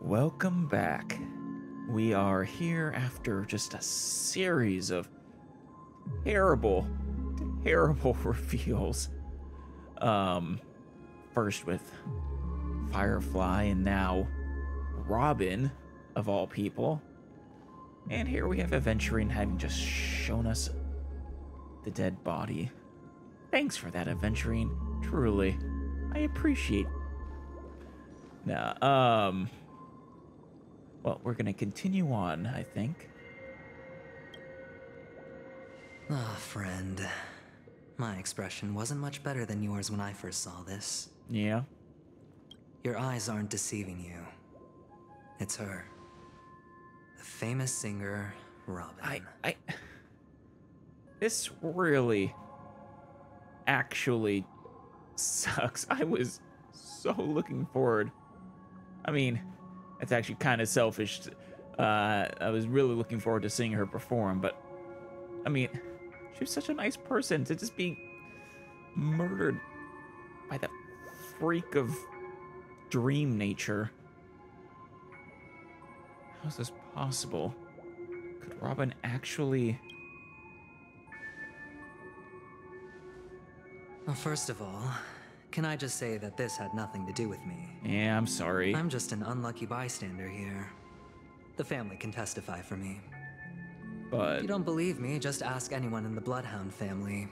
Welcome back. We are here after just a series of terrible, terrible reveals. First with Firefly and now Robin, of all people. And here we have Aventurine having just shown us the dead body. Thanks for that, Aventurine. Truly. I appreciate. Now, well, we're gonna continue on, I think. Ah, friend. My expression wasn't much better than yours when I first saw this. Yeah. Your eyes aren't deceiving you. It's her. The famous singer, Robin. This really actually sucks. I was so looking forward. I mean, it's actually kind of selfish. I was really looking forward to seeing her perform, but I mean, she was such a nice person to just be murdered by that freak of dream nature. How is this possible? Could Robin actually... Well, first of all, can I just say that this had nothing to do with me? Yeah, I'm sorry. I'm just an unlucky bystander here. The family can testify for me. But... If you don't believe me, just ask anyone in the Bloodhound family.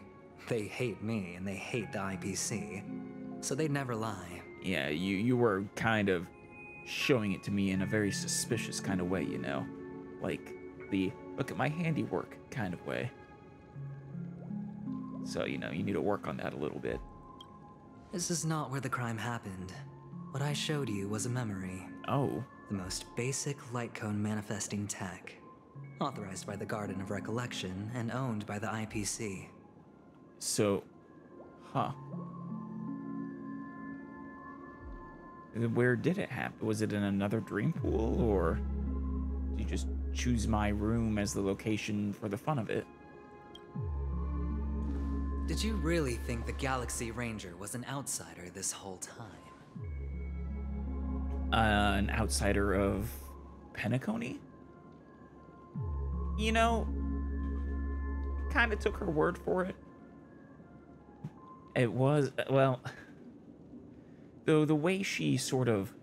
They hate me and they hate the IPC, so they'd never lie. Yeah, you were kind of showing it to me in a very suspicious kind of way, you know? Like the look at my handiwork kind of way. So, you know, you need to work on that a little bit. This is not where the crime happened. What I showed you was a memory. Oh. The most basic light cone manifesting tech. Authorized by the Garden of Recollection and owned by the IPC. So, huh. Where did it happen? Was it in another dream pool, or did you just choose my room as the location for the fun of it? Did you really think the Galaxy Ranger was an outsider this whole time? An outsider of Penacony? You know, kind of took her word for it. It was, well, though the way she sort of,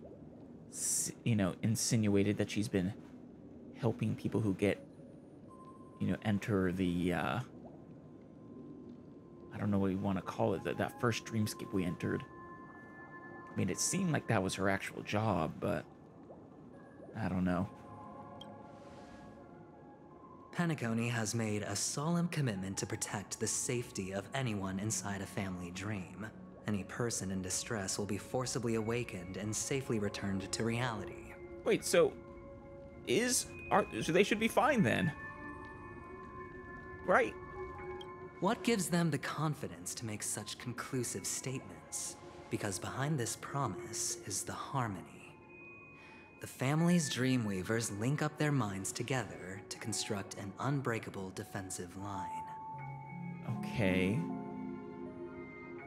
you know, insinuated that she's been helping people who get, you know, enter the, I don't know what you want to call it, that first dreamscape we entered. I mean, it seemed like that was her actual job, but I don't know. Penacony has made a solemn commitment to protect the safety of anyone inside a family dream. Any person in distress will be forcibly awakened and safely returned to reality. Wait, so so they should be fine then, right? What gives them the confidence to make such conclusive statements? Because behind this promise is the harmony. The family's Dreamweavers link up their minds together to construct an unbreakable defensive line. Okay.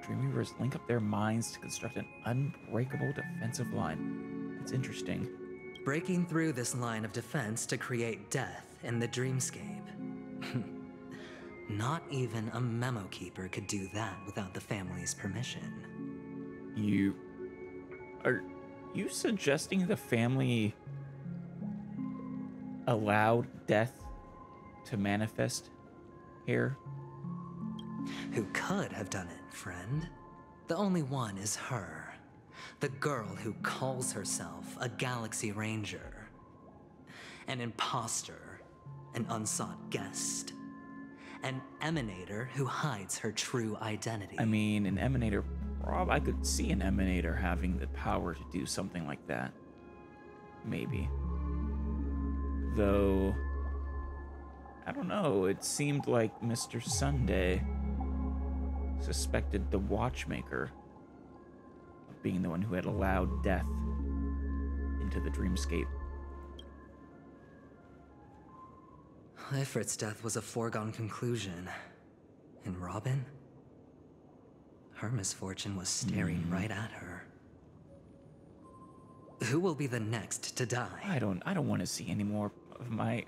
Dreamweavers link up their minds to construct an unbreakable defensive line. That's interesting. Breaking through this line of defense to create death in the dreamscape. Not even a memo keeper could do that without the family's permission. Are you suggesting the family allowed death to manifest here? Who could have done it, friend? The only one is her. The girl who calls herself a Galaxy Ranger. An imposter. An unsought guest. An emanator who hides her true identity. I mean, an emanator, I could see an emanator having the power to do something like that. Maybe. Though, I don't know, it seemed like Mr. Sunday suspected the watchmaker of being the one who had allowed death into the dreamscape. Ifrit's death was a foregone conclusion. And Robin? Her misfortune was staring right at her. Who will be the next to die? I don't want to see any more of my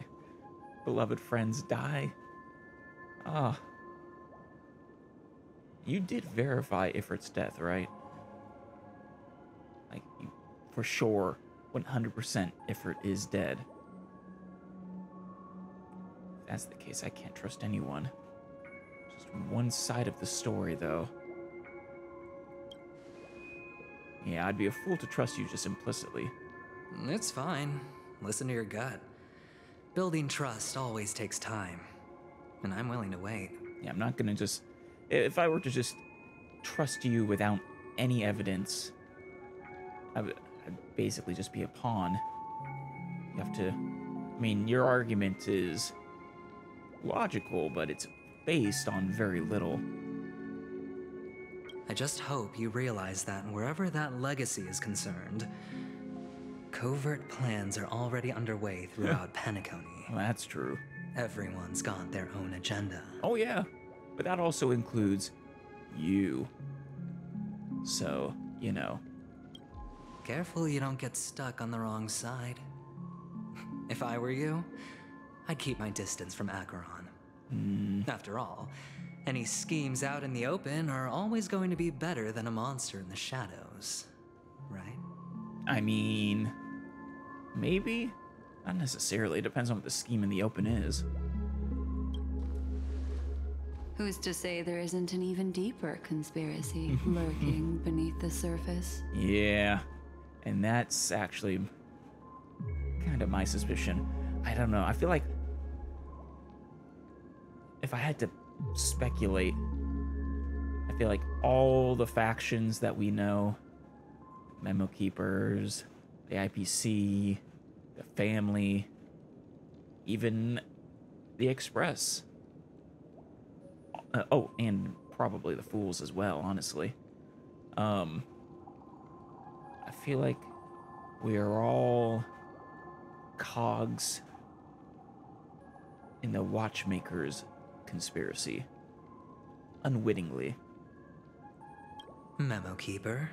beloved friends die. Ah. You did verify Ifrit's death, right? Like, you, for sure, 100% Ifrit is dead. If that's the case, I can't trust anyone. Just one side of the story, though. Yeah, I'd be a fool to trust you just implicitly. It's fine. Listen to your gut. Building trust always takes time, and I'm willing to wait. Yeah, I'm not gonna just... If I were to just trust you without any evidence, I'd basically just be a pawn. You have to... I mean, your argument is logical, but it's based on very little. I just hope you realize that wherever that legacy is concerned, covert plans are already underway throughout Penacony. Well, that's true. Everyone's got their own agenda. Oh, yeah. But that also includes you. So, you know. Careful you don't get stuck on the wrong side. If I were you, I'd keep my distance from Acheron. After all, any schemes out in the open are always going to be better than a monster in the shadows, right? I mean, maybe? Not necessarily. It depends on what the scheme in the open is. Who's to say there isn't an even deeper conspiracy lurking beneath the surface? Yeah, and that's actually kind of my suspicion. I don't know. I feel like if I had to speculate, I feel like all the factions that we know, Memo Keepers, the IPC, the family, even the Express. Oh, and probably the Fools as well, honestly. I feel like we are all cogs in the Watchmaker's conspiracy. Unwittingly. Memo Keeper,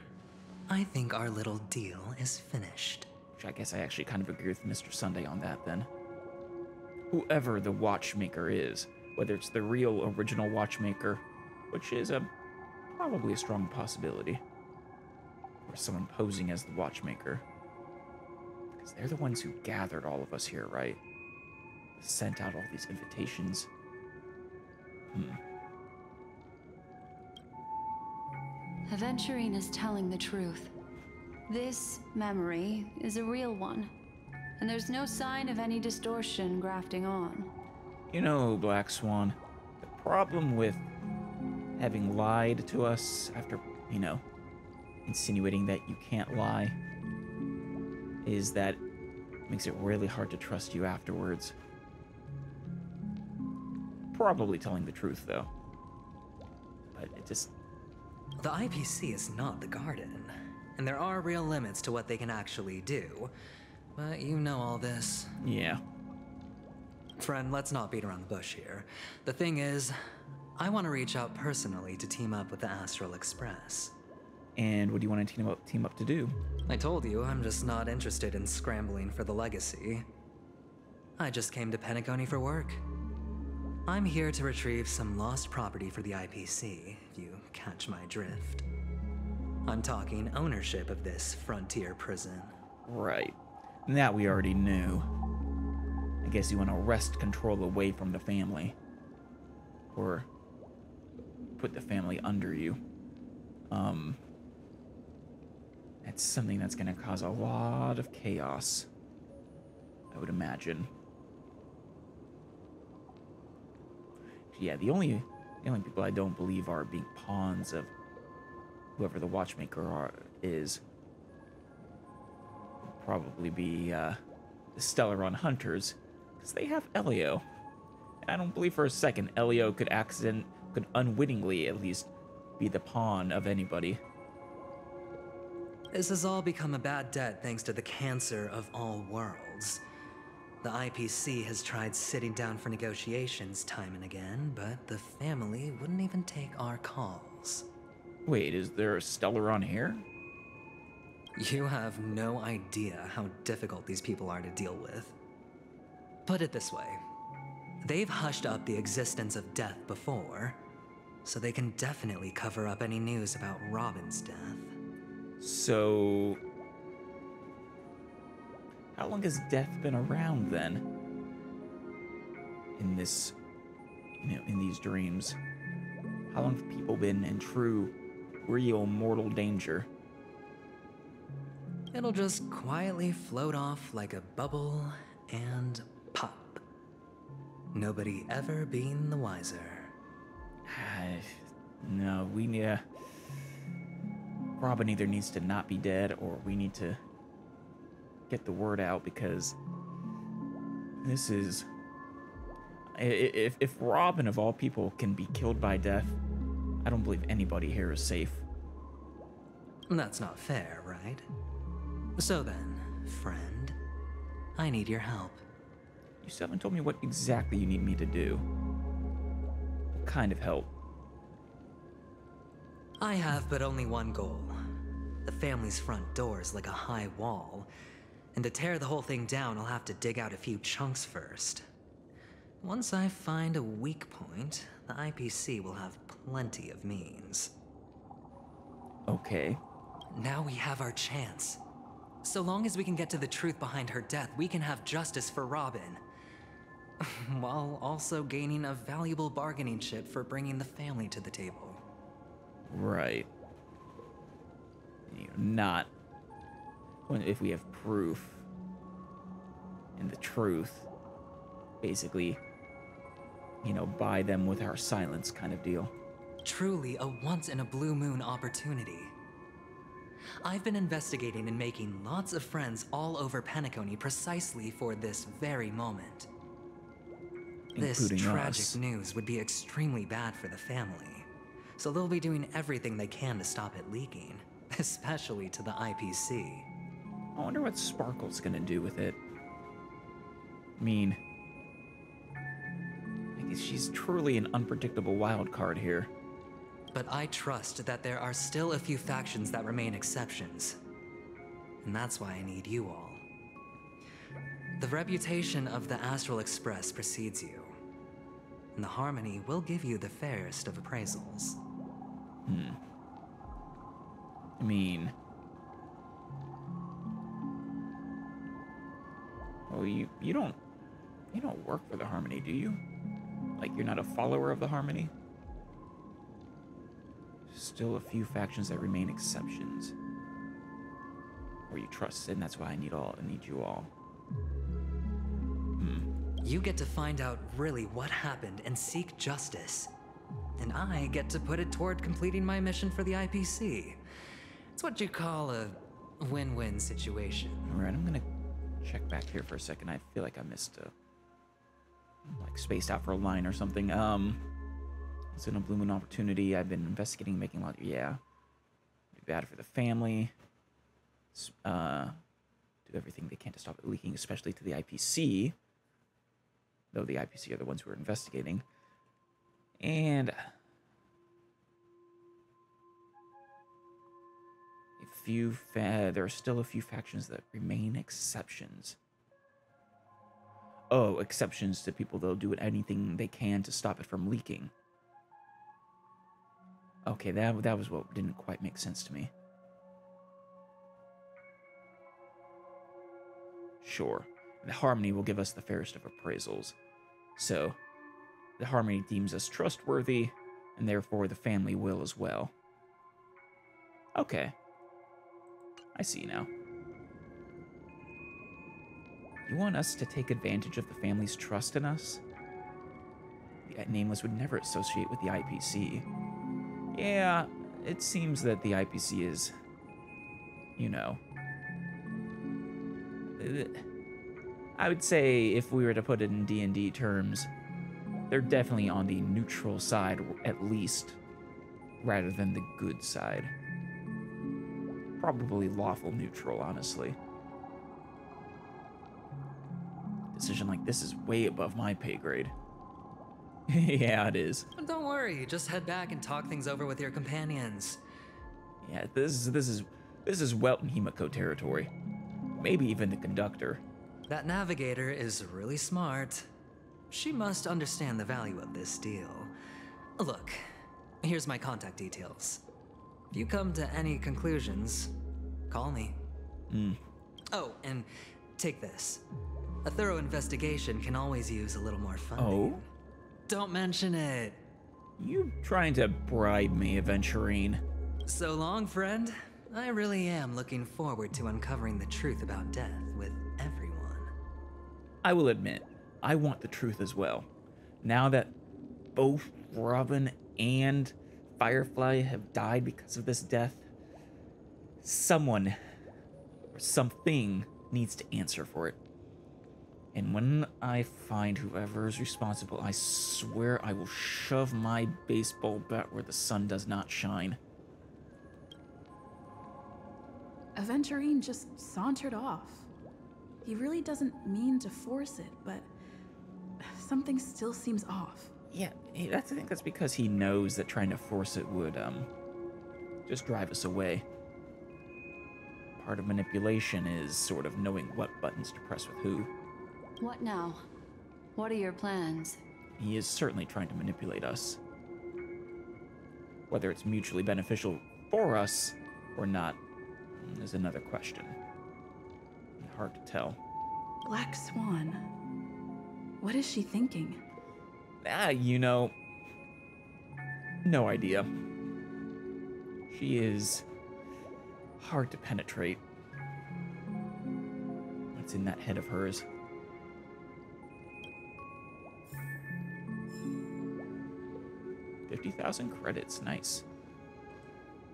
I think our little deal is finished. Which I guess I actually kind of agree with Mr. Sunday on that, then. Whoever the Watchmaker is, whether it's the real original Watchmaker, which is probably a strong possibility, or someone posing as the Watchmaker. Because they're the ones who gathered all of us here, right? Sent out all these invitations. Aventurine is telling the truth. This memory is a real one, and there's no sign of any distortion grafting on. You know, Black Swan, the problem with having lied to us after, you know, insinuating that you can't lie, is that it makes it really hard to trust you afterwards. Probably telling the truth, though. But it just... The IPC is not the Garden, and there are real limits to what they can actually do. But you know all this. Yeah. Friend, let's not beat around the bush here. The thing is, I want to reach out personally to team up with the Astral Express. And what do you want to team up to do? I told you, I'm just not interested in scrambling for the legacy. I just came to Penacony for work. I'm here to retrieve some lost property for the IPC, if you catch my drift. I'm talking ownership of this frontier prison. Right. That we already knew. I guess you want to wrest control away from the family. Or put the family under you. That's something that's going to cause a lot of chaos, I would imagine. Yeah, the only people I don't believe are being pawns of whoever the Watchmaker is would probably be the Stellaron Hunters, because they have Elio. And I don't believe for a second Elio could unwittingly at least be the pawn of anybody. This has all become a bad debt thanks to the cancer of all worlds. The IPC has tried sitting down for negotiations time and again, but the family wouldn't even take our calls. Wait, is there a Stellaron here? You have no idea how difficult these people are to deal with. Put it this way. They've hushed up the existence of death before, so they can definitely cover up any news about Robin's death. So, how long has death been around then? In this, in these dreams? How long have people been in true, real mortal danger? It'll just quietly float off like a bubble and pop. Nobody ever being the wiser. No, we need Robin either needs to not be dead, or we need to get the word out, because this is... If Robin, of all people, can be killed by death, I don't believe anybody here is safe. That's not fair, right? So then, friend, I need your help. You still haven't told me what exactly you need me to do. What kind of help? I have but only one goal. The family's front door is like a high wall, and to tear the whole thing down, I'll have to dig out a few chunks first. Once I find a weak point, the IPC will have plenty of means. Okay. Now we have our chance. So long as we can get to the truth behind her death, we can have justice for Robin. While also gaining a valuable bargaining chip for bringing the family to the table. Right. Not if we have proof and the truth, basically, buy them with our silence kind of deal. Truly a once-in-a-blue-moon opportunity. I've been investigating and making lots of friends all over Penacony precisely for this very moment. This tragic news would be extremely bad for the family, so they'll be doing everything they can to stop it leaking, especially to the IPC. I wonder what Sparkle's gonna do with it. I mean, I guess she's truly an unpredictable wild card here. But I trust that there are still a few factions that remain exceptions. And that's why I need you all. The reputation of the Astral Express precedes you. And the Harmony will give you the fairest of appraisals. I mean... Well, you don't work for the Harmony, do you? Like, you're not a follower of the Harmony? Still a few factions that remain exceptions. Or you trust, and that's why I need you all. You get to find out really what happened and seek justice. And I get to put it toward completing my mission for the IPC. It's what you call a win-win situation. Alright, I'm gonna check back here for a second. I feel like I missed spaced out for a line or something. It's in a blue moon opportunity. I've been investigating, making a lot. Yeah, be bad for the family. Do everything they can to stop it leaking, especially to the IPC. Though the IPC are the ones who are investigating. And there are still a few factions that remain exceptions. Oh, exceptions to people that'll do anything they can to stop it from leaking. Okay, that was what didn't quite make sense to me. Sure, the Harmony will give us the fairest of appraisals. So, the Harmony deems us trustworthy, and therefore the family will as well. Okay. I see now. You want us to take advantage of the family's trust in us? The Nameless would never associate with the IPC. Yeah, it seems that the IPC is, I would say if we were to put it in D&D terms, they're definitely on the neutral side, at least, rather than the good side. Probably lawful neutral, honestly. Decision like this is way above my pay grade. Yeah, it is. Don't worry, just head back and talk things over with your companions. Yeah, this is This is Welt and Himiko territory. Maybe even the conductor. That navigator is really smart. She must understand the value of this deal. Look, here's my contact details. If you come to any conclusions, call me. Oh, and take this. A thorough investigation can always use a little more funding. Oh? Don't mention it. You trying to bribe me, Aventurine? So long, friend. I really am looking forward to uncovering the truth about death with everyone. I will admit, I want the truth as well. Now that both Robin and Firefly have died because of this death, someone or something needs to answer for it. And when I find whoever is responsible, I swear I will shove my baseball bat where the sun does not shine. Aventurine just sauntered off. He really doesn't mean to force it, but something still seems off. Yeah, I think that's because he knows that trying to force it would, just drive us away. Part of manipulation is sort of knowing what buttons to press with who. What now? What are your plans? He is certainly trying to manipulate us. Whether it's mutually beneficial for us or not is another question. Hard to tell. Black Swan. What is she thinking? You know, no idea. She is hard to penetrate. What's in that head of hers? $50,000 credits, nice.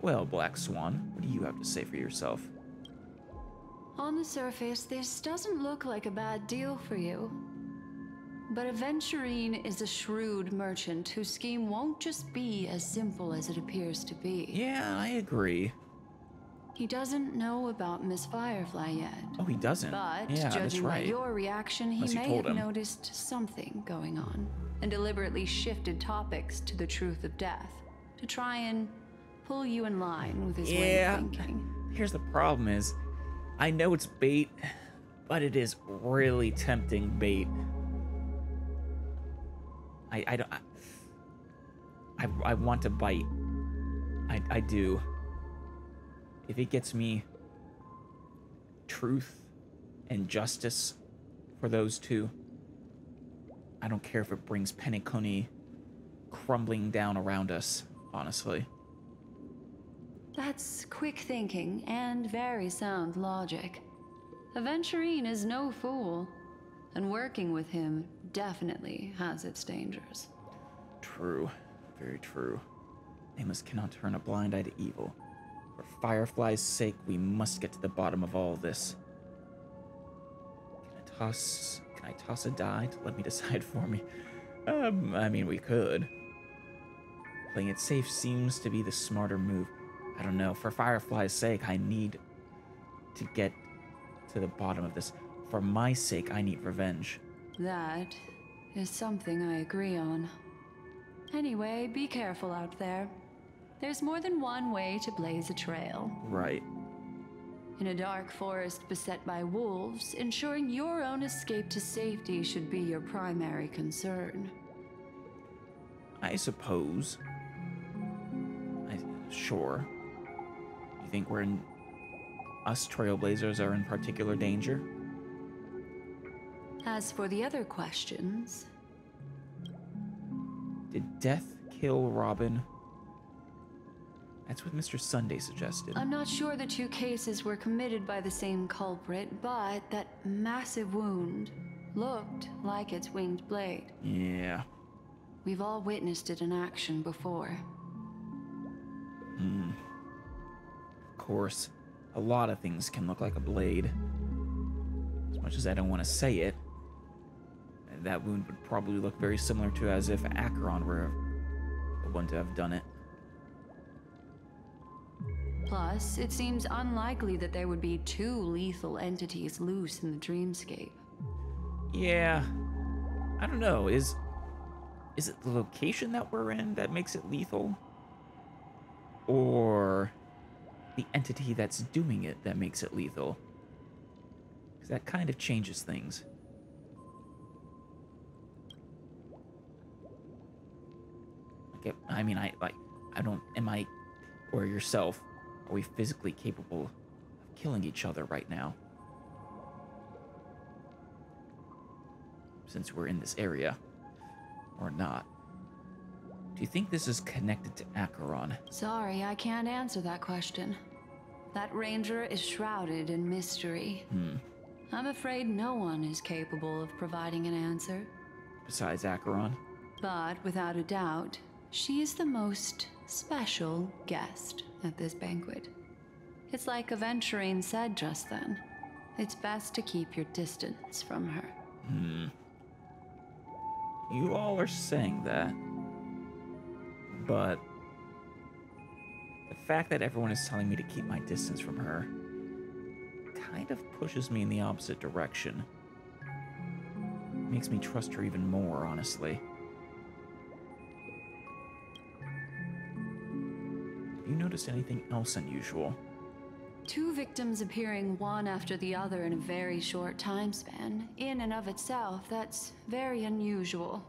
Well, Black Swan, what do you have to say for yourself? On the surface, this doesn't look like a bad deal for you. But Aventurine is a shrewd merchant whose scheme won't just be as simple as it appears to be. Yeah, I agree. He doesn't know about Miss Firefly yet. Oh, he doesn't? But Yeah, that's judging by right. your reaction, he Unless you may told have him. noticed something going on and deliberately shifted topics to the truth of death to try and pull you in line with his way of thinking. Here's the problem is, I know it's bait, but it is really tempting bait. I want to bite. I do. If it gets me truth and justice for those two, I don't care if it brings Penacony crumbling down around us, honestly. That's quick thinking and very sound logic. Aventurine is no fool, and working with him definitely has its dangers. True. Very true. Amos cannot turn a blind eye to evil. For Firefly's sake, we must get to the bottom of all this. Can I toss a die to let me decide for me? I mean, we could. Playing it safe seems to be the smarter move. I don't know. For Firefly's sake, I need to get to the bottom of this. For my sake, I need revenge. That is something I agree on. Anyway, be careful out there. There's more than one way to blaze a trail. Right. In a dark forest beset by wolves, ensuring your own escape to safety should be your primary concern. I suppose. Sure. You think us trailblazers are in particular danger? As for the other questions, Did death kill Robin? That's what Mr. Sunday suggested. I'm not sure the two cases were committed by the same culprit, but that massive wound looked like its winged blade. Yeah. We've all witnessed it in action before. Of course, a lot of things can look like a blade. As much as I don't want to say it, that wound would probably look very similar to as if Acheron were the one to have done it. Plus, it seems unlikely that there would be two lethal entities loose in the dreamscape. Yeah. I don't know. Is it the location that we're in that makes it lethal? Or the entity that's doing it that makes it lethal. Because that kind of changes things. Like, I mean, I don't, am I, or yourself, are we physically capable of killing each other right now? Since we're in this area, or not? Do you think this is connected to Acheron? Sorry, I can't answer that question. That ranger is shrouded in mystery. I'm afraid no one is capable of providing an answer. Besides Acheron? But without a doubt, she is the most special guest at this banquet. It's like Aventurine said just then. It's best to keep your distance from her. You all are saying that. But the fact that everyone is telling me to keep my distance from her kind of pushes me in the opposite direction. Makes me trust her even more, honestly. Have you noticed anything else unusual? 2 victims appearing one after the other in a very short time span. In and of itself, that's very unusual.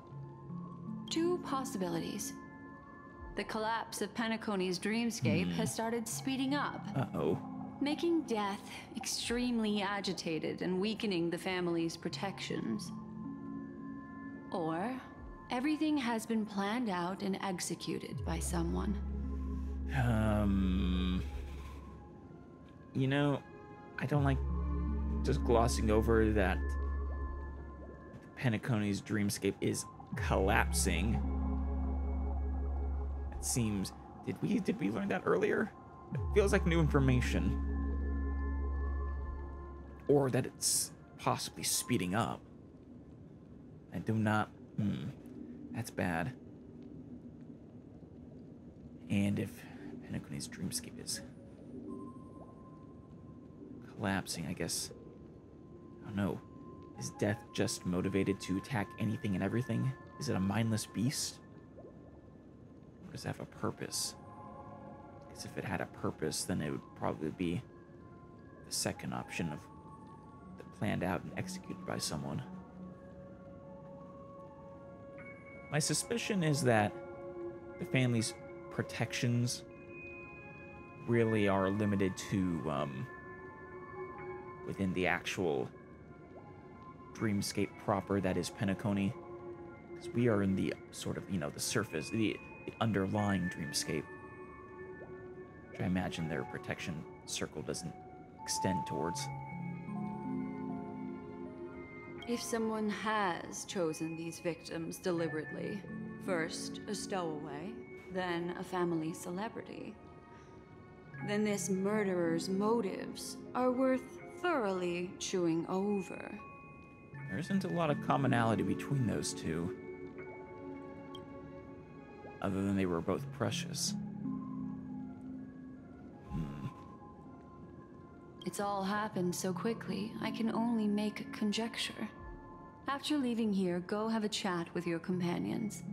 2 possibilities. The collapse of Penacony's dreamscape has started speeding up. Uh-oh. Making death extremely agitated and weakening the family's protections. Or everything has been planned out and executed by someone. You know, I don't like just glossing over that Penacony's dreamscape is collapsing. It seems, did we learn that earlier? It feels like new information. Or that it's possibly speeding up. I do not, that's bad. And if Penacony's dreamscape is collapsing, I guess, I don't know. Is death just motivated to attack anything and everything? Is it a mindless beast? Or does it have a purpose? Because if it had a purpose, then it would probably be the second option of planned out and executed by someone. My suspicion is that the family's protections really are limited to within the actual dreamscape proper that is Penacony, because we are in the sort of, you know, the surface, the underlying dreamscape, which I imagine their protection circle doesn't extend towards. If someone has chosen these victims deliberately, first a stowaway, then a family celebrity, then this murderer's motives are worth thoroughly chewing over. There isn't a lot of commonality between those two, other than they were both precious. It's all happened so quickly, I can only make conjecture. After leaving here, go have a chat with your companions.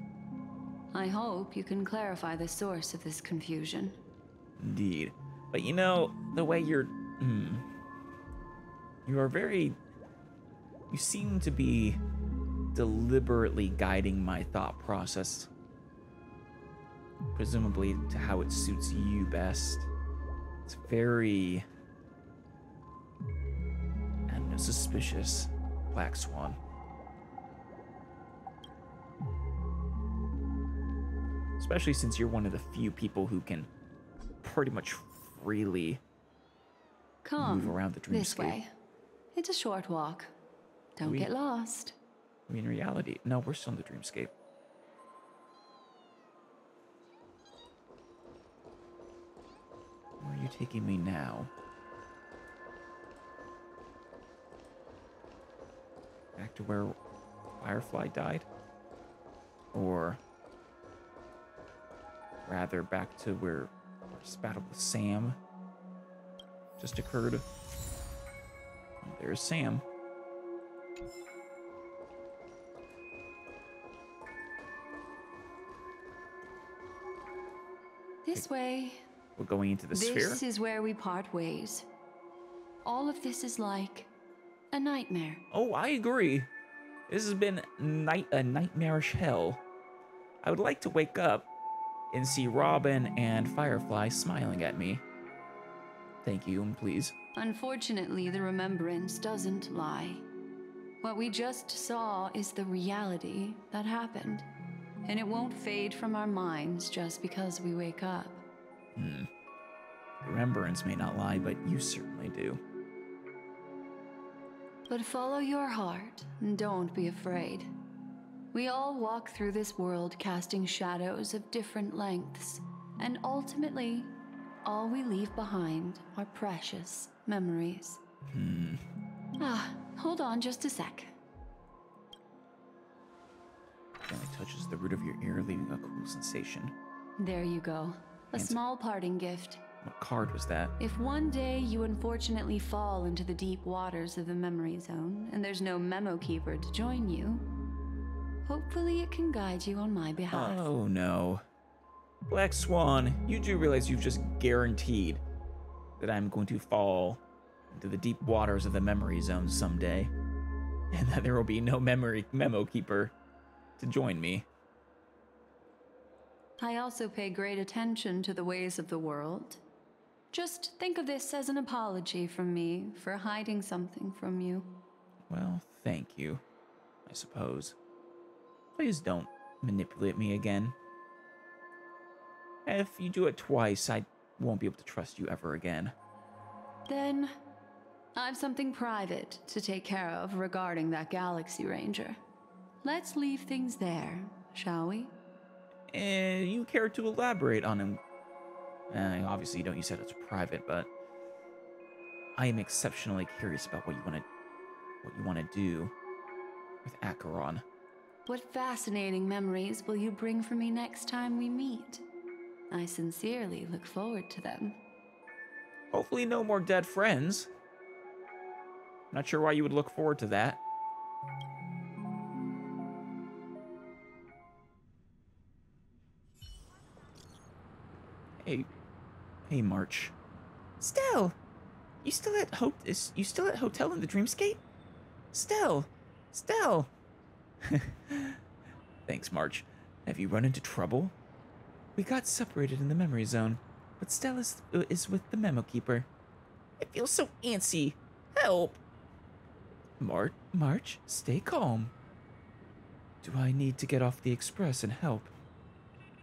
I hope you can clarify the source of this confusion. Indeed. But you know, the way you're... you are very... You seem to be deliberately guiding my thought process. Presumably to how it suits you best. It's very... I don't know, suspicious. Black Swan. Especially since you're one of the few people who can pretty much freely move around the dreamscape. This way. It's a short walk. Don't get lost. I mean, in reality, no, we're still in the dreamscape. Where are you taking me now? Back to where Firefly died? Or rather back to where this battle with Sam just occurred? Oh, there's Sam. This way. We're going into the sphere? This is where we part ways. All of this is like a nightmare. Oh, I agree. This has been a nightmarish hell. I would like to wake up and see Robin and Firefly smiling at me. Thank you, and please. Unfortunately, the remembrance doesn't lie. What we just saw is the reality that happened. And it won't fade from our minds just because we wake up. Remembrance may not lie, but you certainly do. But follow your heart and don't be afraid. We all walk through this world casting shadows of different lengths, and ultimately, all we leave behind are precious memories. Hold on just a sec. Only touches the root of your ear, leaving a cool sensation. There you go. A Fancy. small parting gift. What card was that? If one day you unfortunately fall into the deep waters of the memory zone, and there's no memo keeper to join you, hopefully it can guide you on my behalf. Oh no. Black Swan, you do realize you've just guaranteed that I'm going to fall into the deep waters of the memory zone someday, and that there will be no memo keeper to join me. I also pay great attention to the ways of the world. Just think of this as an apology from me for hiding something from you. Well, thank you, I suppose. Please don't manipulate me again. If you do it twice, I won't be able to trust you ever again. Then, I've something private to take care of regarding that Galaxy Ranger. Let's leave things there, shall we? You care to elaborate on him? Obviously, you said it's private, but I am exceptionally curious about what you want to do with Acheron. What fascinating memories will you bring for me next time we meet? I sincerely look forward to them. Hopefully no more dead friends. Not sure why you would look forward to that. Hey, March. Stell! You still at hotel in the Dreamscape? Stell! Thanks, March. Have you run into trouble? We got separated in the memory zone, but Stell is with the memo keeper. I feel so antsy. Help! March, stay calm. Do I need to get off the express and help?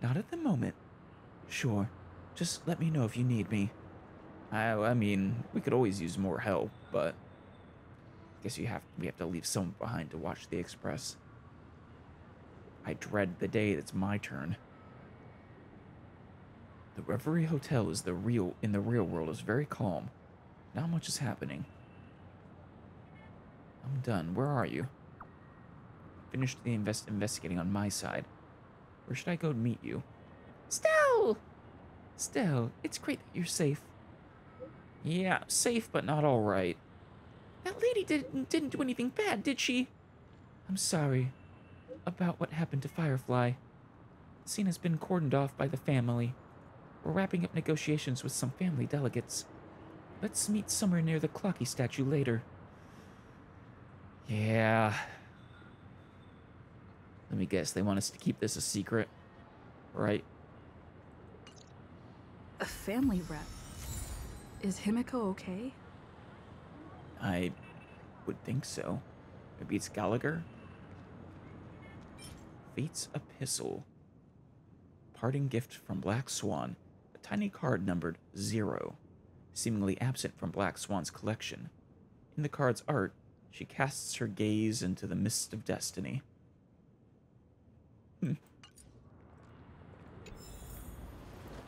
Not at the moment. Sure, just let me know if you need me. I mean, we could always use more help, but I guess we have to leave someone behind to watch the express. I dread the day it's my turn. The Reverie Hotel in the real world is very calm. Not much is happening. I'm done. Where are you? Finished the investigating on my side. Where should I go to meet you? Stell! Stell, it's great that you're safe. Yeah, safe, but not all right. That lady didn't do anything bad, did she? I'm sorry about what happened to Firefly. The scene has been cordoned off by the family. We're wrapping up negotiations with some family delegates. Let's meet somewhere near the Clocky statue later. Yeah. Let me guess, they want us to keep this a secret, right? A family rep. Is Himiko okay? I would think so. Maybe it's Gallagher? Fate's Epistle. Parting gift from Black Swan. A tiny card numbered 0, seemingly absent from Black Swan's collection. In the card's art, she casts her gaze into the mist of destiny.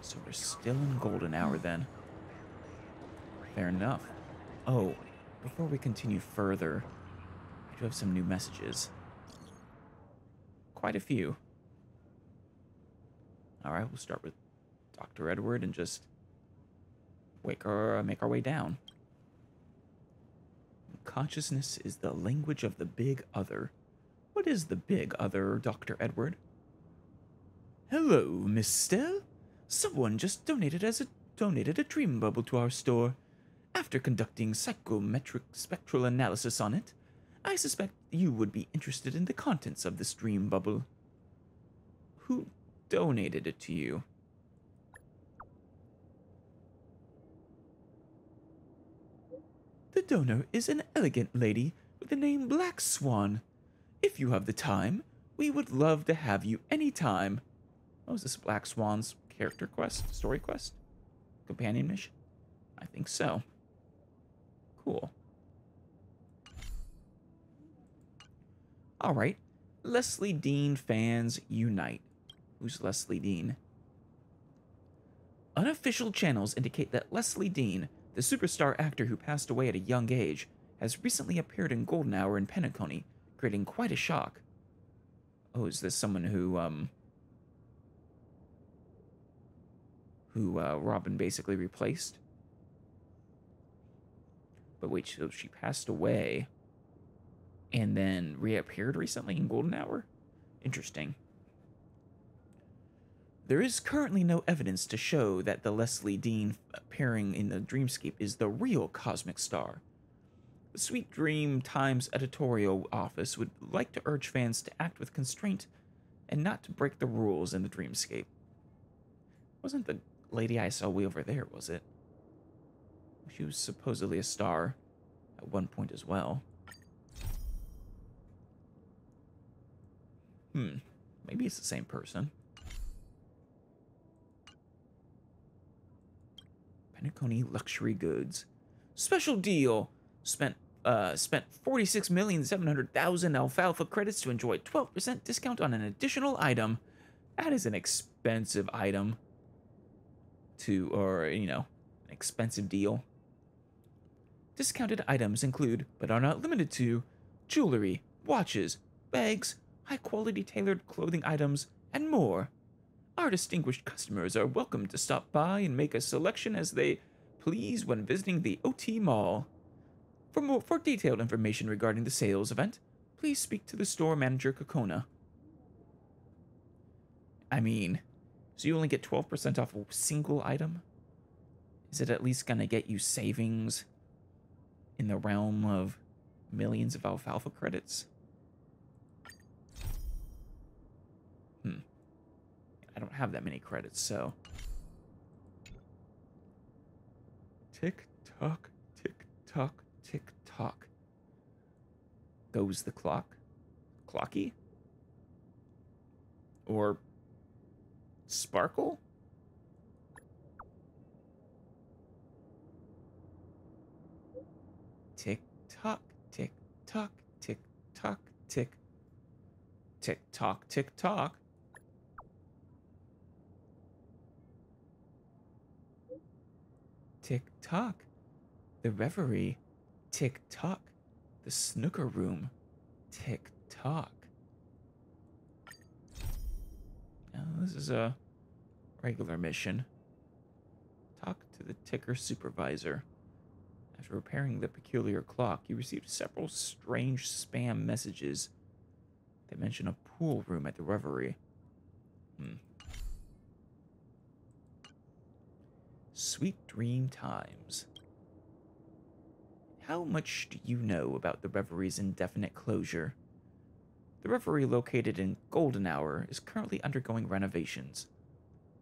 So we're still in golden hour then. Fair enough. Oh, before we continue further, I do have some new messages. Quite a few. Alright, we'll start with Dr. Edward and just make our way down. Consciousness is the language of the big other. What is the big other, Dr. Edward? Hello, Miss Stell. Someone just donated as donated a dream bubble to our store. After conducting psychometric spectral analysis on it, I suspect you would be interested in the contents of this dream bubble. Who donated it to you? The donor is an elegant lady with the name Black Swan. If you have the time, we would love to have you anytime. Oh, is this Black Swan's character quest? Story quest? Companion mission? I think so. Cool. Alright. Leslie Dean fans unite. Who's Leslie Dean? Unofficial channels indicate that Leslie Dean, the superstar actor who passed away at a young age, has recently appeared in Golden Hour in Penacony, creating quite a shock. Oh, is this someone who Robin basically replaced? But wait, so she passed away and then reappeared recently in Golden Hour? Interesting. There is currently no evidence to show that the Leslie Dean appearing in the Dreamscape is the real cosmic star. The Sweet Dream Times editorial office would like to urge fans to act with constraint and not to break the rules in the Dreamscape. Wasn't the lady I saw way over there, was it? She was supposedly a star at one point as well. Maybe it's the same person. Penacony Luxury Goods. Special deal! Spent 46,700,000 alfalfa credits to enjoy 12% discount on an additional item. That is an expensive item. An expensive deal. Discounted items include, but are not limited to, jewelry, watches, bags, high-quality tailored clothing items, and more. Our distinguished customers are welcome to stop by and make a selection as they please when visiting the OT Mall. For detailed information regarding the sales event, please speak to the store manager, Kokona. I mean, so you only get 12% off a single item? Is it at least gonna get you savings in the realm of millions of alfalfa credits? I don't have that many credits, so. Tick tock, tick tock, tick tock. Goes the clock. Clocky? Or Sparkle? Tick tock, tick tock, tick tock, tick. Tick tock, tick tock. Tick tock. The reverie. Tick tock. The snooker room. Tick tock. Now, this is a regular mission. Talk to the ticker supervisor. After repairing the peculiar clock, you received several strange spam messages. They mention a pool room at the reverie. Sweet Dream Times. How much do you know about the Reverie's indefinite closure? The Reverie, located in Golden Hour, is currently undergoing renovations.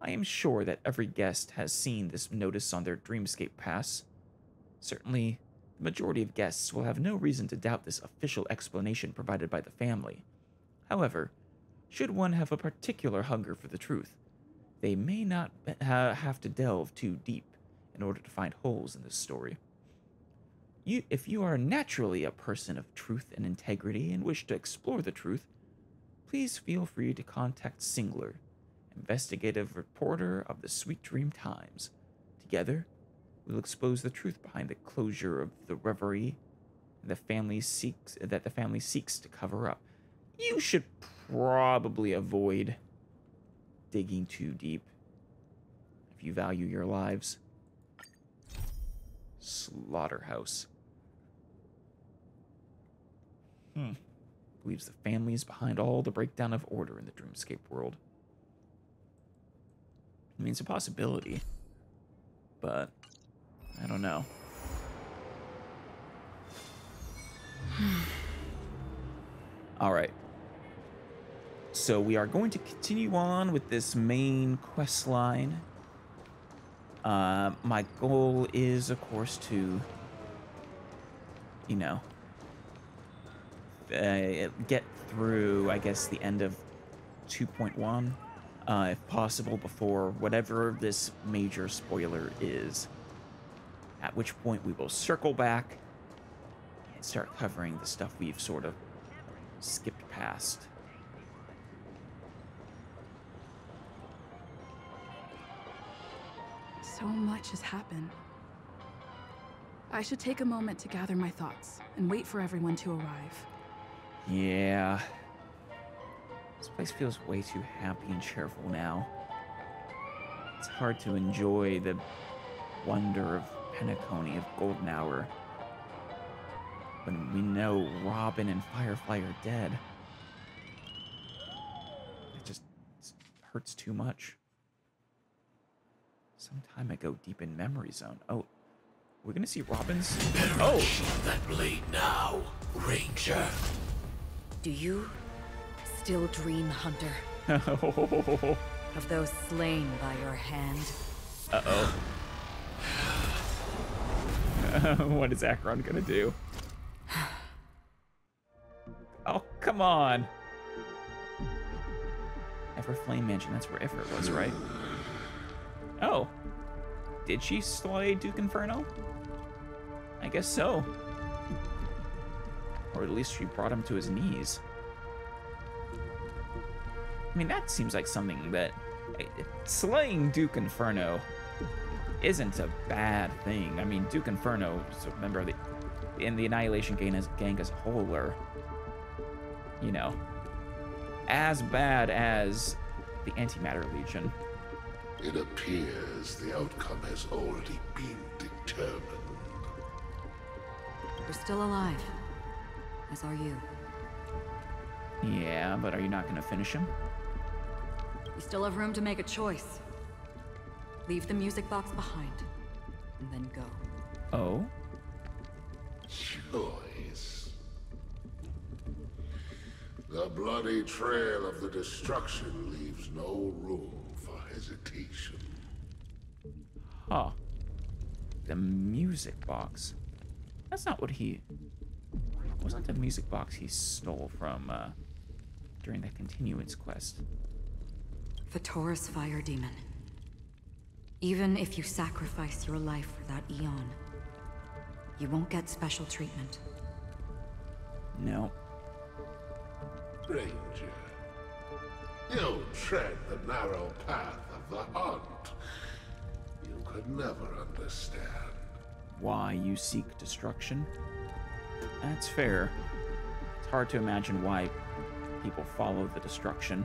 I am sure that every guest has seen this notice on their Dreamscape pass. Certainly, the majority of guests will have no reason to doubt this official explanation provided by the family. However, should one have a particular hunger for the truth, they may not have to delve too deep in order to find holes in this story. If you are naturally a person of truth and integrity and wish to explore the truth, please feel free to contact Singler, investigative reporter of the Sweet Dream Times. Together, we'll expose the truth behind the closure of the Reverie and the family seeks to cover up. You should probably avoid digging too deep if you value your lives. Slaughterhouse. Believes the family is behind all the breakdown of order in the Dreamscape world. I mean, it's a possibility. but I don't know. All right. So we are going to continue on with this main quest line. My goal is, of course, to, you know, get through, I guess, the end of 2.1, if possible, before whatever this major spoiler is. At which point we will circle back and start covering the stuff we've sort of skipped past. So much has happened. I should take a moment to gather my thoughts and wait for everyone to arrive. Yeah. This place feels way too happy and cheerful now. It's hard to enjoy the wonder of Penacony, of Golden Hour, when we know Robin and Firefly are dead. It just hurts too much. Some time ago, deep in Memory Zone. Oh, we're gonna see Robin's. Oh, that blade now, Ranger. Do you still dream, Hunter, of those slain by your hand? Uh-oh. What is Acheron gonna do? Oh, come on. Everflame Mansion, that's where Everett was, right? Oh. Did she slay Duke Inferno? I guess so. Or at least she brought him to his knees. I mean, that seems like something that... Slaying Duke Inferno isn't a bad thing. I mean, Duke Inferno, so remember, in the Annihilation gang as a whole are, you know, as bad as the Antimatter Legion. It appears the outcome has already been determined. You're still alive, as are you. Yeah, but are you not going to finish him? You still have room to make a choice. Leave the music box behind, and then go. Oh? Choice. The bloody trail of the destruction leaves no room for hesitation. Huh. The music box. That's not what he... Wasn't the music box he stole from, during that continuance quest. Vatora's fire demon. Even if you sacrifice your life for that eon, you won't get special treatment. No. Ranger, you tread the narrow path of the hunt. You could never understand. Why you seek destruction? That's fair. It's hard to imagine why people follow the destruction.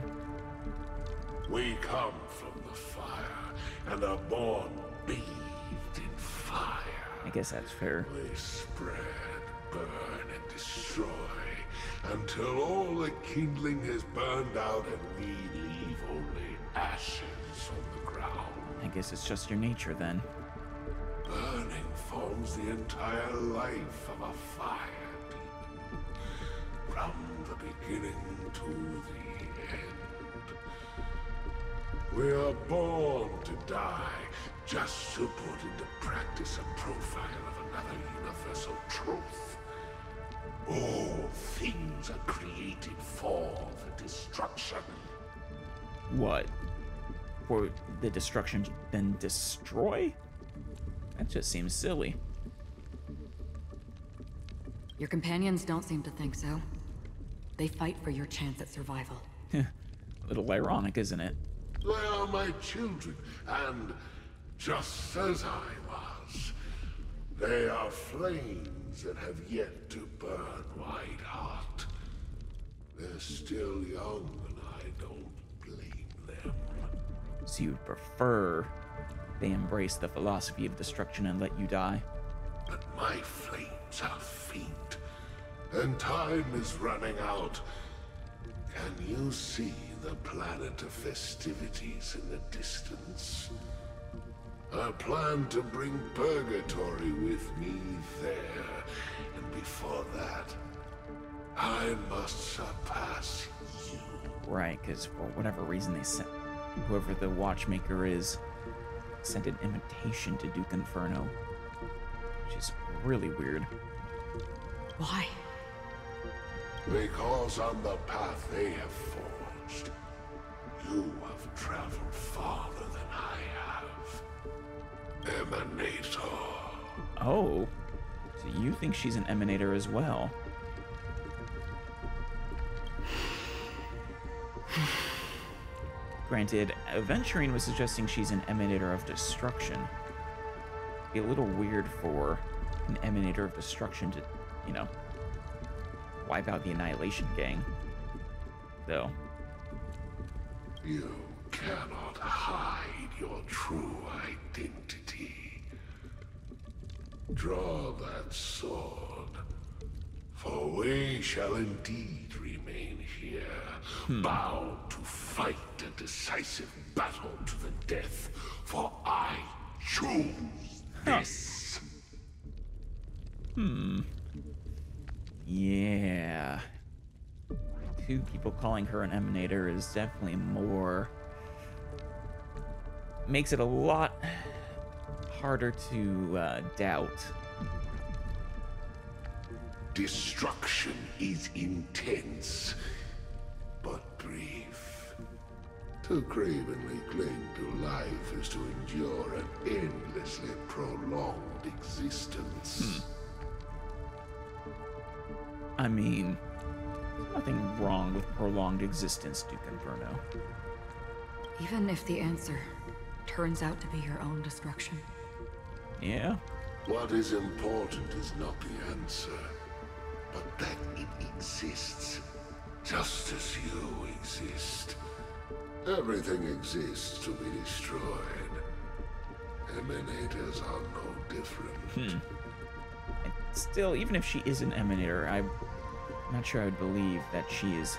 We come from the fire and are born bathed in fire. I guess that's fair. We spread, burn, and destroy until all the kindling is burned out and we leave only ashes on the ground. I guess it's just your nature then. Burning forms the entire life of a fire demon, from the beginning to the end. We are born to die, just to put into practice a profile of another universal truth. All things are created for the destruction. What? For the destruction then destroy? That just seems silly. Your companions don't seem to think so. They fight for your chance at survival. A little ironic, isn't it? They are my children, and just as I was, they are flames that have yet to burn white hot. They're still young, and I don't blame them. So you'd prefer they embrace the philosophy of destruction and let you die? But my flames are faint, and time is running out. Can you see the planet of festivities in the distance? I plan to bring Purgatory with me there. And before that, I must surpass you. Right, because for whatever reason they sent, whoever the watchmaker is, sent an invitation to Duke Inferno, which is really weird. Why? Because on the path they have forged, you have traveled farther than I have. Emanator. Oh, so you think she's an Emanator as well? Granted, Aventurine was suggesting she's an Emanator of Destruction. It'd be a little weird for an Emanator of Destruction to, you know, wipe out the Annihilation Gang, though. You cannot hide your true identity. Draw that sword, for we shall indeed remain here, bound to fight a decisive battle to the death, for I choose this. Yeah. Two people calling her an Emanator is definitely more... makes it a lot harder to doubt. Destruction is intense, but brief. To cravenly cling to life is to endure an endlessly prolonged existence. I mean, there's nothing wrong with prolonged existence, Duke Inferno. Even if the answer turns out to be your own destruction. Yeah? What is important is not the answer, but that it exists, just as you exist. Everything exists to be destroyed. Emanators are no different. Still, even if she is an Emanator, I'm not sure I would believe that she is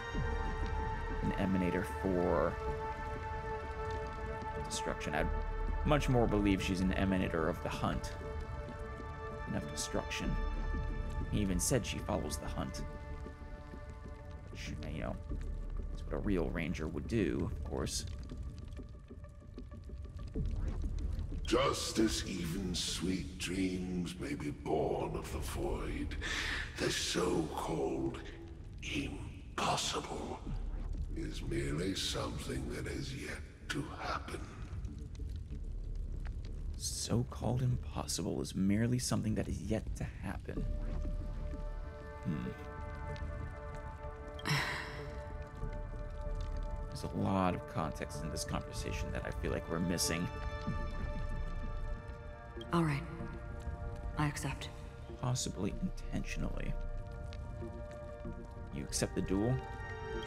an Emanator for destruction. I'd much more believe she's an Emanator of the hunt than of destruction. He even said she follows the hunt. Which, you know, that's what a real ranger would do, of course. Just as even sweet dreams may be born of the void, the so-called impossible is merely something that has yet to happen. So-called impossible is merely something that is yet to happen. There's a lot of context in this conversation that I feel like we're missing. All right. I accept. Possibly intentionally. You accept the duel?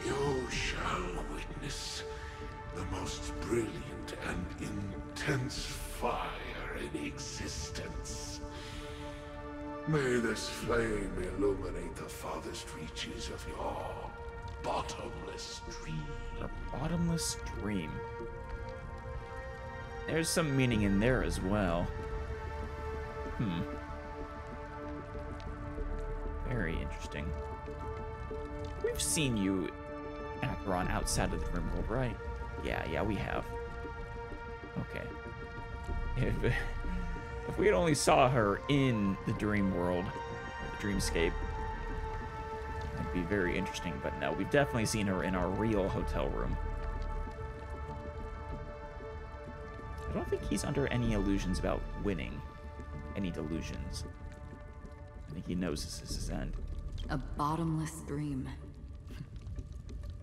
You shall witness the most brilliant and intense fire in existence. May this flame illuminate the farthest reaches of your bottomless dream. Your bottomless dream. There's some meaning in there as well. Very interesting. We've seen you, Acheron, outside of the Dream World, right? Yeah, we have. Okay. If we had only saw her in the Dream World, or the Dreamscape, that'd be very interesting, but no, we've definitely seen her in our real hotel room. I don't think he's under any illusions about winning. Any delusions. I think he knows this is his end. A bottomless dream.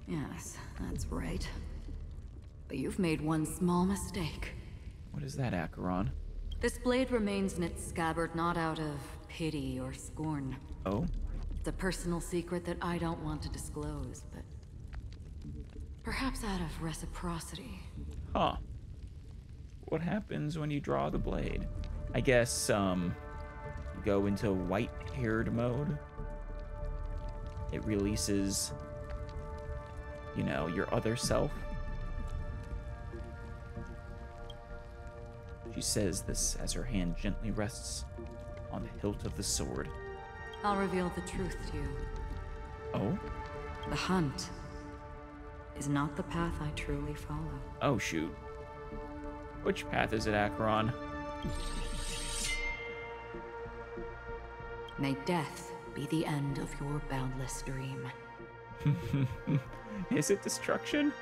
Yes, that's right. But you've made one small mistake. What is that, Acheron? This blade remains in its scabbard not out of pity or scorn. Oh? It's a personal secret that I don't want to disclose, but perhaps out of reciprocity. Huh. What happens when you draw the blade? I guess, you go into white-haired mode. It releases, you know, your other self. She says this as her hand gently rests on the hilt of the sword. I'll reveal the truth to you. Oh? The hunt is not the path I truly follow. Oh, shoot. Which path is it, Acheron? May death be the end of your boundless dream. Is it destruction?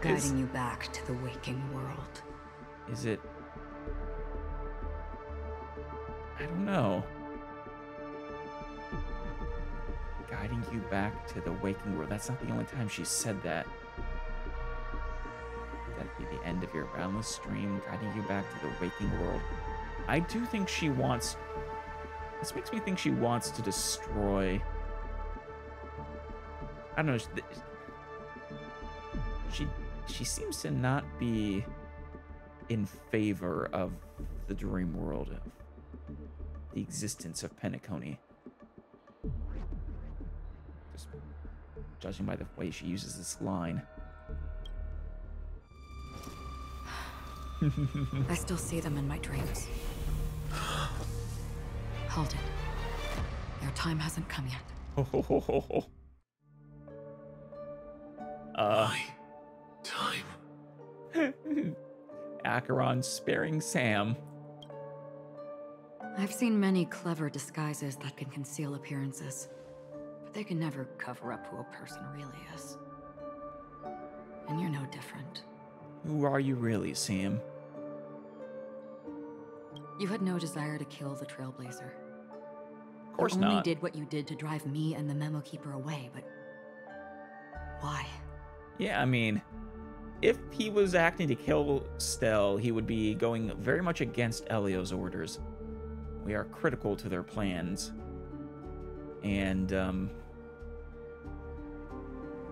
Guiding you back to the waking world. Is it... I don't know. Guiding you back to the waking world. That's not the only time she said that. That'd be the end of your boundless dream, guiding you back to the waking world. I do think she wants... This makes me think she wants to destroy... I don't know. She seems to not be in favor of the dream world, of the existence of Penacony. Just judging by the way she uses this line. I still see them in my dreams. Hold it. Your time hasn't come yet. My time. Acheron sparing Sam. I've seen many clever disguises that can conceal appearances, but they can never cover up who a person really is. And you're no different. Who are you really, Sam? You had no desire to kill the Trailblazer. Of course you only not. did what you did to drive me and the Memo Keeper away, but why? Yeah, I mean, if he was acting to kill Stell, he would be going very much against Elio's orders. We are critical to their plans. And,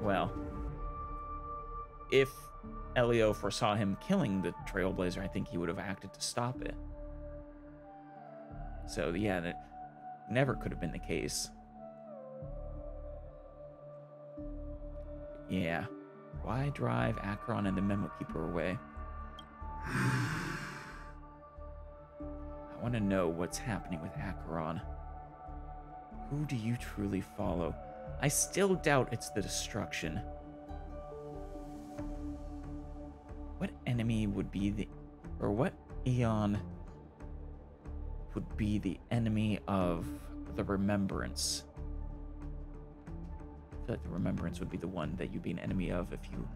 well, if Elio foresaw him killing the Trailblazer, I think he would have acted to stop it. So, yeah, that never could have been the case. Yeah. Why drive Acheron and the Memo Keeper away? I want to know what's happening with Acheron. Who do you truly follow? I still doubt it's the destruction. What enemy would be the... Or what Aeon would be the enemy of the Remembrance? I feel like the Remembrance would be the one that you'd be an enemy of if you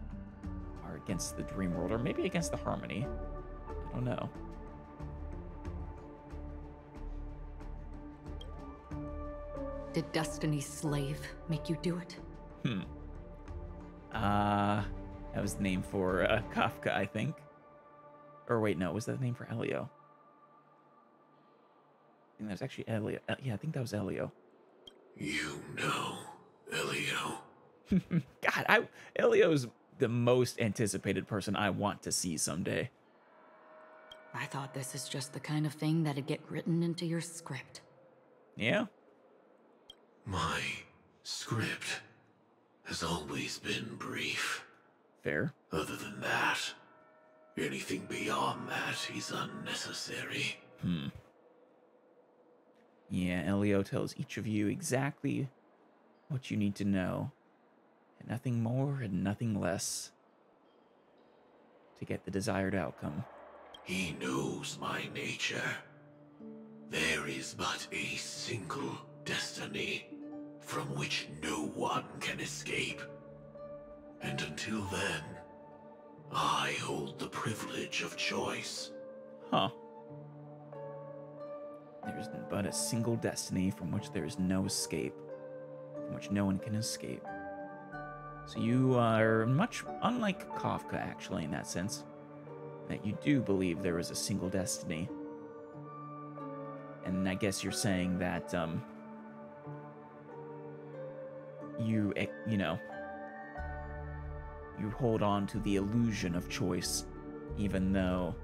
are against the Dream World, or maybe against the Harmony. I don't know. Did Destiny's slave make you do it? That was the name for Kafka, I think. Or wait, no, was that the name for Elio? I think that was actually Elio. Yeah, I think that was Elio. You know, Elio. God, Elio's the most anticipated person I want to see someday. I thought this is just the kind of thing that'd get written into your script. Yeah? My script has always been brief. Fair. Other than that, anything beyond that is unnecessary. Yeah, Elio tells each of you exactly what you need to know. And nothing more and nothing less to get the desired outcome. He knows my nature. There is but a single destiny from which no one can escape. And until then, I hold the privilege of choice. Huh. There's but a single destiny from which there is no escape, from which no one can escape. So you are much unlike Kafka, actually, in that sense, that you do believe there is a single destiny. And I guess you're saying that, you hold on to the illusion of choice, even though,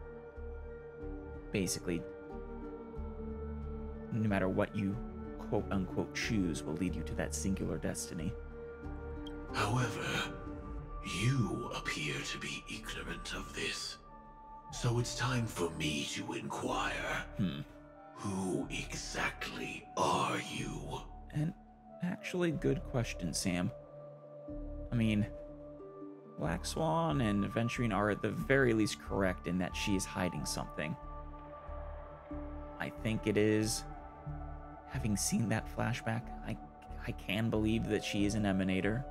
basically, no matter what you quote-unquote choose will lead you to that singular destiny. However, you appear to be ignorant of this. So it's time for me to inquire. Who exactly are you? And actually, good question, Sam. I mean, Black Swan and Aventurine are at the very least correct in that she is hiding something. I think it is. Having seen that flashback, I can believe that she is an emanator.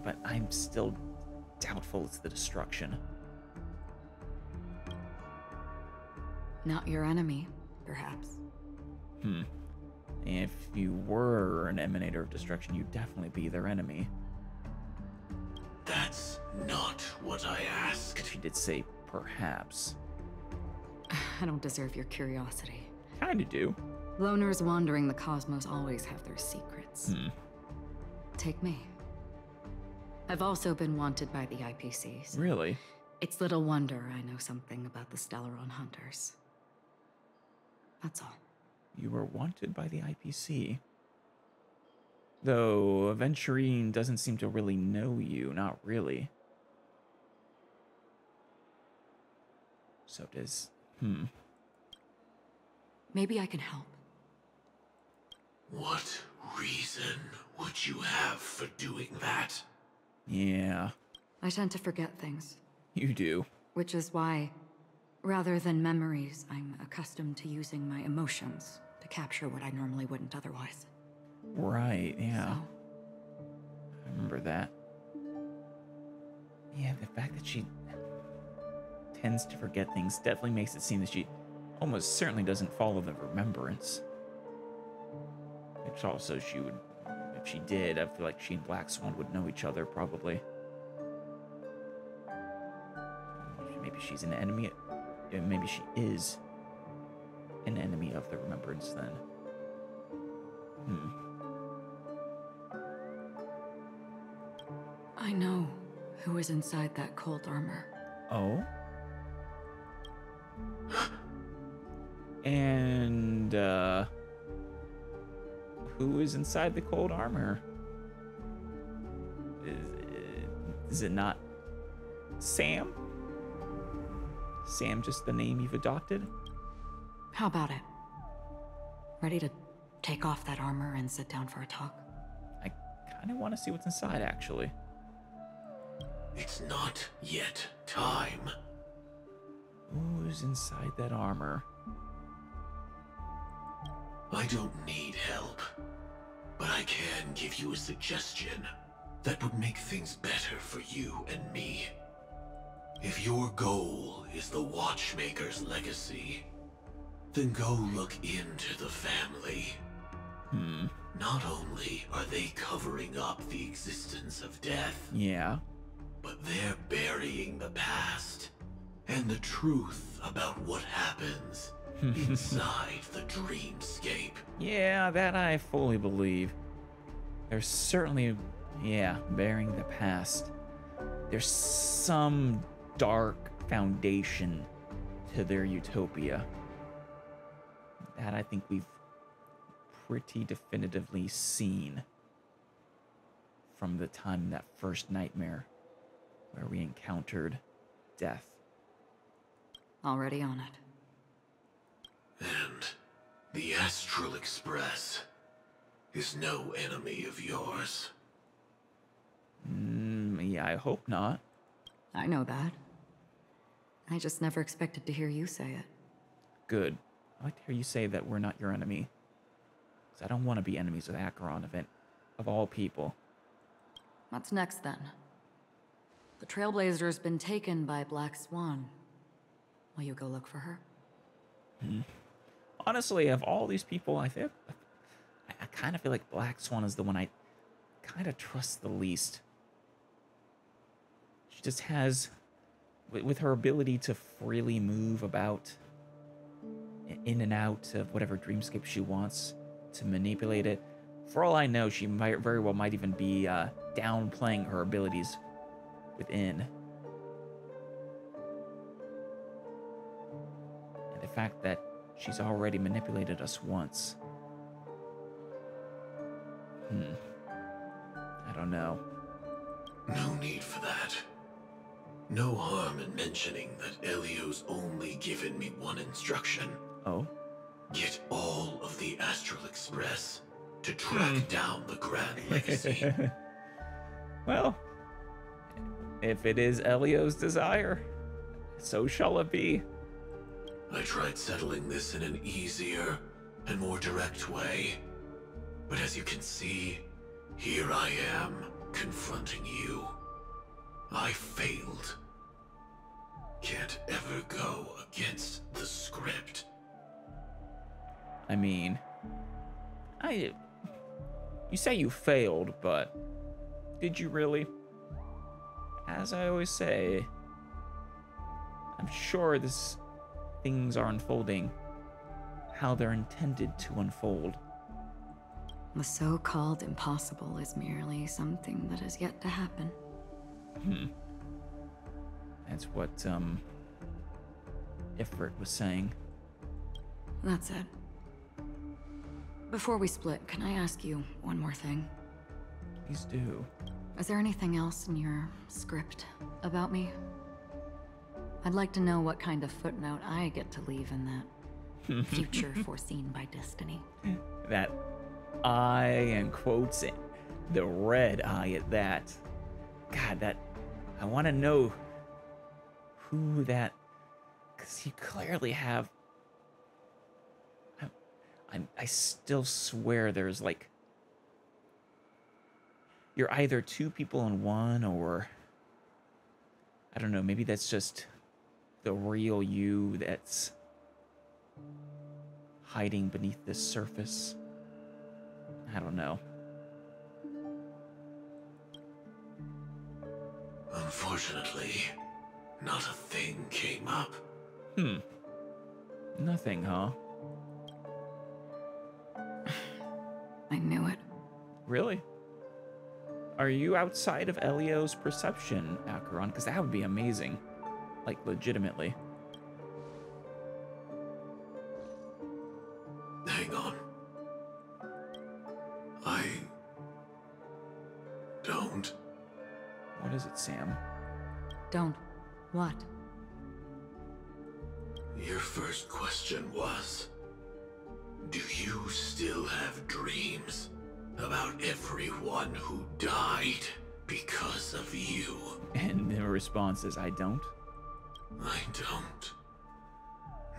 But I'm still doubtful it's the destruction. Not your enemy, perhaps. If you were an emanator of destruction, you'd definitely be their enemy. That's not what I asked. She did say perhaps. I don't deserve your curiosity. Kinda do. Loners wandering the cosmos always have their secrets. Take me. I've also been wanted by the IPCs. Really? It's little wonder I know something about the Stellaron hunters. That's all. You were wanted by the IPC. Though Aventurine doesn't seem to really know you, not really. So does... Maybe I can help. What reason would you have for doing that? Yeah, I tend to forget things, you do. which is why, rather than memories, I'm accustomed to using my emotions to capture what I normally wouldn't otherwise. Right, yeah. So, I remember that. Yeah, the fact that she tends to forget things definitely makes it seem that she almost certainly doesn't follow the remembrance. Which also she would, if she did, I feel like she and Black Swan would know each other probably. Maybe she's an enemy. Maybe she is an enemy of the remembrance then. I know who is inside that cold armor. Oh? And, who is inside the cold armor? Is it not Sam? Sam just the name you've adopted? How about it? Ready to take off that armor and sit down for a talk? I kind of want to see what's inside, actually. It's not yet time. Who's inside that armor? I don't need help, but I can give you a suggestion that would make things better for you and me. If your goal is the Watchmaker's legacy, then go look into the family. Not only are they covering up the existence of death, Yeah. but they're burying the past and the truth about what happens inside the dreamscape. Yeah, that I fully believe. There's certainly, burying the past. There's some dark foundation to their utopia. That I think we've pretty definitively seen from the time in that first nightmare where we encountered death. Already on it. And the Astral Express is no enemy of yours. Yeah, I hope not. I know that. I just never expected to hear you say it. Good. I like to hear you say that we're not your enemy. 'Cause I don't want to be enemies with Acheron, of all people. What's next, then? The Trailblazer's been taken by Black Swan. Will you go look for her? Honestly, of all these people, I kind of feel like Black Swan is the one I kind of trust the least. She just has, with her ability to freely move about in and out of whatever dreamscape she wants, to manipulate it. For all I know, she very well might even be downplaying her abilities within. And the fact that she's already manipulated us once. I don't know. No need for that. No harm in mentioning that Elio's only given me one instruction. Oh? Get all of the Astral Express to track down the Grand Legacy. Well, if it is Elio's desire, so shall it be. I tried settling this in an easier and more direct way. But as you can see, here I am, confronting you. I failed. Can't ever go against the script. I mean, you say you failed, but did you really? As I always say, I'm sure things are unfolding how they're intended to unfold. The so-called impossible is merely something that has yet to happen. That's what, Ifrit was saying. That's it. Before we split, can I ask you one more thing? Please do. Is there anything else in your script about me? I'd like to know what kind of footnote I get to leave in that future foreseen by destiny. That eye and quotes it, the red eye at that. God, I want to know who that, because you clearly have. I still swear there's like, you're either two people in one, or I don't know, maybe that's just the real you that's hiding beneath this surface. I don't know. Unfortunately, not a thing came up. Nothing, huh? I knew it. Really? Are you outside of Elio's perception, Acheron? Because that would be amazing. Like, legitimately. Hang on. I don't. What is it, Sam? Don't. What? Your first question was, do you still have dreams about everyone who died because of you? And the response is, I don't. I don't.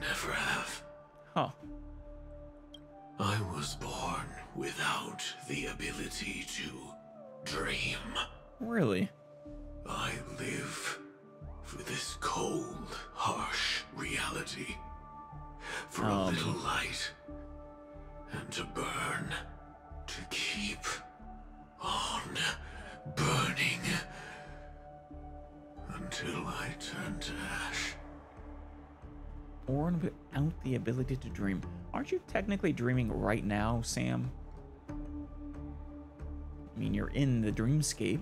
Never have. Huh. I was born without the ability to dream. Really? I live for this cold, harsh reality. For a little light. And to burn. To keep on burning. Until I turn to ash. Born without the ability to dream. Aren't you technically dreaming right now, Sam? I mean, you're in the dreamscape.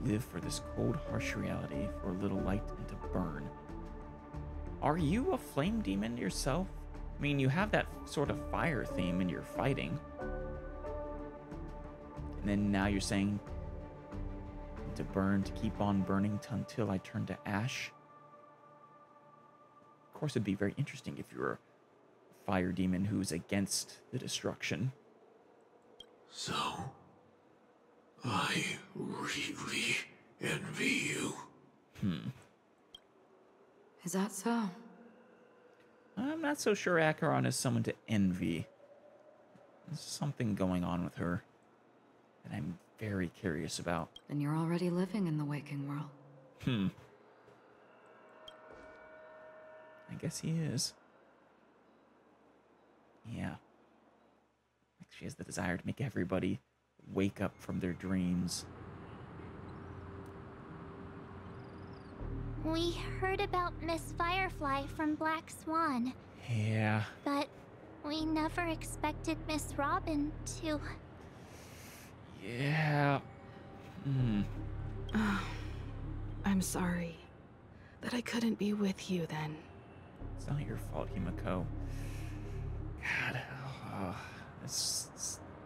Live for this cold, harsh reality, for a little light and to burn. Are you a flame demon yourself? I mean, you have that sort of fire theme in your fighting. And then now you're saying to burn, to keep on burning until I turn to ash. Of course, it'd be very interesting if you were a fire demon who's against the destruction. So, I really envy you. Is that so? I'm not so sure Acheron is someone to envy. There's something going on with her that I'm very curious about. Then you're already living in the waking world. I guess he is. Yeah. Like she has the desire to make everybody wake up from their dreams. We heard about Miss Firefly from Black Swan, Yeah. but we never expected Miss Robin to... Yeah. I'm sorry that I couldn't be with you then. It's not your fault, Himiko. God. It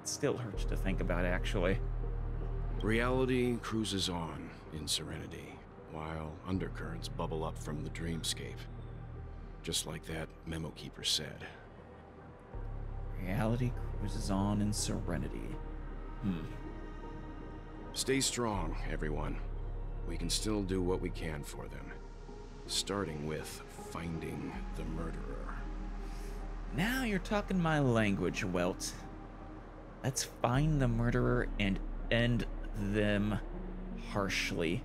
still hurts to think about, actually. Reality cruises on in serenity, while undercurrents bubble up from the dreamscape. Just like that memo keeper said. Reality cruises on in serenity. Stay strong, everyone. We can still do what we can for them. Starting with finding the murderer. Now you're talking my language, Welt. Let's find the murderer and end them harshly,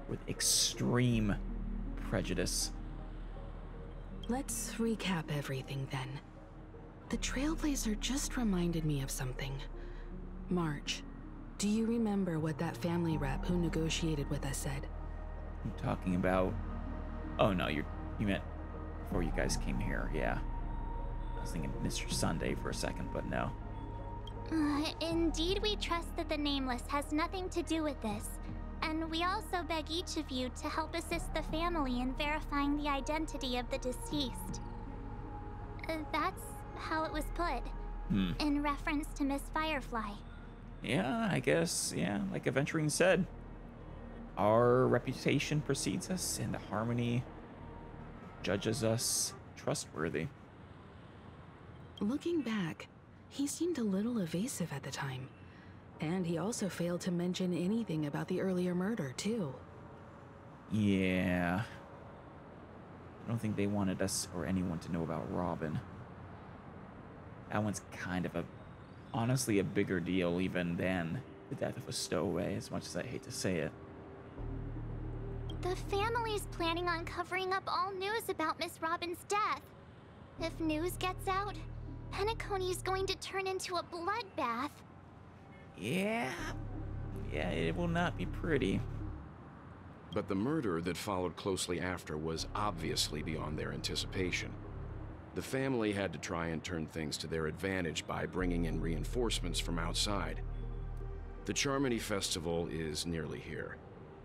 with extreme prejudice. Let's recap everything then. The Trailblazer just reminded me of something. March, do you remember what that family rep who negotiated with us said? I'm talking about... Oh no, you meant before you guys came here, yeah. I was thinking Mr. Sunday for a second, but no. Indeed, we trust that the Nameless has nothing to do with this, and we also beg each of you to help assist the family in verifying the identity of the deceased. That's how it was put, in reference to Miss Firefly. Yeah, I guess, yeah, like Aventurine said. Our reputation precedes us, and the Harmony judges us trustworthy. Looking back, he seemed a little evasive at the time. And he also failed to mention anything about the earlier murder, too. Yeah. I don't think they wanted us or anyone to know about Robin. That one's kind of honestly a bigger deal even than the death of a stowaway, as much as I hate to say it. The family's planning on covering up all news about Miss Robin's death. If news gets out, Penacony's going to turn into a bloodbath. Yeah, it will not be pretty. But the murder that followed closely after was obviously beyond their anticipation. The family had to try and turn things to their advantage by bringing in reinforcements from outside. The Charmony Festival is nearly here.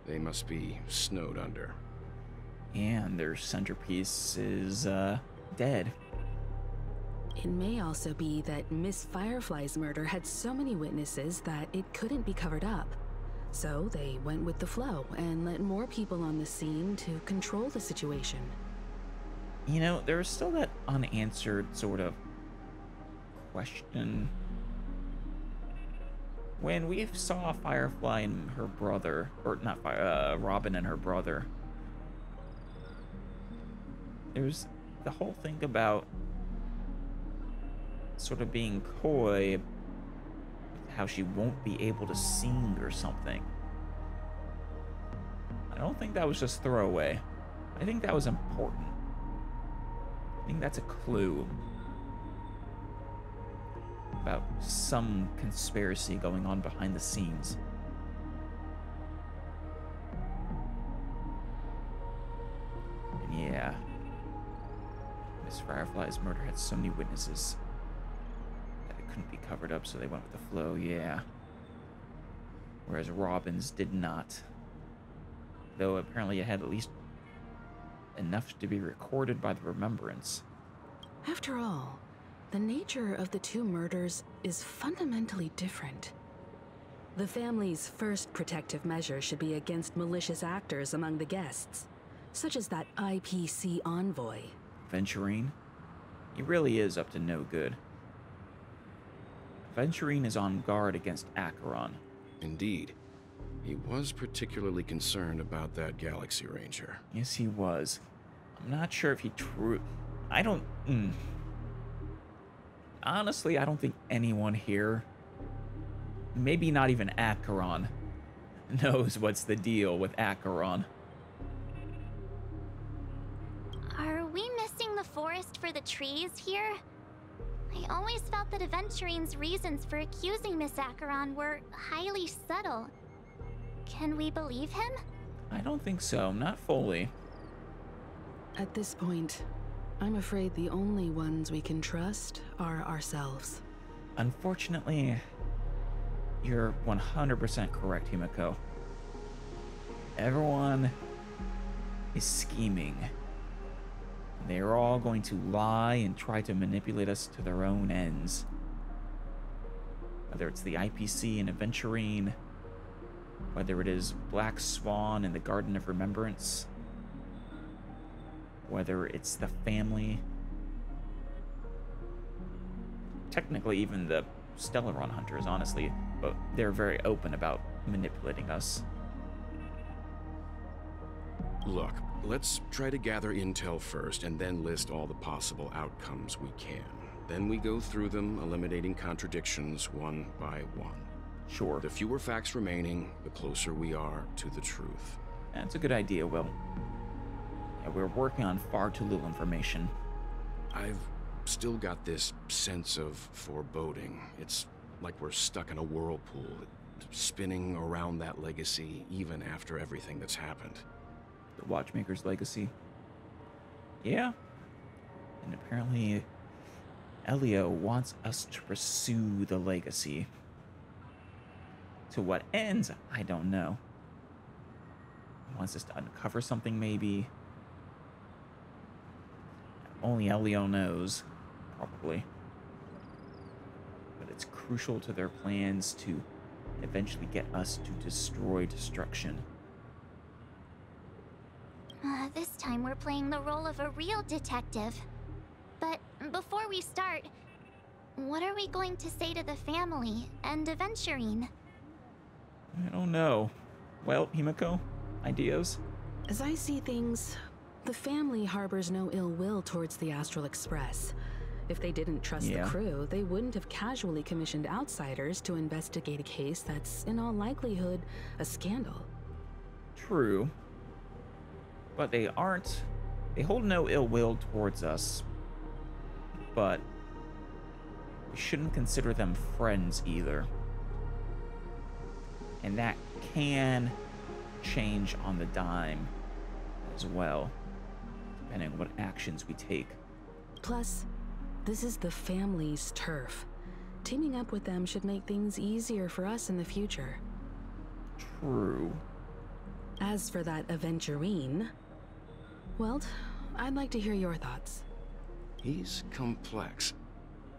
They must be snowed under. And their centerpiece is, dead. It may also be that Miss Firefly's murder had so many witnesses that it couldn't be covered up. So they went with the flow and let more people on the scene to control the situation. You know, there's still that unanswered sort of question. When we saw Firefly and her brother, or not Robin and her brother, there's the whole thing about sort of being coy, how she won't be able to sing or something. I don't think that was just throwaway. I think that was important. I think that's a clue about some conspiracy going on behind the scenes. And yeah, Miss Firefly's murder had so many witnesses that it couldn't be covered up, so they went with the flow, yeah. Whereas Robin's did not. Though apparently it had at least enough to be recorded by the remembrance. After all, the nature of the two murders is fundamentally different. The family's first protective measure should be against malicious actors among the guests, such as that IPC envoy. Aventurine? He really is up to no good. Aventurine is on guard against Acheron. Indeed. He was particularly concerned about that Galaxy Ranger. Yes, he was. I'm not sure if he I don't... Honestly, I don't think anyone here, maybe not even Acheron, knows what's the deal with Acheron. Are we missing the forest for the trees here? I always felt that Aventurine's reasons for accusing Miss Acheron were highly subtle. Can we believe him? I don't think so, not fully. At this point, I'm afraid the only ones we can trust are ourselves. Unfortunately, you're 100% correct, Himiko. Everyone is scheming. They are all going to lie and try to manipulate us to their own ends. Whether it's the IPC and Aventurine, Whether it is Black Swan in the Garden of Remembrance, whether it's the family, technically even the Stellaron Hunters, honestly, but they're very open about manipulating us. Look, let's try to gather intel first and then list all the possible outcomes we can. Then we go through them, eliminating contradictions one by one. Sure. The fewer facts remaining, the closer we are to the truth. That's a good idea, Will. Yeah, we're working on far too little information. I've still got this sense of foreboding. It's like we're stuck in a whirlpool, spinning around that legacy even after everything that's happened. The Watchmaker's legacy. Yeah. And apparently, Elio wants us to pursue the legacy. To what ends, I don't know. He wants us to uncover something, maybe. Only Elio knows, probably. But it's crucial to their plans to eventually get us to destroy destruction. This time we're playing the role of a real detective. But before we start, what are we going to say to the family and Aventurine? I don't know. Well, Himiko, ideas? As I see things, the family harbors no ill will towards the Astral Express. If they didn't trust the crew, they wouldn't have casually commissioned outsiders to investigate a case that's, in all likelihood, a scandal. True. But they hold no ill will towards us. But we shouldn't consider them friends either. And that can change on the dime as well, depending on what actions we take. Plus, this is the family's turf. Teaming up with them should make things easier for us in the future. True. As for that Aventurine, well, I'd like to hear your thoughts. He's complex.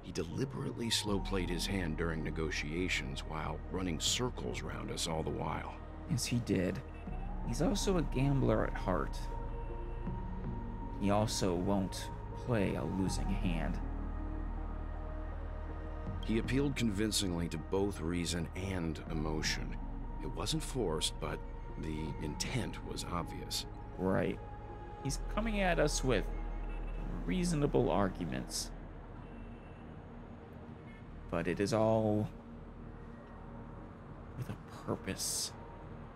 He deliberately slow-played his hand during negotiations while running circles around us all the while. Yes, he did. He's also a gambler at heart. He also won't play a losing hand. He appealed convincingly to both reason and emotion. It wasn't forced, but the intent was obvious. Right. He's coming at us with reasonable arguments. But it is all with a purpose.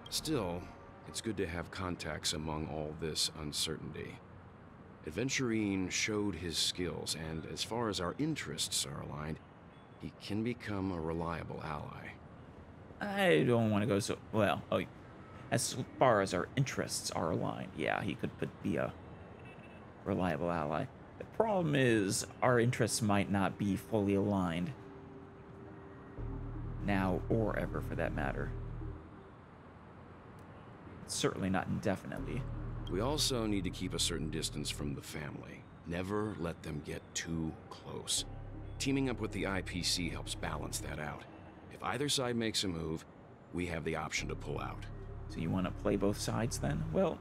Still, it's good to have contacts among all this uncertainty. Aventurine showed his skills, and as far as our interests are aligned, he can become a reliable ally. I don't want to go so... Well, as far as our interests are aligned, yeah, he could be a reliable ally. The problem is, our interests might not be fully aligned. Now or ever, for that matter. Certainly not indefinitely. We also need to keep a certain distance from the family. Never let them get too close. Teaming up with the IPC helps balance that out. If either side makes a move, we have the option to pull out. So you want to play both sides then? Well...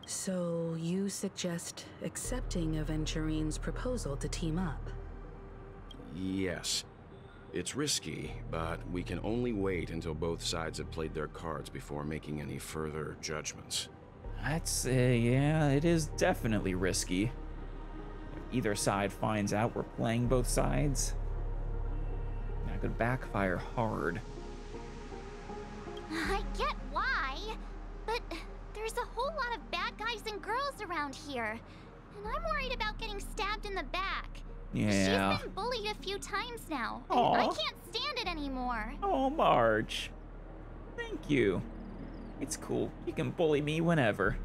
So you suggest accepting Aventurine's proposal to team up? Yes. It's risky, but we can only wait until both sides have played their cards before making any further judgments. That's, yeah, it is definitely risky. If either side finds out we're playing both sides, that could backfire hard. I get why, but there's a whole lot of bad guys and girls around here, and I'm worried about getting stabbed in the back. Yeah. She's been bullied a few times now. Aww. I can't stand it anymore. Oh, Marge. Thank you. It's cool. You can bully me whenever.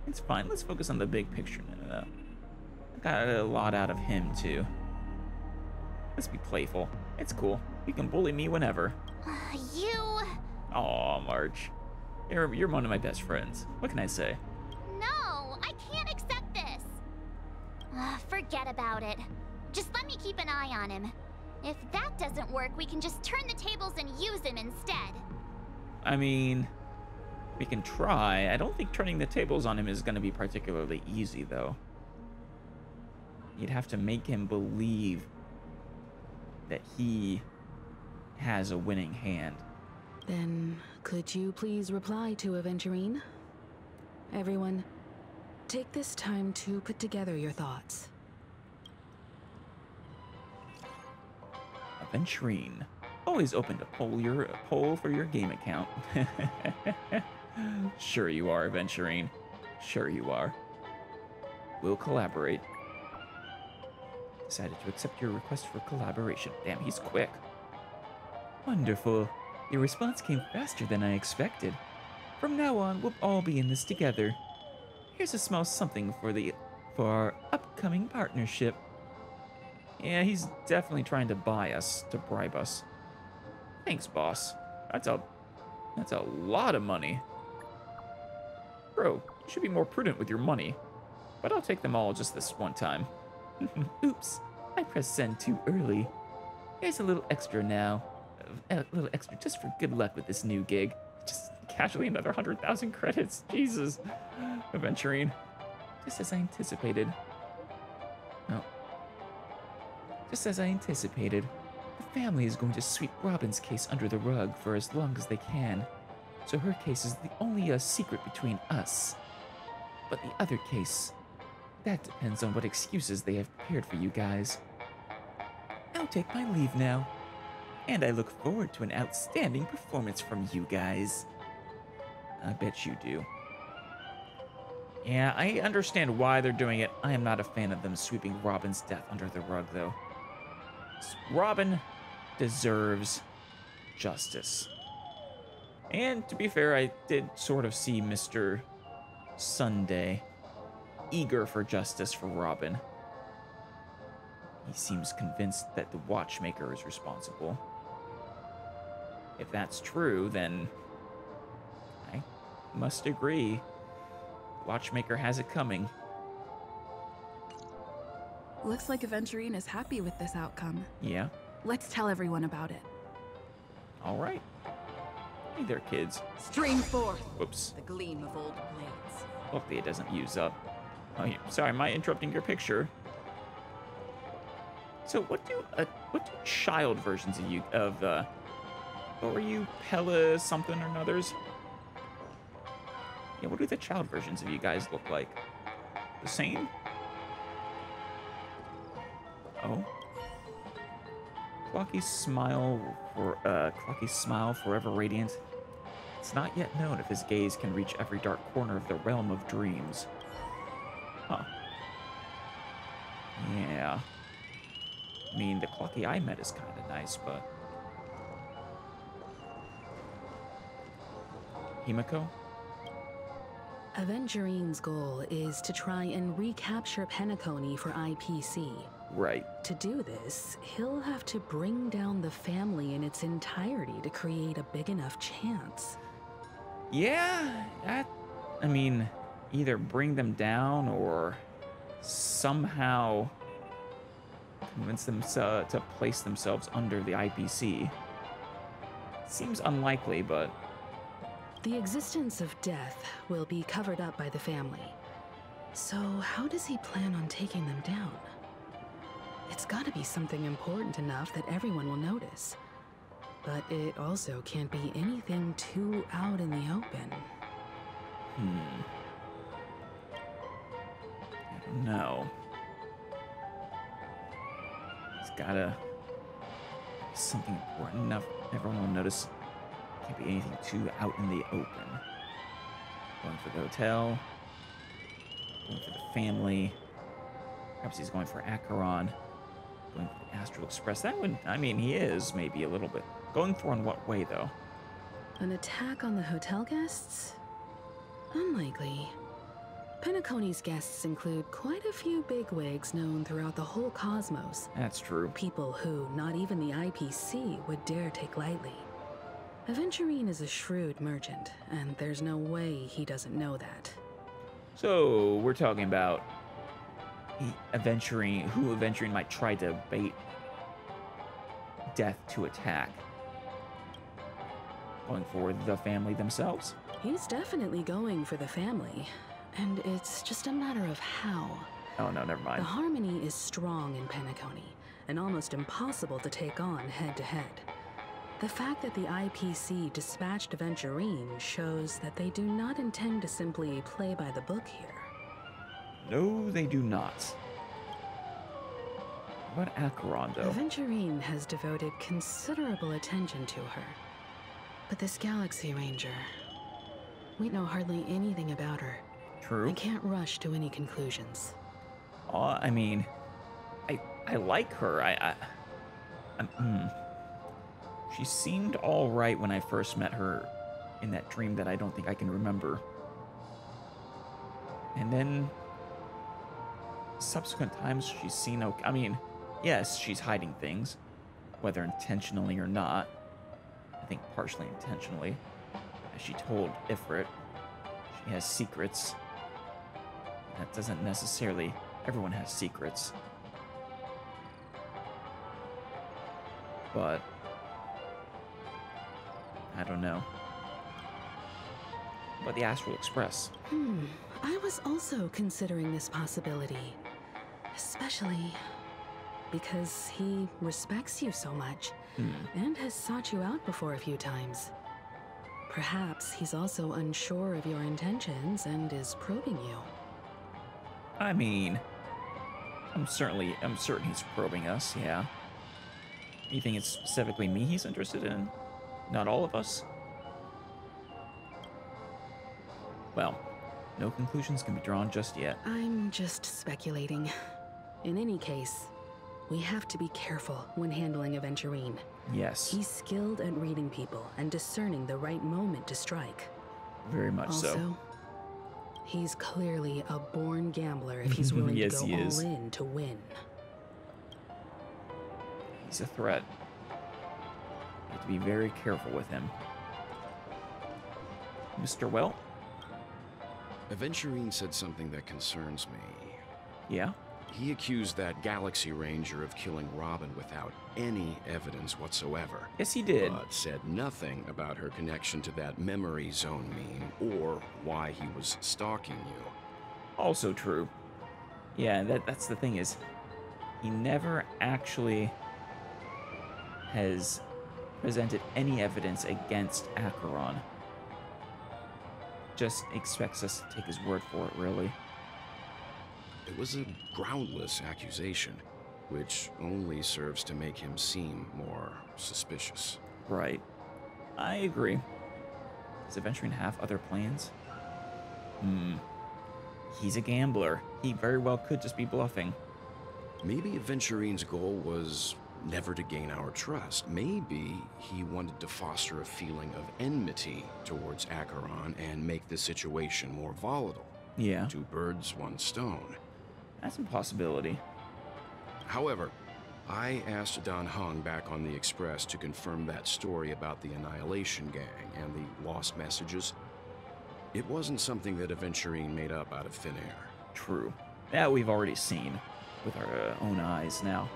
It's fine. Let's focus on the big picture now. I got a lot out of him, too. Let's be playful. It's cool. You can bully me whenever. You... Aw, Marge. You're one of my best friends. What can I say? No, I can't accept this. Forget about it. Just let me keep an eye on him. If that doesn't work, we can just turn the tables and use him instead. I mean, we can try. I don't think turning the tables on him is going to be particularly easy, though. You'd have to make him believe that he has a winning hand. Then, could you please reply to Aventurine? Everyone, take this time to put together your thoughts. Aventurine. Always open to poll for your game account. Sure you are, Aventurine. Sure you are. We'll collaborate. Decided to accept your request for collaboration. Damn, he's quick. Wonderful. Your response came faster than I expected. From now on, we'll all be in this together. Here's a small something for our upcoming partnership. Yeah, he's definitely trying to buy us, to bribe us. Thanks, boss. That's a lot of money. Bro, you should be more prudent with your money. But I'll take them all just this one time. Oops, I pressed send too early. Here's a little extra now. A little extra just for good luck with this new gig. Just casually another 100,000 credits. Jesus. Aventurine. Just as I anticipated. Oh. Just as I anticipated. The family is going to sweep Robin's case under the rug for as long as they can. So her case is the only secret between us. But the other case, that depends on what excuses they have prepared for you guys. I'll take my leave now. And I look forward to an outstanding performance from you guys. I bet you do. Yeah, I understand why they're doing it. I am not a fan of them sweeping Robin's death under the rug, though. Robin deserves justice. And to be fair, I did sort of see Mr. Sunday eager for justice for Robin. He seems convinced that the watchmaker is responsible. If that's true, then I must agree. The watchmaker has it coming. Looks like Aventurine is happy with this outcome. Yeah. Let's tell everyone about it. All right. Hey there, kids. Stream forth. Whoops. The gleam of old blades. Hopefully it doesn't use up. Oh, yeah. Sorry, am I interrupting your picture? So what do child versions of you what were you, Pella something or others? Yeah, what do the child versions of you guys look like? The same? Oh. Clocky's smile forever radiant. It's not yet known if his gaze can reach every dark corner of the realm of dreams. Huh. Yeah. I mean, the Clocky I met is kind of nice, but... Himiko? Aventurine's goal is to try and recapture Penacony for IPC. Right. To do this, he'll have to bring down the family in its entirety to create a big enough chance. Yeah, I mean, either bring them down or somehow convince them to place themselves under the IPC. Seems unlikely, but... The existence of death will be covered up by the family. So how does he plan on taking them down? It's gotta be something important enough that everyone will notice. But it also can't be anything too out in the open. I don't know. It's gotta be something important enough everyone will notice. Can't be anything too out in the open. Going for the hotel. Going for the family. Perhaps he's going for Acheron. Going for the Astral Express. That would, I mean, he is maybe a little bit. Going for in what way, though? An attack on the hotel guests? Unlikely. Penacony's guests include quite a few bigwigs known throughout the whole cosmos. That's true. People who not even the IPC would dare take lightly. Aventurine is a shrewd merchant, and there's no way he doesn't know that. So, we're talking about who Aventurine might try to bait Death to attack. Going for the family themselves? He's definitely going for the family, and it's just a matter of how. Oh no, never mind. The harmony is strong in Penacony, and almost impossible to take on head-to-head. The fact that the IPC dispatched Aventurine shows that they do not intend to simply play by the book here. No, they do not. What Acheron, though? Aventurine has devoted considerable attention to her. But this Galaxy Ranger, we know hardly anything about her. True. I can't rush to any conclusions. I mean, I like her. She seemed all right when I first met her in that dream that I don't think I can remember. And then subsequent times she's seen okay. I mean, yes, she's hiding things, whether intentionally or not. I think partially intentionally. As she told Ifrit, she has secrets. That doesn't necessarily... Everyone has secrets. But... I don't know. But the Astral Express. I was also considering this possibility. Especially because he respects you so much and has sought you out before a few times. Perhaps he's also unsure of your intentions and is probing you. I mean, I'm certain he's probing us, yeah. You think it's specifically me he's interested in? Not all of us? Well, no conclusions can be drawn just yet. I'm just speculating. In any case, we have to be careful when handling Aventurine. Yes. He's skilled at reading people and discerning the right moment to strike. Very much so. Also, he's clearly a born gambler if he's willing Yes, to he go is. all in to win. He's a threat. You have to be very careful with him. Mr. Well? Aventurine said something that concerns me. Yeah? He accused that Galaxy Ranger of killing Robin without any evidence whatsoever. Yes, he did. But said nothing about her connection to that memory zone meme or why he was stalking you. Also true. Yeah, that's the thing is, he never actually has presented any evidence against Acheron. Just expects us to take his word for it, really. It was a groundless accusation, which only serves to make him seem more suspicious. Right. I agree. Does Aventurine have other plans? He's a gambler. He very well could just be bluffing. Maybe Aventurine's goal was never to gain our trust. Maybe he wanted to foster a feeling of enmity towards Acheron and make the situation more volatile. Yeah. 2 birds, 1 stone. That's a possibility. However, I asked Don Hung back on the Express to confirm that story about the Annihilation Gang and the lost messages. It wasn't something that Aventurine made up out of thin air. True. That we've already seen with our own eyes now.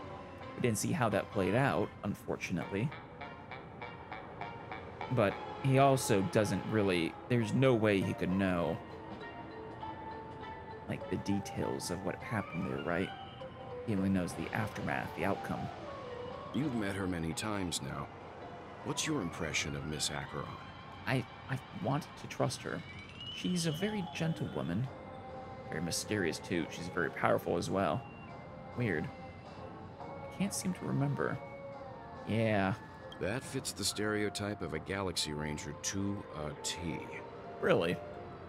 We didn't see how that played out, unfortunately. But he also doesn't really... There's no way he could know, like, the details of what happened there, right? He only knows the aftermath, the outcome. You've met her many times now. What's your impression of Miss Acheron? I wanted to trust her. She's a very gentle woman. Very mysterious, too. She's very powerful as well. Weird. I can't seem to remember. Yeah. That fits the stereotype of a Galaxy Ranger to a T. Really?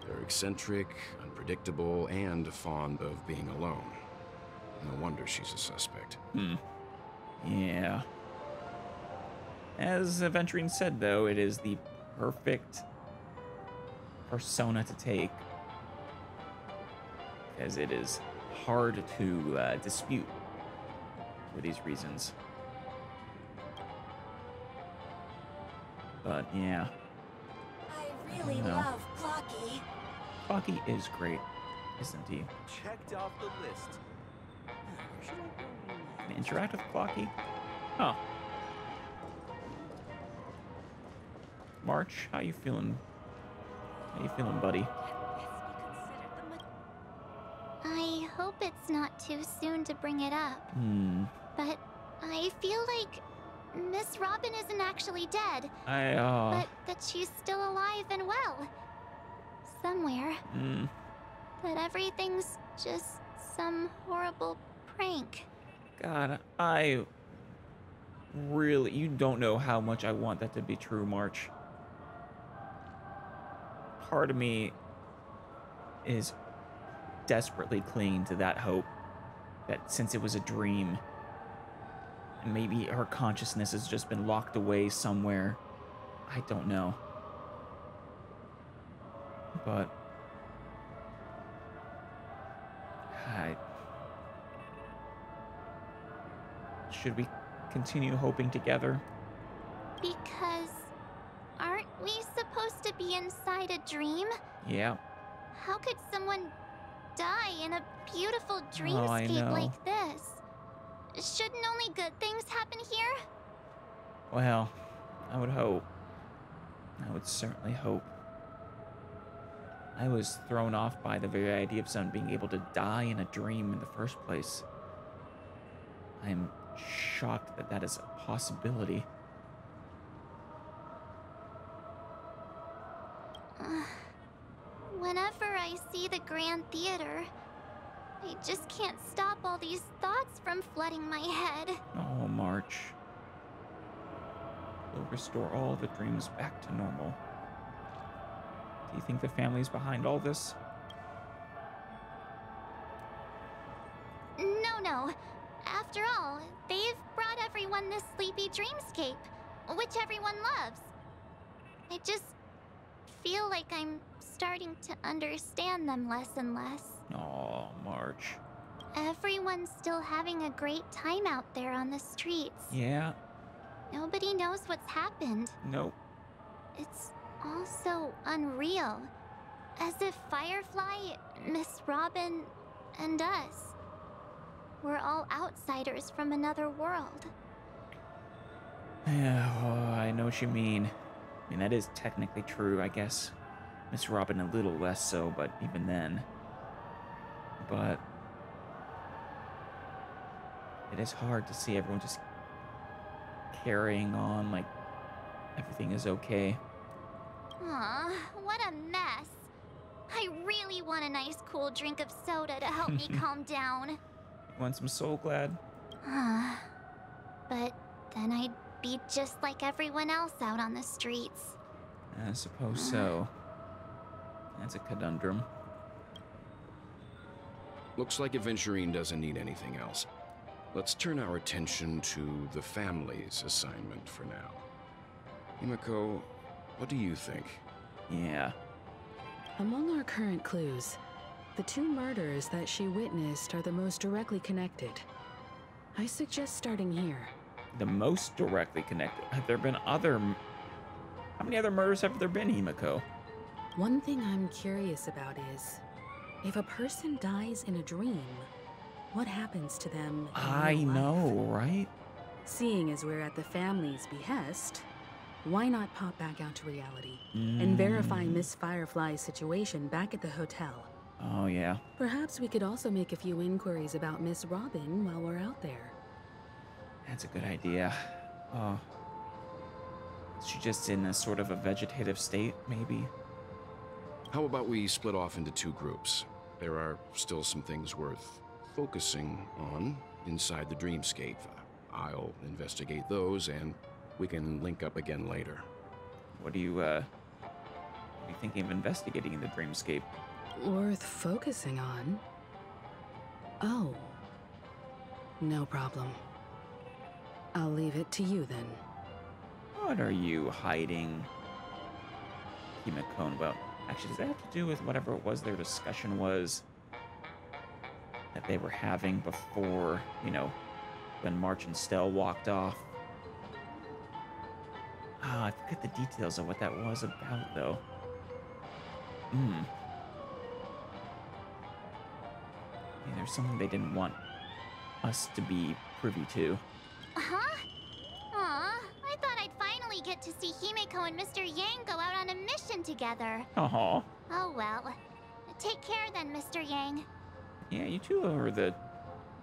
They're eccentric, unpredictable, and fond of being alone. No wonder she's a suspect. Yeah. As Aventurine said, though, it is the perfect persona to take, as it is hard to dispute for these reasons. But yeah. I really love Clocky. Clocky is great, isn't he? Checked off the list. An interactive Clocky? Oh. March, how you feeling? How you feeling, buddy? I hope it's not too soon to bring it up. But I feel like Miss Robin isn't actually dead. But that she's still alive and well. Somewhere. That everything's just some horrible prank. God, you don't know how much I want that to be true, March. Part of me is desperately clinging to that hope that since it was a dream, and maybe her consciousness has just been locked away somewhere. I don't know. But should we continue hoping together? Because aren't we supposed to be inside a dream? Yeah. How could someone die in a beautiful I dreamscape know. like this? Shouldn't only good things happen here? Well, I would hope. I would certainly hope. I was thrown off by the very idea of someone being able to die in a dream in the first place. I am shocked that that is a possibility. Whenever I see the Grand Theater, I just can't stop all these thoughts from flooding my head. Oh, March. We'll restore all the dreams back to normal. Do you think the family's behind all this? No. After all, they've brought everyone this sleepy dreamscape, which everyone loves. I just feel like I'm starting to understand them less and less. Oh, March. Everyone's still having a great time out there on the streets. Yeah. Nobody knows what's happened. Nope. It's all so unreal. As if Firefly, Miss Robin, and us we're all outsiders from another world. Yeah, I know what you mean. I mean, that is technically true, I guess. Miss Robin a little less so, but even then. But it is hard to see everyone just carrying on like everything is okay. Aw, what a mess. I really want a nice cool drink of soda to help me calm down. Want some Soul Glad? But then I'd be just like everyone else out on the streets. I suppose so. That's a conundrum. Looks like Aventurine doesn't need anything else. Let's turn our attention to the family's assignment for now. Himiko, what do you think? Yeah. Among our current clues, the two murders that she witnessed are the most directly connected. I suggest starting here. The most directly connected. Have there been other... How many other murders have there been, Himiko? One thing I'm curious about is, if a person dies in a dream, what happens to them in I real life? know, right? Seeing as we're at the family's behest, why not pop back out to reality and verify Miss Firefly's situation back at the hotel? Oh, yeah. Perhaps we could also make a few inquiries about Miss Robin while we're out there. That's a good idea. Oh. Is she just in a sort of a vegetative state, maybe? How about we split off into two groups? There are still some things worth focusing on inside the dreamscape. I'll investigate those, and we can link up again later. What are you thinking of investigating in the dreamscape? Worth focusing on? Oh. No problem. I'll leave it to you then. What are you hiding, Himiko? Well, actually, does that have to do with whatever it was their discussion was that they were having before, you know, when March and Stell walked off? I forget the details of what that was about, though. Yeah, there's something they didn't want us to be privy to. Huh? Aw, I I thought I'd finally get to see Himeko and Mr. Yang go out on a mission together. Uh-huh. Oh well. Take care then, Mr. Yang. Yeah, you two are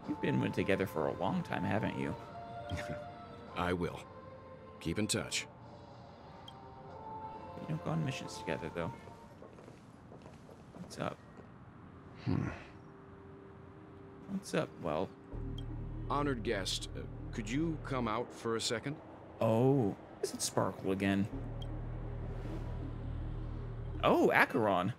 you've been together for a long time, haven't you? I will. Keep in touch. You don't go on missions together, though. What's up? What's up? Well... Honored guest, could you come out for a second? Oh, is it Sparkle again? Oh, Acheron.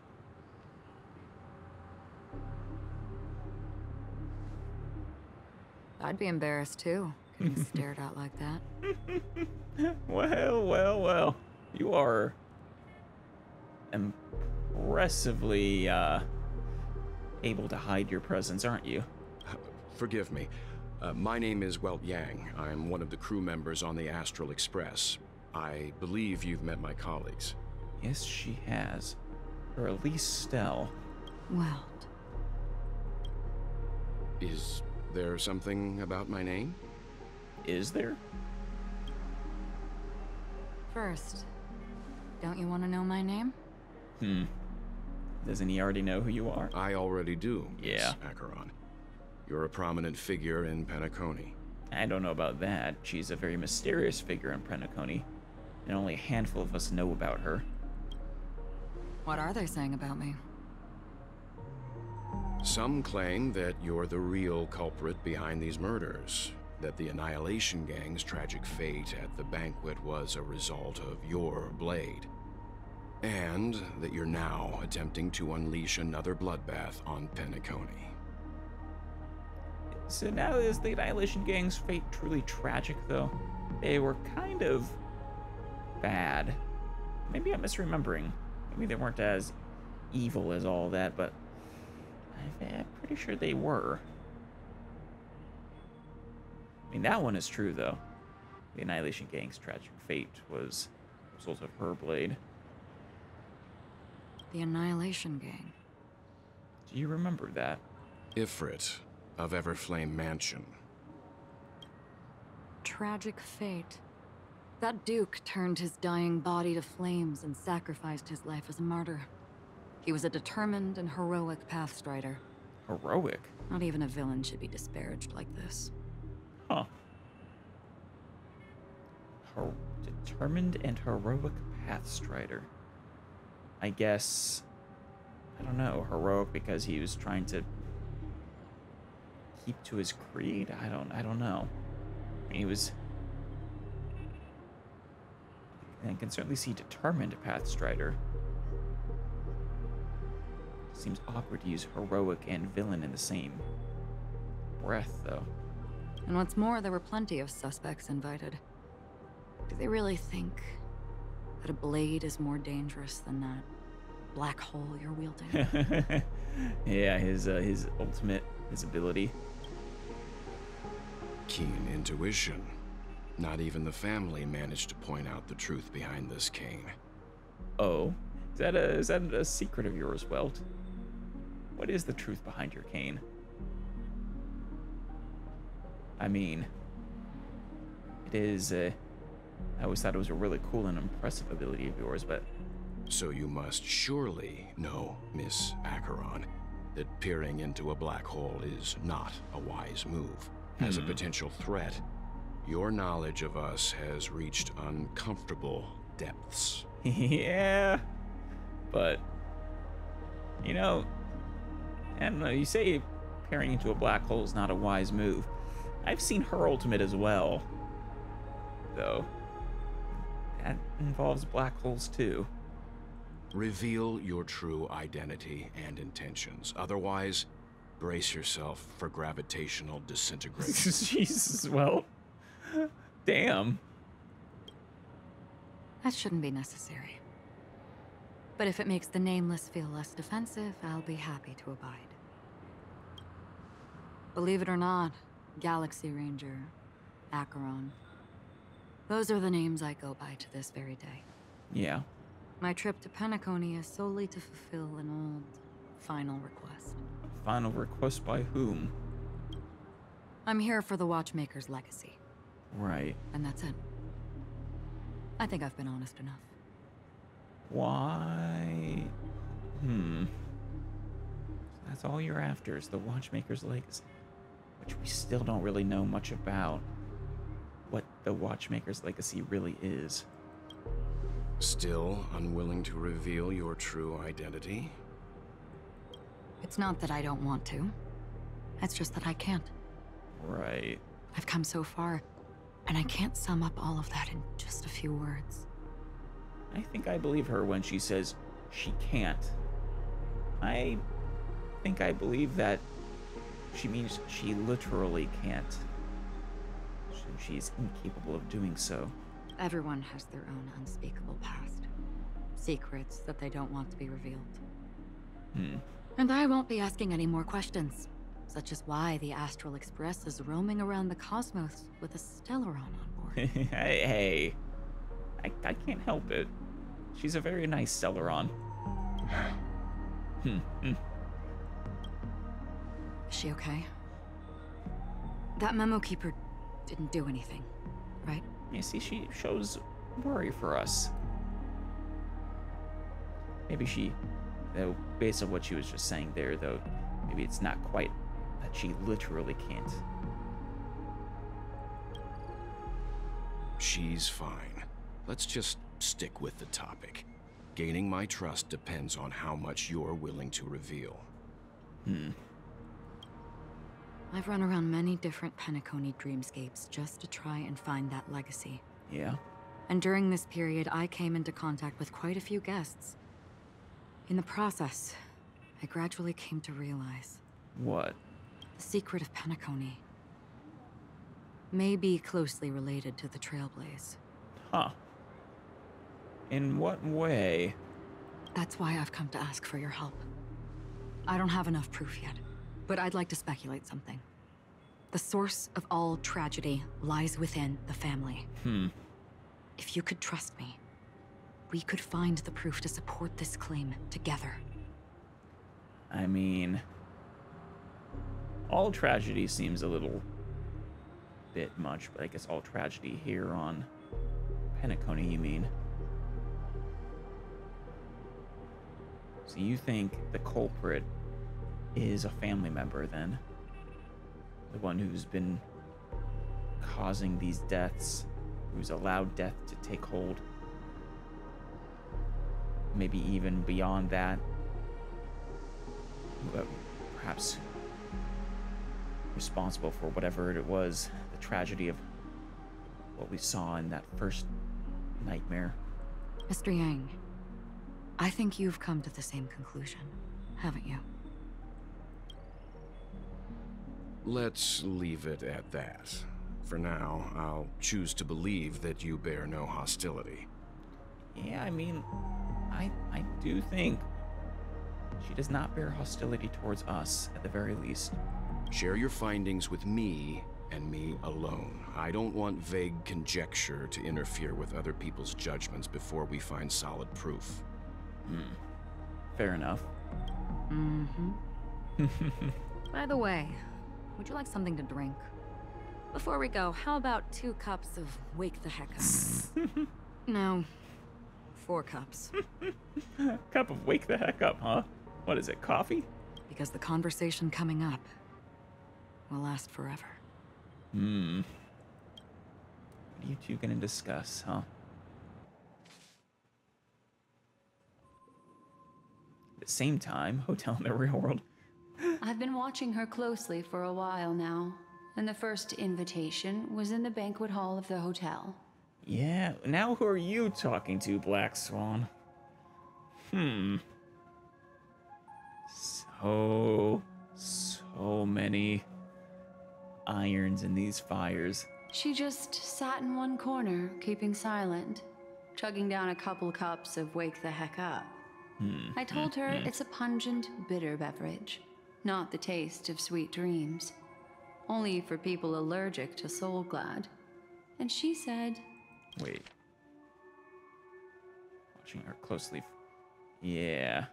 I'd be embarrassed too, getting stared at like that. Well. You are impressively able to hide your presence, aren't you? Forgive me. My name is Welt Yang. I'm one of the crew members on the Astral Express. I believe you've met my colleagues. Yes, she has. Or at least Stell. Well. Is there something about my name? Is there? First, don't you want to know my name? Doesn't he already know who you are? I already do, yeah. Miss Acheron. You're a prominent figure in Penacony. I don't know about that. She's a very mysterious figure in Penacony, and only a handful of us know about her. What are they saying about me? Some claim that you're the real culprit behind these murders, that the Annihilation Gang's tragic fate at the banquet was a result of your blade, and that you're now attempting to unleash another bloodbath on Penacony. So now is the Annihilation Gang's fate truly tragic, though? They were kind of bad. Maybe I'm misremembering. Maybe they weren't as evil as all that, but I'm pretty sure they were. I mean, that one is true, though. The Annihilation Gang's tragic fate was a result of her blade. The Annihilation Gang. Do you remember that? Ifrit of Everflame Mansion. Tragic fate. That Duke turned his dying body to flames and sacrificed his life as a martyr. He was a determined and heroic pathstrider. Heroic? Not even a villain should be disparaged like this. Huh. Determined and heroic pathstrider. I guess... I don't know, heroic because he was trying to keep to his creed? I don't know. I mean, he was... I can certainly see determined pathstrider. Seems awkward to use heroic and villain in the same breath, though. And what's more, there were plenty of suspects invited. Do they really think that a blade is more dangerous than that black hole you're wielding? Yeah, his ultimate, his ability. Keen intuition. Not even the family managed to point out the truth behind this cane. Oh, is that a secret of yours, Welt? What is the truth behind your cane? I mean, it is, I always thought it was a really cool and impressive ability of yours, but... So you must surely know, Miss Acheron, that peering into a black hole is not a wise move. As a potential threat, your knowledge of us has reached uncomfortable depths. Yeah, but, you know, I don't know, you say peering into a black hole is not a wise move. I've seen her ultimate as well, though. That involves black holes, too. Reveal your true identity and intentions. Otherwise, brace yourself for gravitational disintegration. Jesus, well, damn. That shouldn't be necessary. But if it makes the Nameless feel less defensive, I'll be happy to abide. Believe it or not, Galaxy Ranger, Acheron. Those are the names I go by to this very day. Yeah. My trip to Penacony is solely to fulfill an old, final request. A final request by whom? I'm here for the Watchmaker's legacy. Right. And that's it. I think I've been honest enough. Why? That's all you're after is the Watchmaker's Legacy, which we still don't really know much about. What the Watchmaker's Legacy really is. Still unwilling to reveal your true identity? It's not that I don't want to. It's just that I can't. Right. I've come so far, and I can't sum up all of that in just a few words. I think I believe her when she says she can't. I think I believe that she means she literally can't. She's incapable of doing so. Everyone has their own unspeakable past. Secrets that they don't want to be revealed. And I won't be asking any more questions, such as why the Astral Express is roaming around the cosmos with a Stellaron on board. Hey, I can't help it. She's a very nice Stellaron. Is she okay? That memo keeper didn't do anything, right? You see, she shows worry for us. Maybe she, though, based on what she was just saying there, though, maybe it's not quite that she literally can't. She's fine. Let's just stick with the topic. Gaining my trust depends on how much you're willing to reveal. I've run around many different Penacony dreamscapes just to try and find that legacy. Yeah. And during this period, I came into contact with quite a few guests. In the process, I gradually came to realize... What? The secret of Penacony may be closely related to the Trailblaze. Huh. In what way? That's why I've come to ask for your help. I don't have enough proof yet, but I'd like to speculate something. The source of all tragedy lies within the family. If you could trust me, we could find the proof to support this claim together. I mean, all tragedy seems a little bit much, but I guess all tragedy here on Penacony, you mean? So you think the culprit is a family member, then? The one who's been causing these deaths, who's allowed death to take hold? Maybe even beyond that? Perhaps responsible for whatever it was, the tragedy of what we saw in that first nightmare. Mr. Yang, I think you've come to the same conclusion, haven't you? Let's leave it at that. For now, I'll choose to believe that you bear no hostility. Yeah, I mean, I do think she does not bear hostility towards us, at the very least. Share your findings with me, and me alone. I don't want vague conjecture to interfere with other people's judgments before we find solid proof. Fair enough. By the way, would you like something to drink? Before we go, how about 2 cups of Wake the Heck Up? No, 4 cups. Cup of Wake the Heck Up, huh? What is it, coffee? Because the conversation coming up will last forever. What are you two gonna discuss, huh? At the same time, hotel in the real world. I've been watching her closely for a while now, and the first invitation was in the banquet hall of the hotel. Yeah, now who are you talking to, Black Swan? So many irons in these fires. She just sat in one corner, keeping silent, chugging down a couple cups of Wake the Heck Up. I told her it's a pungent, bitter beverage, not the taste of sweet dreams. Only for people allergic to Soul Glad. And she said... Wait. Watching her closely. Yeah.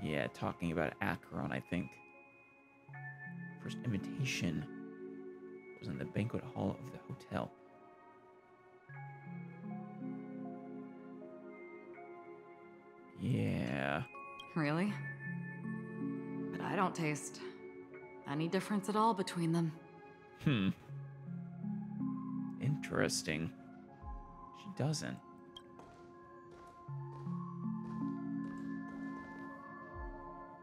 Yeah, talking about Acheron, I think. First invitation was in the banquet hall of the hotel. Yeah. Really? But I don't taste any difference at all between them. Interesting. She doesn't.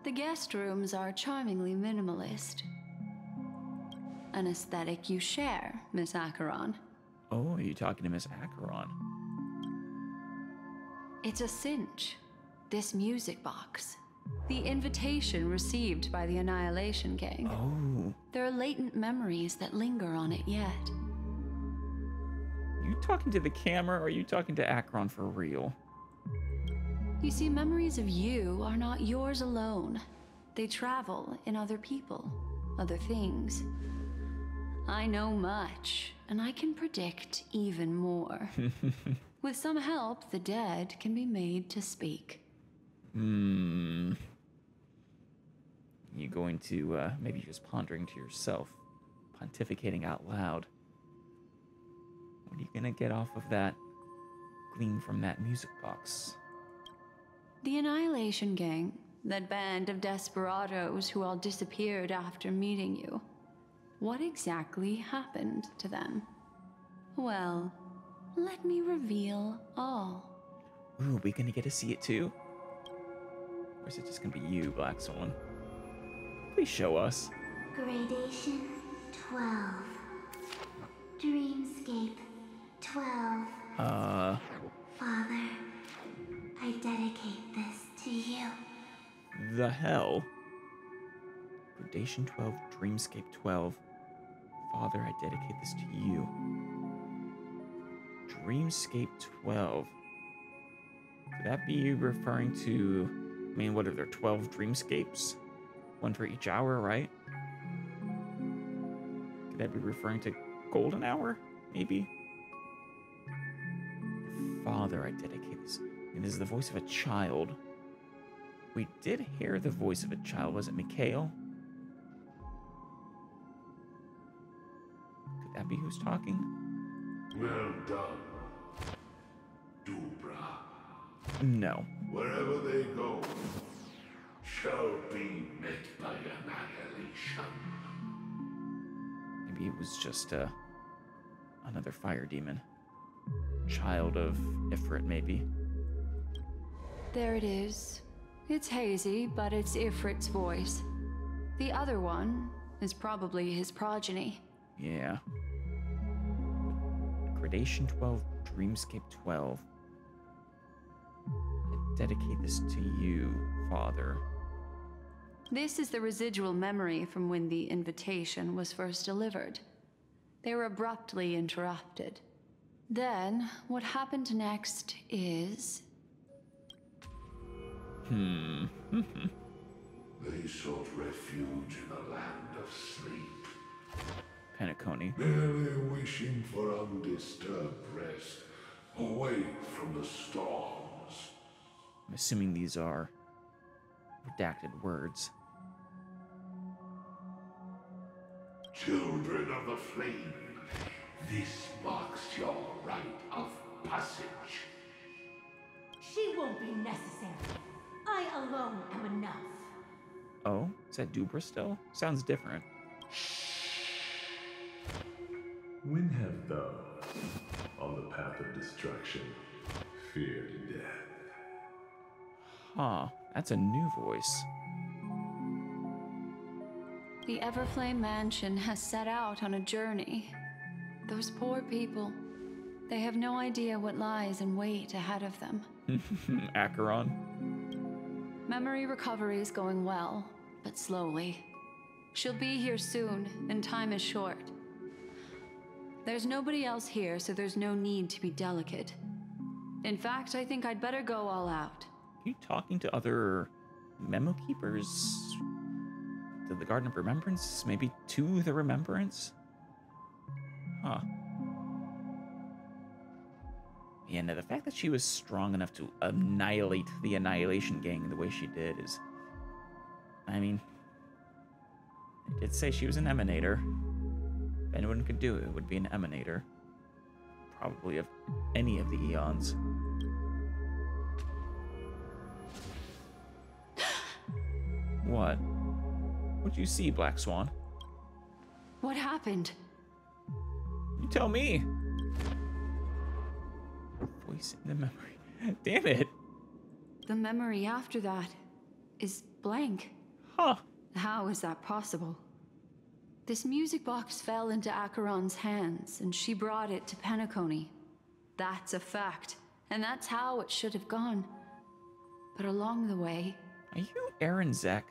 The guest rooms are charmingly minimalist. An aesthetic you share, Miss Acheron. Oh, are you talking to Miss Acheron? It's a cinch. This music box. The invitation received by the Annihilation Gang. Oh. There are latent memories that linger on it yet. You talking to the camera or are you talking to Acheron for real? You see, memories of you are not yours alone. They travel in other people, other things. I know much, and I can predict even more. With some help, the dead can be made to speak. You going to, maybe just pondering to yourself, pontificating out loud. What are you gonna get off of that gleam from that music box? The Annihilation Gang, that band of desperados who all disappeared after meeting you. What exactly happened to them? Well, let me reveal all. Ooh, we gonna get to see it too? Or is it just gonna be you, Black Swan? Please show us. Gradation 12. Dreamscape 12. Father, I dedicate this to you. The hell? Gradation 12, Dreamscape 12. Father, I dedicate this to you. Dreamscape 12. Could that be referring to, I mean, what are there, 12 dreamscapes? One for each hour, right? Could that be referring to golden hour, maybe? Father, I dedicate this. It is the voice of a child. We did hear the voice of a child. Was it Mikhail? Could that be who's talking? Well done, Dubra. No. Wherever they go, shall be met by annihilation. Maybe it was just another fire demon. Child of Ifrit, maybe. There it is. It's hazy, but it's Ifrit's voice. The other one is probably his progeny. Yeah. Gradation 12, Dreamscape 12. I dedicate this to you, Father. This is the residual memory from when the invitation was first delivered. They were abruptly interrupted. Then, what happened next is... They sought refuge in a land of sleep. Penacony. Merely wishing for undisturbed rest, away from the storms. I'm assuming these are redacted words. Children of the flame, this marks your rite of passage. She won't be necessary. I alone am enough. Oh, is that Dubra still? Sounds different. When have those on the path of destruction feared death? Huh, that's a new voice. The Everflame Mansion has set out on a journey. Those poor people, they have no idea what lies in wait ahead of them. Acheron. Memory recovery is going well, but slowly. She'll be here soon, and time is short. There's nobody else here, so there's no need to be delicate. In fact, I think I'd better go all out. Are you talking to other memo keepers? To the Garden of Remembrance? Maybe to the Remembrance? Huh. Yeah, no, the fact that she was strong enough to annihilate the Annihilation Gang the way she did is... I mean... I did say she was an emanator. If anyone could do it, it would be an emanator. Probably of any of the eons. What? What'd you see, Black Swan? What happened? You tell me. Voice in the memory. Damn it. The memory after that is blank. Huh. How is that possible? This music box fell into Acheron's hands, and she brought it to Penacony. That's a fact, and that's how it should have gone. But along the way... Are you Aaron Zek?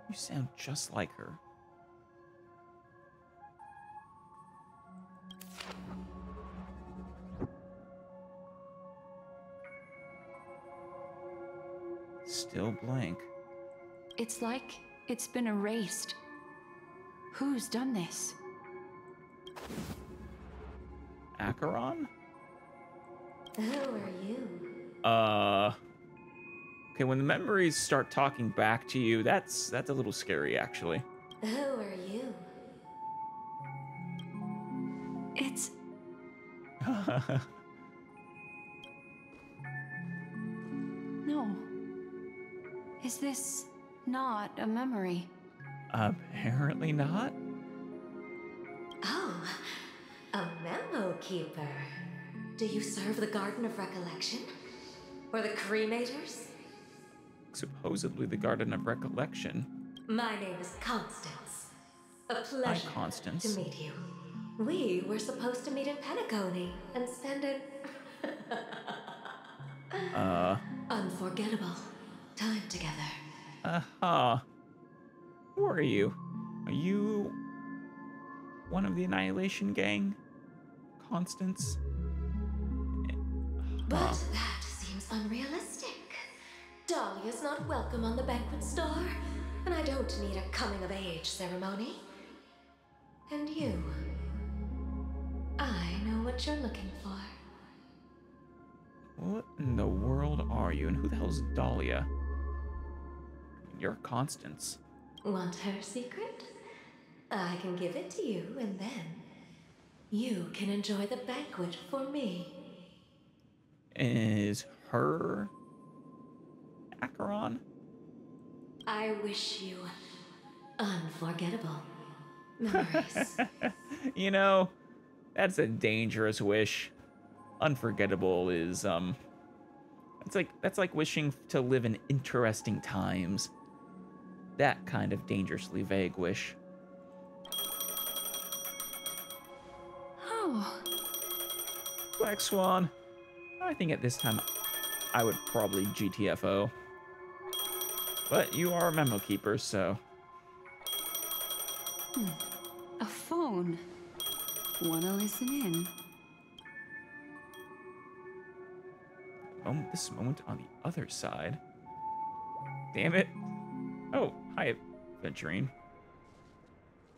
You sound just like her. Still blank. It's like it's been erased. Who's done this? Acheron? Who are you? Okay, when the memories start talking back to you, that's a little scary, actually. Who are you? It's... No. Is this not a memory? Apparently not. Oh, a memo keeper. Do you serve the Garden of Recollection? Or the Cremators? Supposedly the Garden of Recollection. My name is Constance. A pleasure Constance. to meet you. We were supposed to meet in Penacony and spend an unforgettable time together. Who are you? Are you one of the Annihilation Gang? Constance? But that seems unrealistic. Dahlia's not welcome on the banquet star, and I don't need a coming-of-age ceremony. And you, I know what you're looking for. What in the world are you? And who the hell's Dahlia? You're Constance. Want her secret? I can give it to you, and then you can enjoy the banquet for me. Is her Acheron? I wish you unforgettable memories. You know, that's a dangerous wish. Unforgettable is that's like wishing to live in interesting times. That kind of dangerously vague wish. Oh. Black Swan. I think at this time I would probably GTFO. But you are a memo keeper, so. A phone. Wanna listen in? This moment on the other side. Damn it. Oh, hi, Aventurine.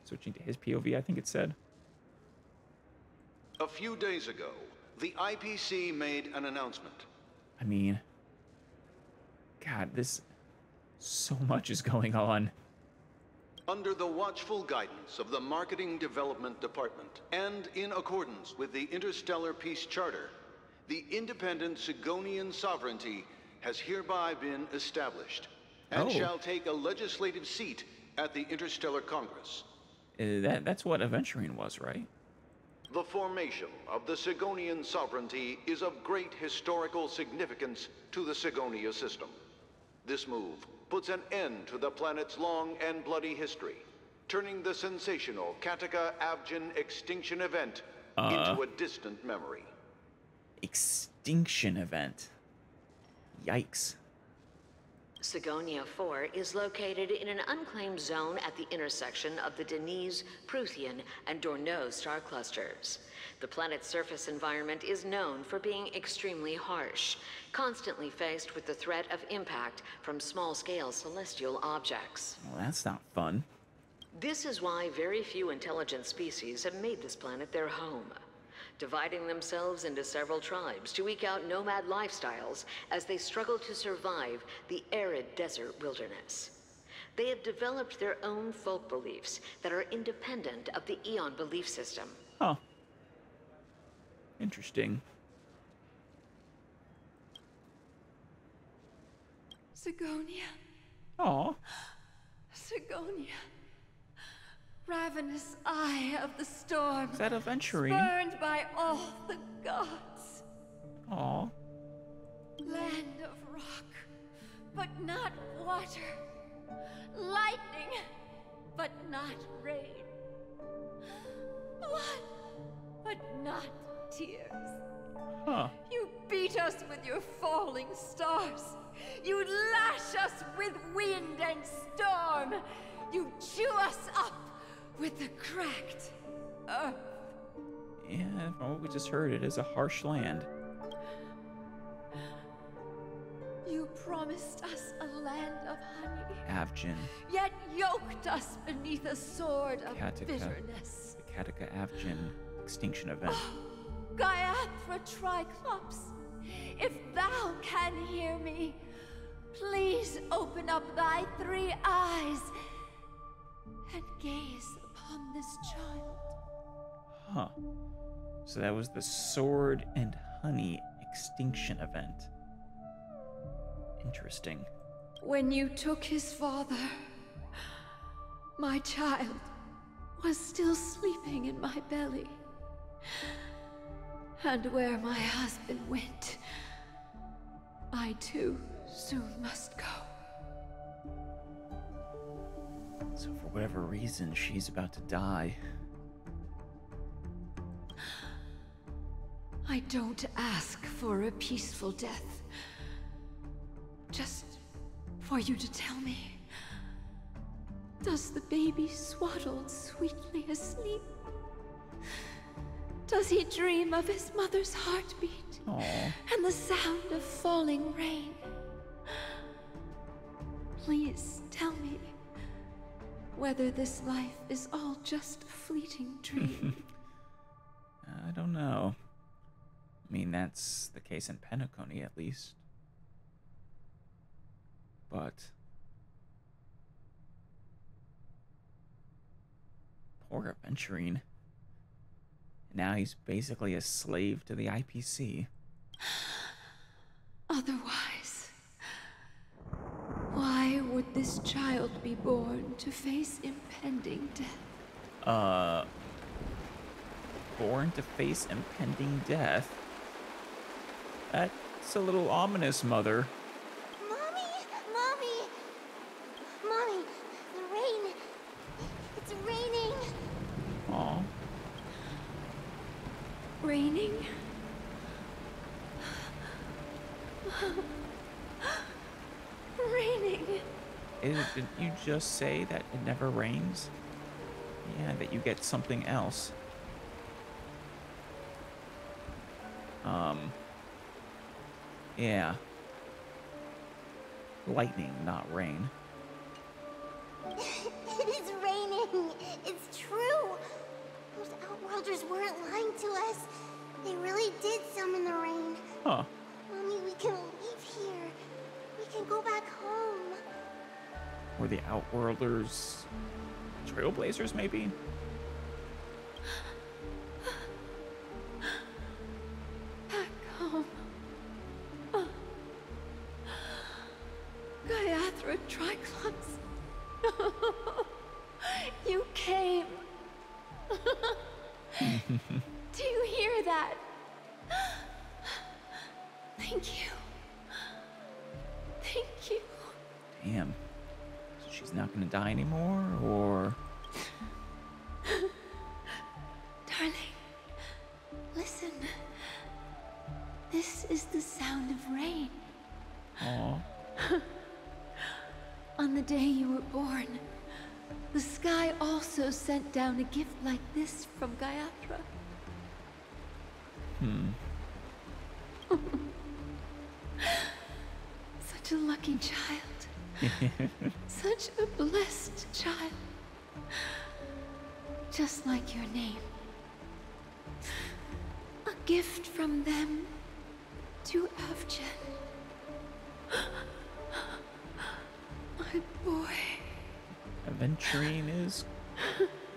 Switching to his POV, I think it said. A few days ago, the IPC made an announcement. I mean, God, so much is going on. Under the watchful guidance of the Marketing Development Department, and in accordance with the Interstellar Peace Charter, the independent Sigonian sovereignty has hereby been established, and shall take a legislative seat at the Interstellar Congress. That's what Aventurine was, right? The formation of the Sigonian sovereignty is of great historical significance to the Sigonia system. This move puts an end to the planet's long and bloody history, turning the sensational Kataka-Avgin extinction event into a distant memory. Extinction event. Yikes. Sigonia 4 is located in an unclaimed zone at the intersection of the Denise, Prothean, and Dorneau star clusters. The planet's surface environment is known for being extremely harsh, constantly faced with the threat of impact from small-scale celestial objects. Well, that's not fun. This is why very few intelligent species have made this planet their home, dividing themselves into several tribes to eke out nomad lifestyles as they struggle to survive the arid desert wilderness. They have developed their own folk beliefs that are independent of the Eon belief system. Huh. Interesting. Sigonia. Aw. Sigonia. Ravenous eye of the storm. Is that Aventurine? Spurned by all the gods. Aw. Land of rock, but not water. Lightning, but not rain. Blood, but not tears. Huh. You beat us with your falling stars. You lash us with wind and storm. You chew us up with the cracked earth. Yeah, from what we just heard, it is a harsh land. You promised us a land of honey, Avgin. yet yoked us beneath a sword of Katika. bitterness. The Katika Avgin extinction event. Gaiathra Triclops, if thou can hear me, please open up thy 3 eyes and gaze upon this child. Huh. So that was the sword and honey extinction event. Interesting. When you took his father, my child was still sleeping in my belly. And where my husband went, I too soon must go. So for whatever reason, she's about to die. I don't ask for a peaceful death. Just for you to tell me, does the baby swaddled sweetly asleep? Does he dream of his mother's heartbeat? Aww. And the sound of falling rain? Please tell me whether this life is all just a fleeting dream. I don't know. I mean, that's the case in Penacony, at least. But poor Aventurine. Now he's basically a slave to the IPC. Otherwise, why would this child be born to face impending death? Born to face impending death? That's a little ominous, Mother. Mommy! Mommy! The rain! It's raining! Aw. Raining? Raining. Didn't you just say that it never rains? Yeah, that you get something else. Yeah. Lightning, not rain. It is raining! It's true! Those Outworlders weren't lying to us. They really did summon the rain. Huh. Mommy, we can leave here. We can go back home. Were the Outworlders trailblazers, maybe? Back home. Gaiathra Triclops. You came. Do you hear that? Thank you. Thank you. Damn. So she's not gonna die anymore, or? Darling, listen. This is the sound of rain. Aw. On the day you were born, the sky also sent down a gift like this from Gaiathra. Such a lucky child. Such a blessed child. Just like your name. A gift from them to Avgin. My boy. Aventurine is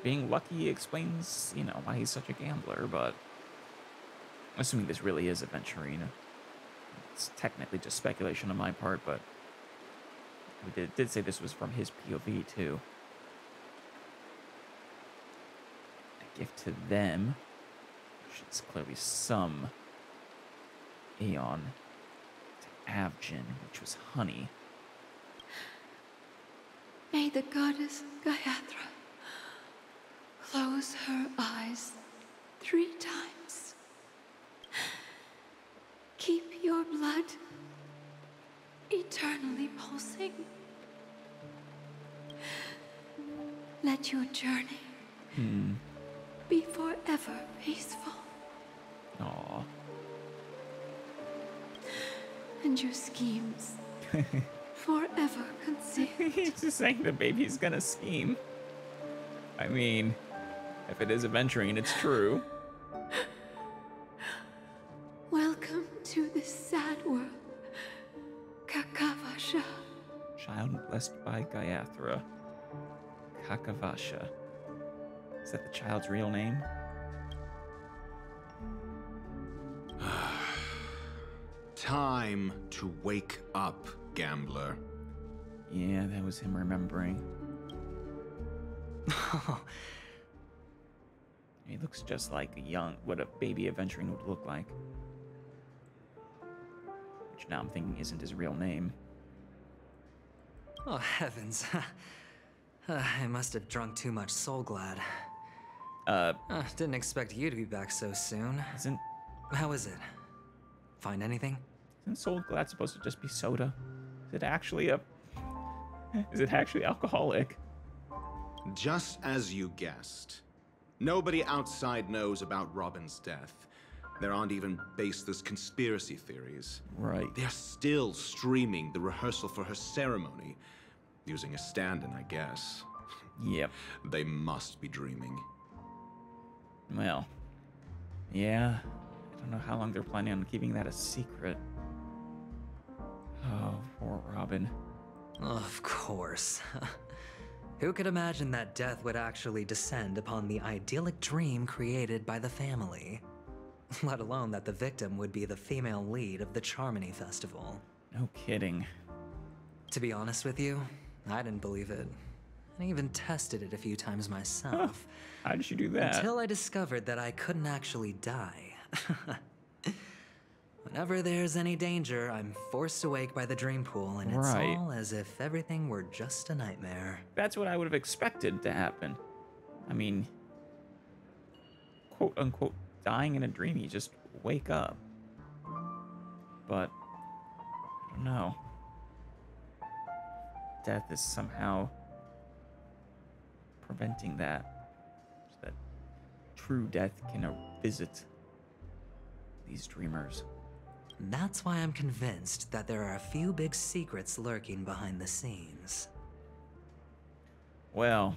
being lucky explains, you know, why he's such a gambler, but assuming this really is Aventurine. It's technically just speculation on my part, but we did say this was from his POV too. A gift to them, which is clearly some Aeon, to Avjin, which was honey. May the goddess Gayatri close her eyes 3 times. Keep your blood eternally pulsing. Let your journey be forever peaceful. Aww. And your schemes forever concealed. He's just saying the baby's gonna scheme. I mean, if it is Aventurine, it's true. Welcome to this sad world, Kakavasha. Child blessed by Gayatri. Kakavasha. Is that the child's real name? Time to wake up, gambler. Yeah, that was him remembering. He looks just like what a baby Aventurine would look like. Which now I'm thinking isn't his real name. Oh, heavens. I must have drunk too much Soul Glad. Didn't expect you to be back so soon. How is it? Find anything? Isn't Soul Glad supposed to just be soda? Is it actually alcoholic? Just as you guessed. Nobody outside knows about Robin's death. There aren't even baseless conspiracy theories. Right. They're still streaming the rehearsal for her ceremony. Using a stand-in, I guess. Yep. They must be dreaming. Well, yeah. I don't know how long they're planning on keeping that a secret. Oh, poor Robin. Of course. Who could imagine that death would actually descend upon the idyllic dream created by the family? Let alone that the victim would be the female lead of the Charmony Festival. No kidding. To be honest with you, I didn't believe it. I even tested it a few times myself. How did you do that? Until I discovered that I couldn't actually die. Whenever there's any danger, I'm forced awake by the dream pool, and it's all as if everything were just a nightmare. That's what I would have expected to happen. I mean, quote unquote, dying in a dream, you just wake up. But, I don't know. Death is somehow preventing that. So that true death can visit these dreamers. That's why I'm convinced that there are a few big secrets lurking behind the scenes. Well,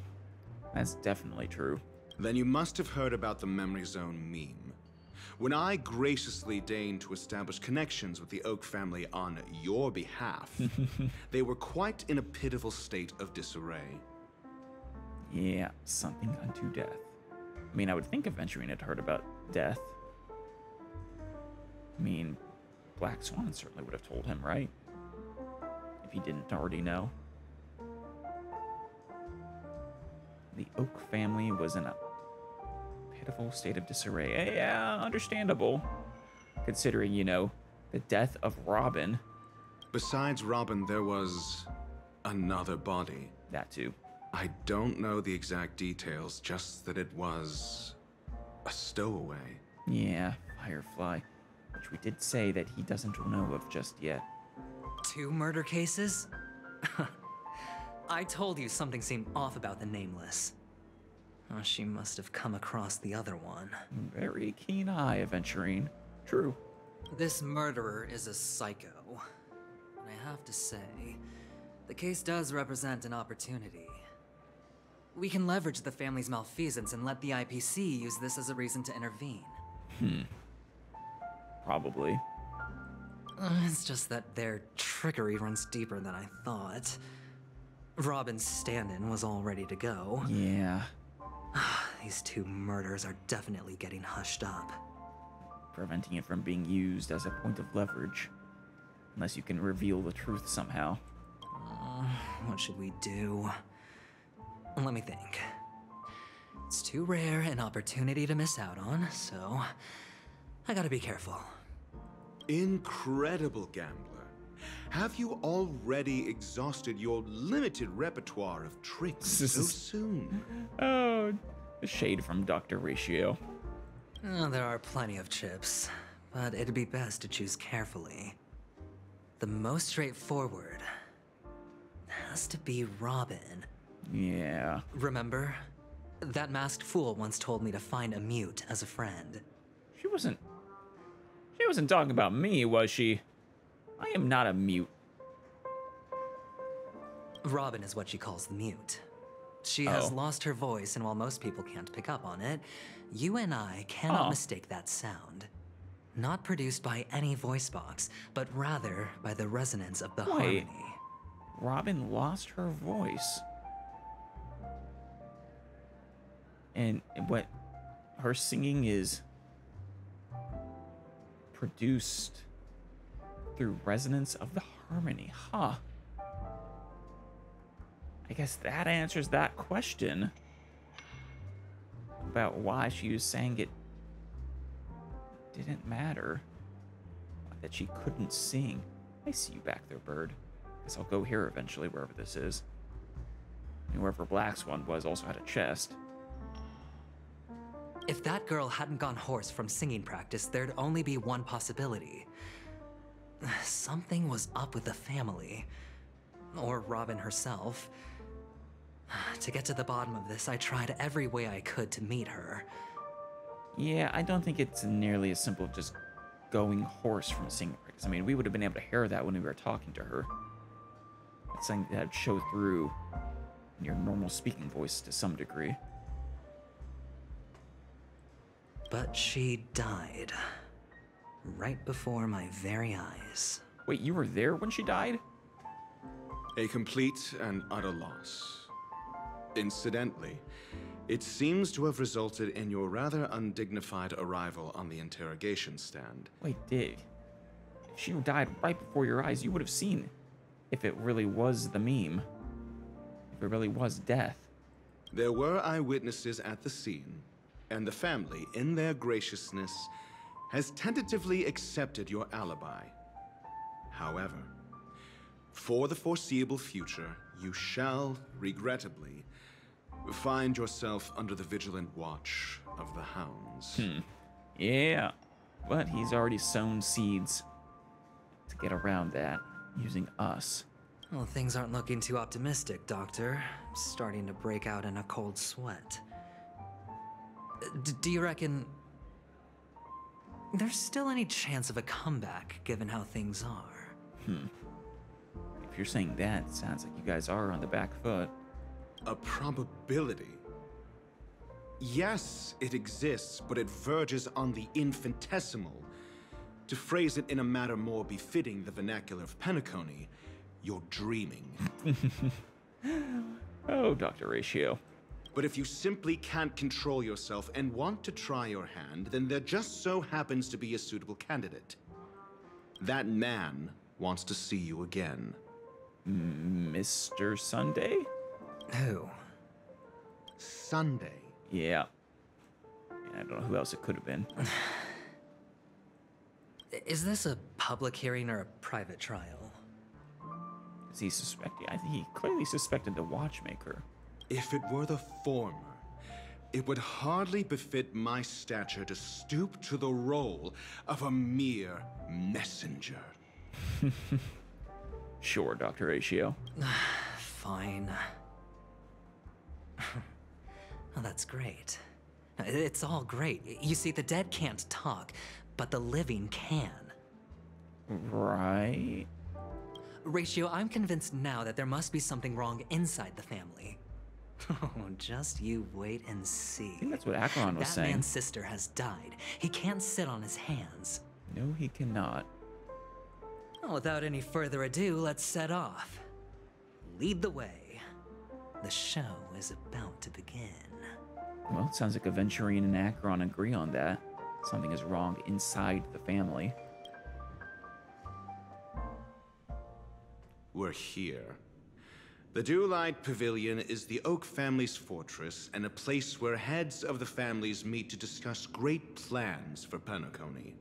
that's definitely true. Then you must have heard about the Memory Zone meme. When I graciously deigned to establish connections with the Oak family on your behalf, they were quite in a pitiful state of disarray. Yeah, something unto death. I mean, I would think Aventurine had heard about death. I mean, Black Swan certainly would have told him, right? If he didn't already know. The Oak family was in a pitiful state of disarray. Yeah, understandable. Considering, you know, the death of Robin. Besides Robin, there was another body. That too. I don't know the exact details, just that it was a stowaway. Yeah, Firefly. Which we did say that he doesn't know of just yet. 2 murder cases? I told you something seemed off about the Nameless. Oh, she must have come across the other one. Very keen eye, Aventurine. True. This murderer is a psycho. And I have to say, the case does represent an opportunity. We can leverage the family's malfeasance and let the IPC use this as a reason to intervene. Probably. It's just that their trickery runs deeper than I thought. Robin's stand-in was all ready to go. Yeah. These two murders are definitely getting hushed up. Preventing it from being used as a point of leverage. Unless you can reveal the truth somehow. What should we do? Let me think. It's too rare an opportunity to miss out on, so I gotta be careful. Incredible gambler. Have you already exhausted your limited repertoire of tricks so soon? Oh, a shade from Dr. Ratio. There are plenty of chips, but it'd be best to choose carefully. The most straightforward has to be Robin. Yeah. Remember? That masked fool once told me to find a mute as a friend. She wasn't talking about me, was she? I am not a mute. Robin is what she calls the mute. She has lost her voice, and while most people can't pick up on it, you and I cannot mistake that sound. Not produced by any voice box, but rather by the resonance of the harmony. Robin lost her voice. And what her singing is produced through resonance of the harmony. Huh. I guess that answers that question about why she was saying it didn't matter. That she couldn't sing. I see you back there, bird. Guess I'll go here eventually, wherever this is. And wherever Black Swan was also had a chest. If that girl hadn't gone hoarse from singing practice, there'd only be one possibility. Something was up with the family. Or Robin herself. To get to the bottom of this, I tried every way I could to meet her. Yeah, I don't think it's nearly as simple as just going hoarse from singing practice. I mean, we would have been able to hear that when we were talking to her. It's something that'd show through in your normal speaking voice to some degree. But she died. Right before my very eyes. Wait, you were there when she died? A complete and utter loss. Incidentally, it seems to have resulted in your rather undignified arrival on the interrogation stand. Wait, if she died right before your eyes, you would have seen if it really was the meme. If it really was death. There were eyewitnesses at the scene, and the family, in their graciousness, has tentatively accepted your alibi. However, for the foreseeable future, you shall, regrettably, find yourself under the vigilant watch of the hounds. Yeah, but he's already sown seeds to get around that, using us. Well, things aren't looking too optimistic, Doctor. I'm starting to break out in a cold sweat. Do you reckon there's still any chance of a comeback, given how things are? If you're saying that, it sounds like you guys are on the back foot. A probability? Yes, it exists, but it verges on the infinitesimal. To phrase it in a manner more befitting the vernacular of Penacony, you're dreaming. Oh, Dr. Ratio. But if you simply can't control yourself and want to try your hand, then there just so happens to be a suitable candidate. That man wants to see you again. Mr. Sunday? Who? Sunday. Yeah. I don't know who else it could have been. Is this a public hearing or a private trial? Is he suspecting? I think he clearly suspected the watchmaker. If it were the former, it would hardly befit my stature to stoop to the role of a mere messenger. Sure, Dr. Ratio. Fine. Oh, that's great. It's all great. You see, the dead can't talk, but the living can. Right. Ratio, I'm convinced now that there must be something wrong inside the family. Oh, just you wait and see. I think that's what Acheron was saying. That man's sister has died. He can't sit on his hands. No, he cannot. Well, without any further ado, let's set off. Lead the way. The show is about to begin. Well, it sounds like Aventurine and Acheron agree on that. Something is wrong inside the family. We're here. The Dewlight Pavilion is the Oak family's fortress and a place where heads of the families meet to discuss great plans for Penacony.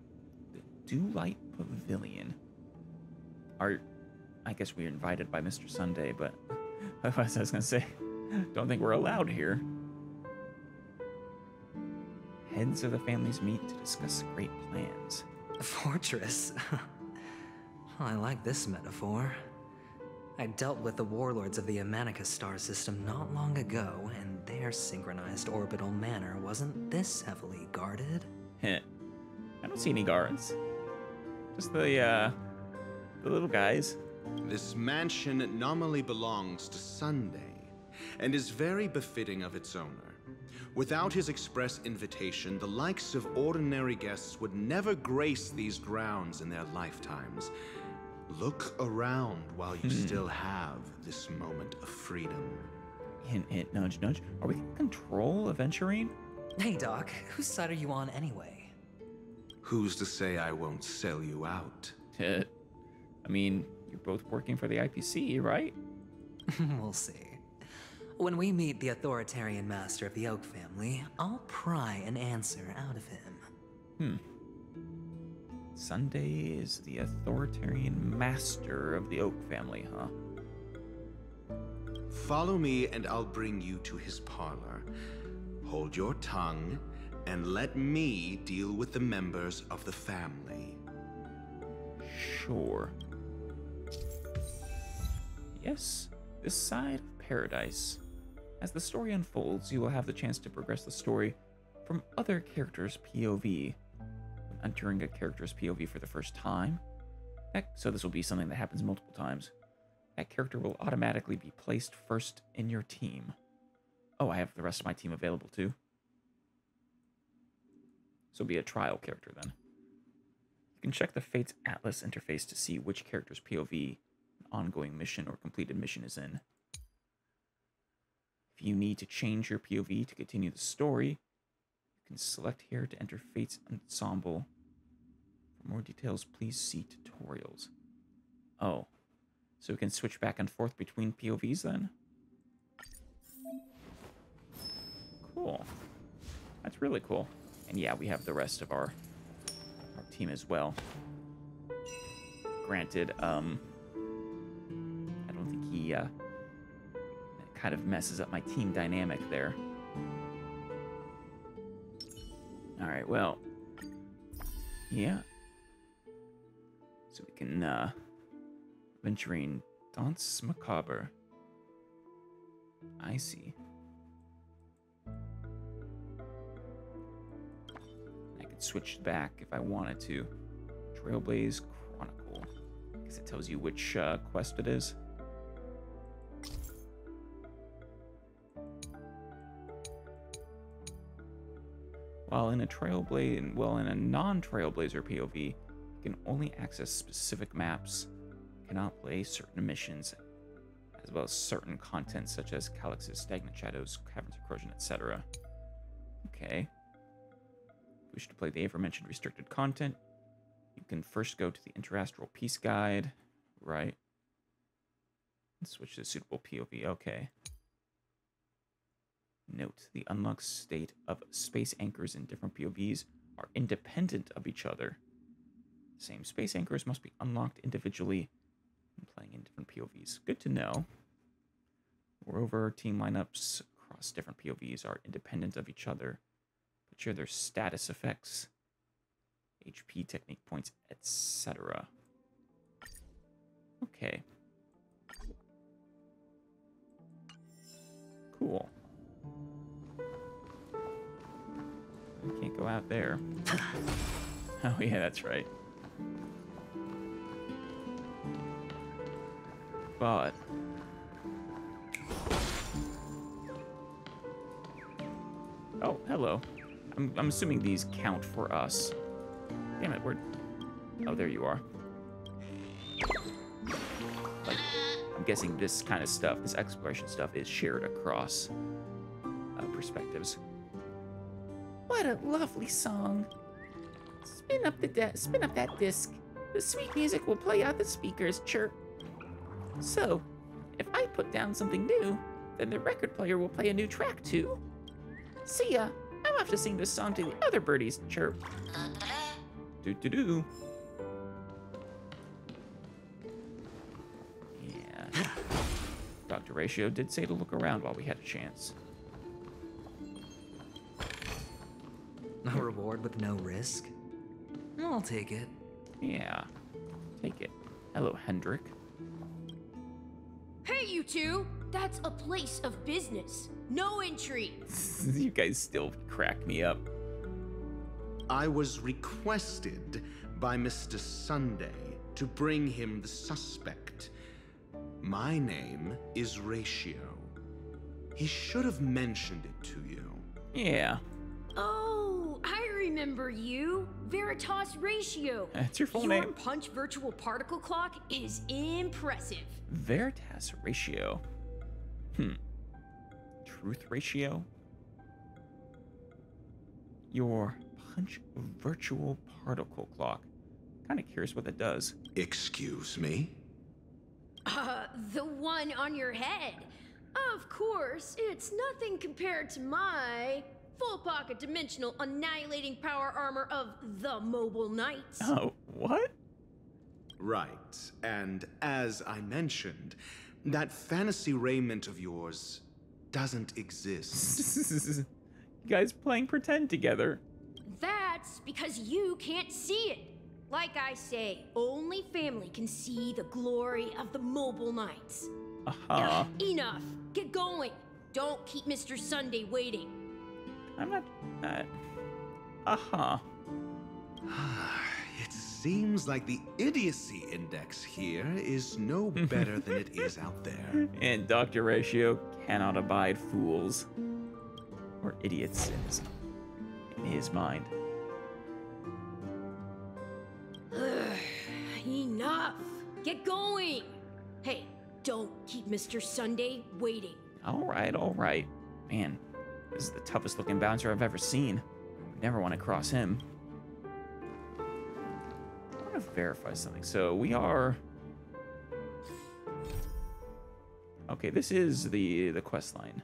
The Dewlight Pavilion. I guess we're invited by Mr. Sunday, but I was gonna say, don't think we're allowed here. Heads of the families meet to discuss great plans. A fortress? I like this metaphor. I dealt with the warlords of the Honkai Star system not long ago, and their synchronized orbital manor wasn't this heavily guarded. Heh. I don't see any guards. Just the little guys. This mansion nominally belongs to Sunday, and is very befitting of its owner. Without his express invitation, the likes of ordinary guests would never grace these grounds in their lifetimes. Look around while you still have this moment of freedom. Hint, hint, nudge, nudge. Are we in control, Aventurine? Hey, Doc. Whose side are you on anyway? Who's to say I won't sell you out? I mean, you're both working for the IPC, right? We'll see. When we meet the authoritarian master of the Oak family, I'll pry an answer out of him. Sunday is the authoritarian master of the Oak family, huh? Follow me and I'll bring you to his parlor. Hold your tongue and let me deal with the members of the family. Sure. Yes, this side of paradise. As the story unfolds, you will have the chance to progress the story from other characters' POV. When entering a character's POV for the first time, so this will be something that happens multiple times, that character will automatically be placed first in your team. Oh, I have the rest of my team available too. So be a trial character then. You can check the Fates Atlas interface to see which character's POV an ongoing mission or completed mission is in. If you need to change your POV to continue the story, you can select here to enter Fates Ensemble. For more details, please see tutorials. Oh, so we can switch back and forth between POVs then? Cool. That's really cool. And yeah, we have the rest of our team as well. Granted, I don't think he kind of messes up my team dynamic there. All right, well, yeah. So we can Aventurine Danse Macabre. I see. I could switch back if I wanted to. Trailblaze Chronicle. I guess it tells you which quest it is. While in a non-Trailblazer POV, you can only access specific maps, cannot play certain missions, as well as certain content such as Calyx's Stagnant Shadows, Caverns of Corrosion, etc. Okay. If you wish to play the aforementioned restricted content, you can first go to the Interastral Peace Guide, right? And switch to suitable POV, okay. Note, the unlocked state of space anchors in different POVs are independent of each other. The same space anchors must be unlocked individually when playing in different POVs. Good to know. Moreover, team lineups across different POVs are independent of each other, but share their status effects, HP, technique points, etc. Okay. Cool. We can't go out there. Oh yeah, that's right. But oh, hello. I'm assuming these count for us. Damn it, oh, there you are. Like, I'm guessing this kind of stuff, this exploration stuff, is shared across perspectives. What a lovely song. Spin up that disc. The sweet music will play out the speakers. Chirp. So, if I put down something new, then the record player will play a new track too. See ya. I'll have to sing this song to the other birdies. Chirp. Do. Yeah. Dr. Ratio did say to look around while we had a chance. A reward with no risk? I'll take it. Yeah, take it. Hello, Hendrik. Hey, you two! That's a place of business. No entry. You guys still crack me up. I was requested by Mr. Sunday to bring him the suspect. My name is Ratio. He should have mentioned it to you. Yeah. Oh, I remember you. Veritas Ratio. That's your full Your name? punch virtual particle clock is impressive. Veritas Ratio. Truth Ratio? Your punch virtual particle clock. Kind of curious what that does. Excuse me? The one on your head. Of course, it's nothing compared to my full pocket dimensional annihilating power armor of the Mobile Knights. Oh, what? Right, and as I mentioned, that fantasy raiment of yours doesn't exist. You guys playing pretend together. That's because you can't see it. Like I say, only family can see the glory of the Mobile Knights. Enough. Get going. Don't keep Mr. Sunday waiting. I'm not... It seems like the idiocy index here is no better than it is out there. And Dr. Ratio cannot abide fools. Or idiots in his mind. Enough. Get going. Hey, don't keep Mr. Sunday waiting. All right. Man, this is the toughest looking bouncer I've ever seen. Never want to cross him. I want to verify something. So we are... Okay, this is the quest line.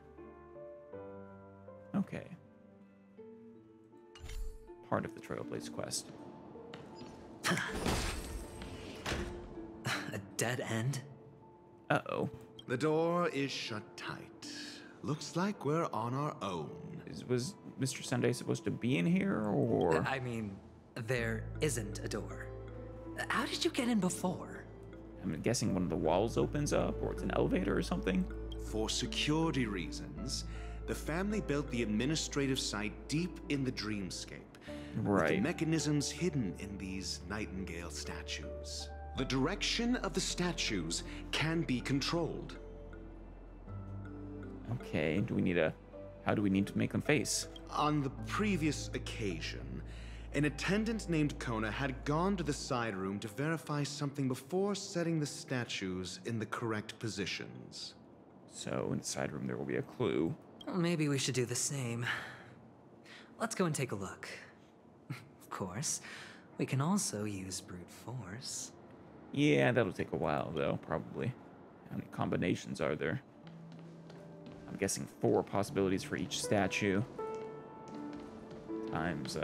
Okay. Part of the Trailblaze quest. A dead end? Uh-oh. The door is shut tight. Looks like we're on our own. Was Mr. Sunday supposed to be in here, or...? I mean, there isn't a door. How did you get in before? I'm guessing one of the walls opens up, or it's an elevator or something. For security reasons, the family built the administrative site deep in the dreamscape. Right. With the mechanisms hidden in these Nightingale statues. The direction of the statues can be controlled. Okay, how do we need to make them face? On the previous occasion, an attendant named Kona had gone to the side room to verify something before setting the statues in the correct positions. So, in the side room there will be a clue. Well, maybe we should do the same. Let's go and take a look. Of course, we can also use brute force. Yeah, that'll take a while, though, probably. How many combinations are there? I'm guessing 4 possibilities for each statue. Times,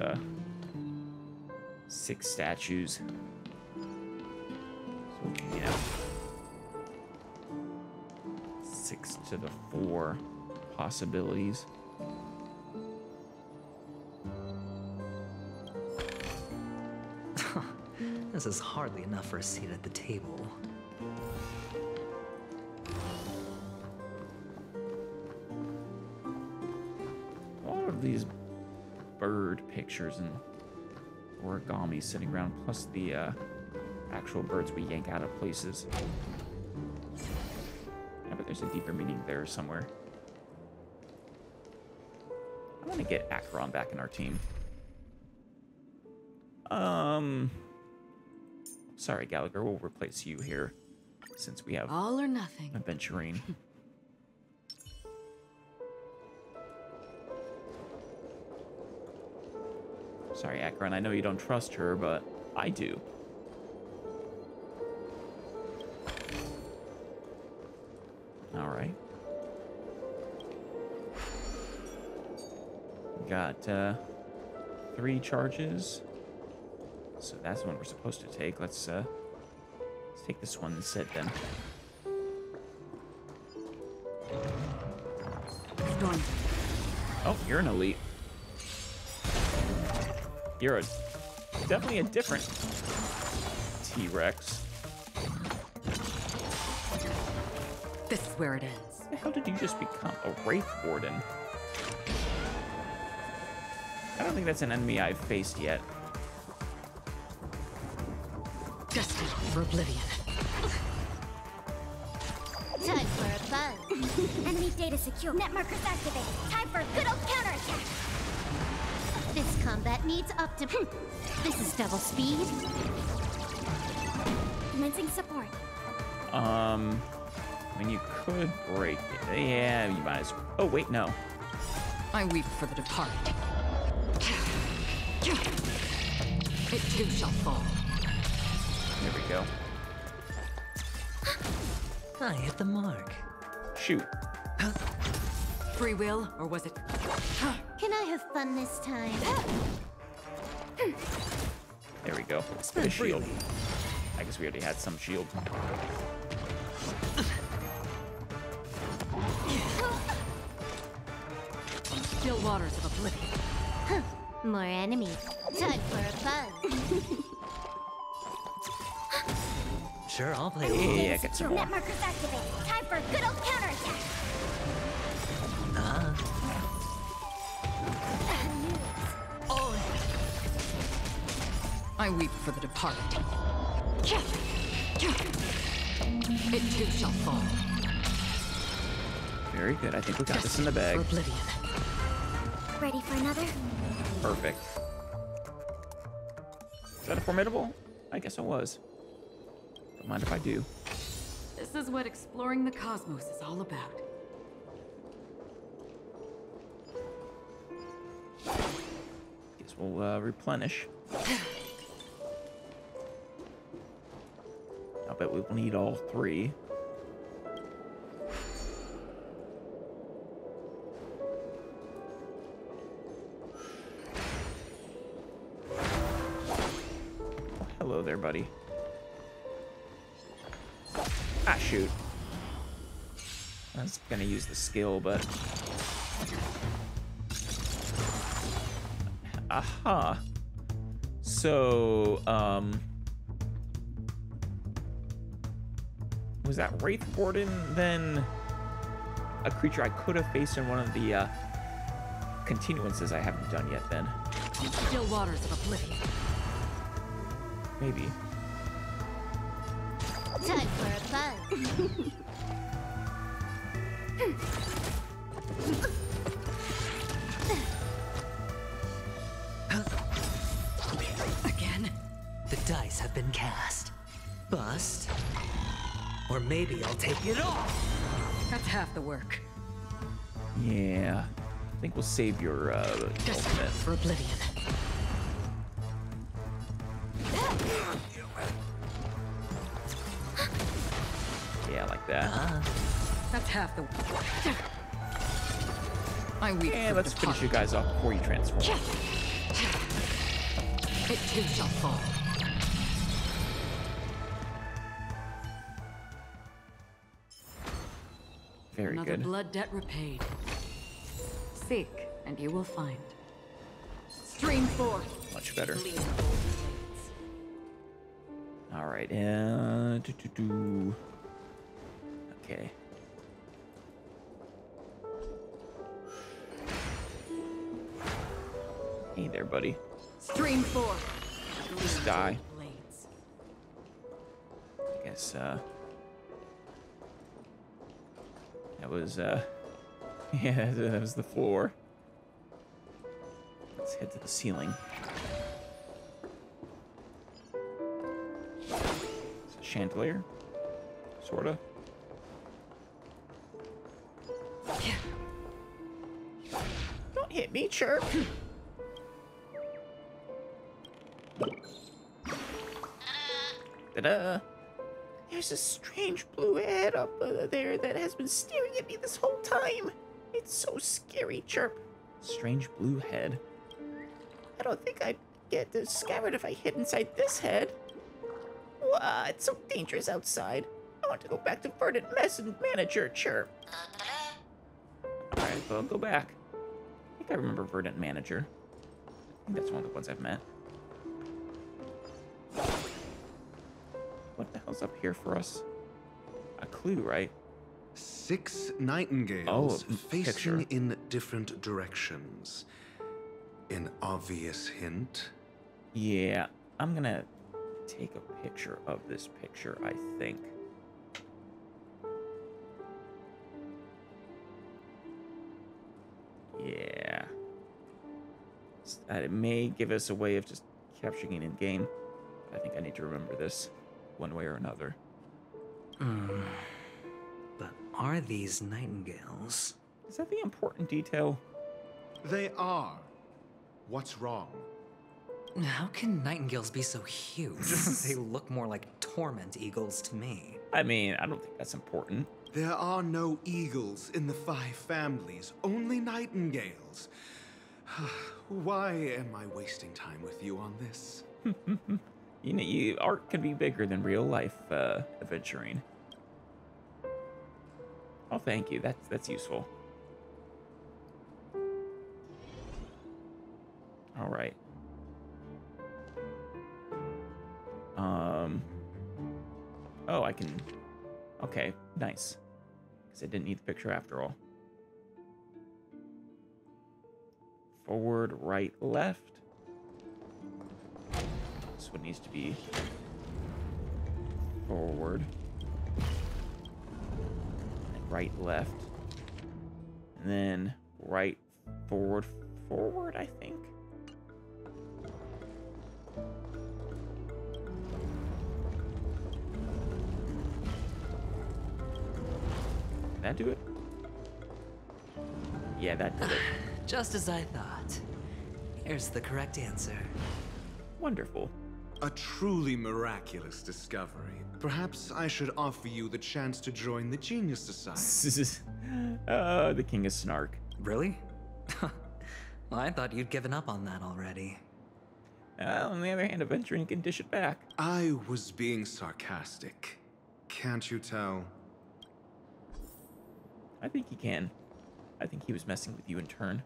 6 statues. So, yeah. 6 to the 4 possibilities. This is hardly enough for a seat at the table. All of these bird pictures and origami sitting around, plus the actual birds we yank out of places. Yeah, but there's a deeper meaning there somewhere. I want to get Acheron back in our team. Sorry, Gallagher, we'll replace you here. since we have all or nothing. Aventurine. Sorry, Akron, I know you don't trust her, but I do. All right. Got 3 charges. So that's the one we're supposed to take. Let's take this one instead then. Storm. Oh, you're an elite. You're definitely a different T-Rex. This is where it ends. How did you just become a Wraith Warden? I don't think that's an enemy I've faced yet. Destined for oblivion. Time for a buzz. Enemy data secure. Net markers activated. Time for a good old counterattack. This combat needs This is double speed. Commencing support. I mean, you could break it. Yeah, you might as well. Oh, wait, no. I weep for the departed. It too shall fall. There we go. I hit the mark. Shoot. Free will, or was it? Can I have fun this time? There we go. The shield. I guess we already had some shield. Still waters of oblivion. More enemies. Time for a buzz. Sure, I'll play. Yeah, get some more. Net markers activated. Time for a good old counterattack. I weep for the departed. It too shall fall. Very good. I think we got this in the bag. For oblivion. Ready for another? Perfect. Is that a formidable? I guess it was. Don't mind if I do. This is what exploring the cosmos is all about. Guess we'll replenish. I bet we will need all 3. Hello there, buddy. Ah, shoot. I was gonna use the skill, but... Aha. So, was that Wraith Warden then a creature I could have faced in one of the continuances I haven't done yet then? Still waters of oblivion. Maybe. Time for a buzz. Again? The dice have been cast. Bust. Or maybe I'll take it off. That's half the work. Yeah. I think we'll save your ultimate. For oblivion. Yeah, like that. That's half the work. I weep. And let's finish you guys off before you transform. It too shall fall. Very Another good. blood debt repaid. Seek, and you will find. Stream forth. Much better. All right. Okay. Hey there, buddy. Stream forth. Just die. I guess, that was, yeah, that was the floor. Let's head to the ceiling. It's a chandelier. Sorta. Don't hit me, chirp. Ta-da! There's a strange blue head up there that has been staring at me this whole time. It's so scary, chirp. Strange blue head. I don't think I'd get discovered if I hid inside this head. Wow, it's so dangerous outside. I want to go back to Verdant Manager, chirp. Alright, well, go back. I think I remember Verdant Manager. I think that's one of the ones I've met. What the hell's up here for us? A clue, right? 6 nightingales facing picture. in different directions. An obvious hint? Yeah, I'm gonna take a picture of this picture, I think. Yeah. It may give us a way of just capturing it in game. I think I need to remember this one way or another. But are these nightingales? Is that the important detail? They are. What's wrong? How can nightingales be so huge? They look more like torment eagles to me. I mean, I don't think that's important. There are no eagles in the 5 families, only nightingales. Why am I wasting time with you on this? You know, art can be bigger than real life, Aventurine. Oh, thank you. That's useful. All right. Oh, I can. Okay, nice. Because I didn't need the picture after all. Forward, right, left. This one needs to be forward. And right, left. And then right, forward, forward, I think. Did that do it? Yeah, that did it. Just as I thought. Here's the correct answer. Wonderful. A truly miraculous discovery. Perhaps I should offer you the chance to join the Genius Society. The King of Snark. Really? Well, I thought you'd given up on that already. On the other hand, Aventurine can dish it back. I was being sarcastic. Can't you tell? I think he can. I think he was messing with you in turn.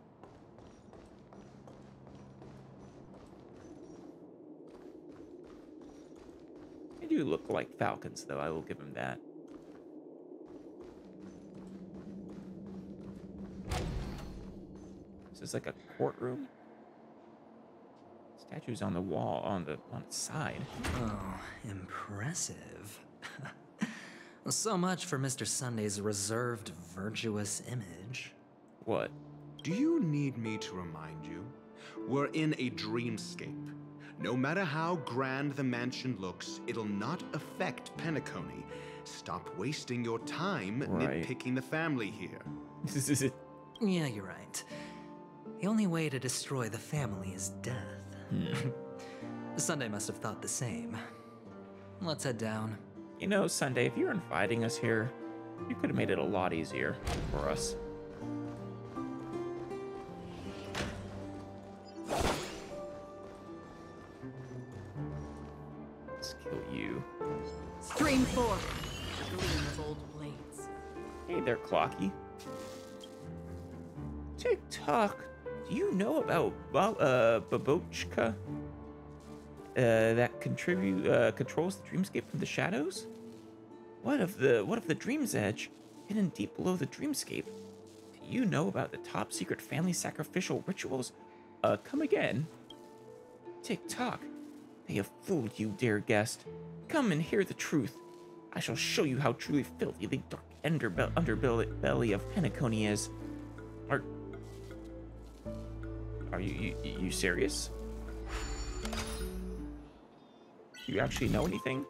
They do look like falcons, though. I will give him that. Is this like a courtroom? Statues on the wall, on the side. Oh, impressive. So much for Mr. Sunday's reserved, virtuous image. What? Do you need me to remind you? We're in a dreamscape. No matter how grand the mansion looks, it'll not affect Penacony. Stop wasting your time nitpicking the family here. Yeah, you're right. The only way to destroy the family is death. Sunday must have thought the same. Let's head down. You know, Sunday, if you were inviting us here, you could have made it a lot easier for us. Let's kill you. Stream 4. Gleam of old blades. Hey there, Clocky. Tick-tock. Do you know about Babochka? That controls the dreamscape from the shadows? What of the Dream's Edge, hidden deep below the dreamscape? Do you know about the top secret family sacrificial rituals? Come again. Tick-tock. They have fooled you, dear guest. Come and hear the truth. I shall show you how truly filthy the dark underbelly of Penacony is. Are you serious? Do you actually know anything?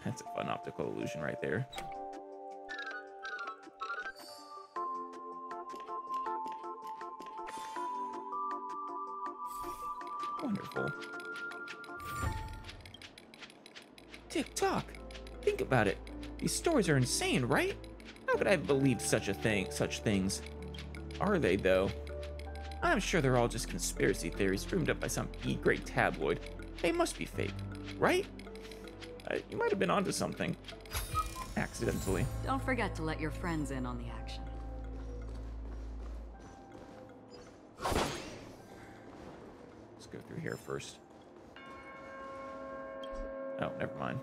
That's a fun optical illusion right there. Wonderful. Tick-tock. Think about it. These stories are insane, right? How could I have believed such things? Are they, though? I'm sure they're all just conspiracy theories dreamed up by some E-grade tabloid. They must be fake, right? You might have been onto something. Accidentally. Don't forget to let your friends in on the action. Let's go through here first. Oh, never mind.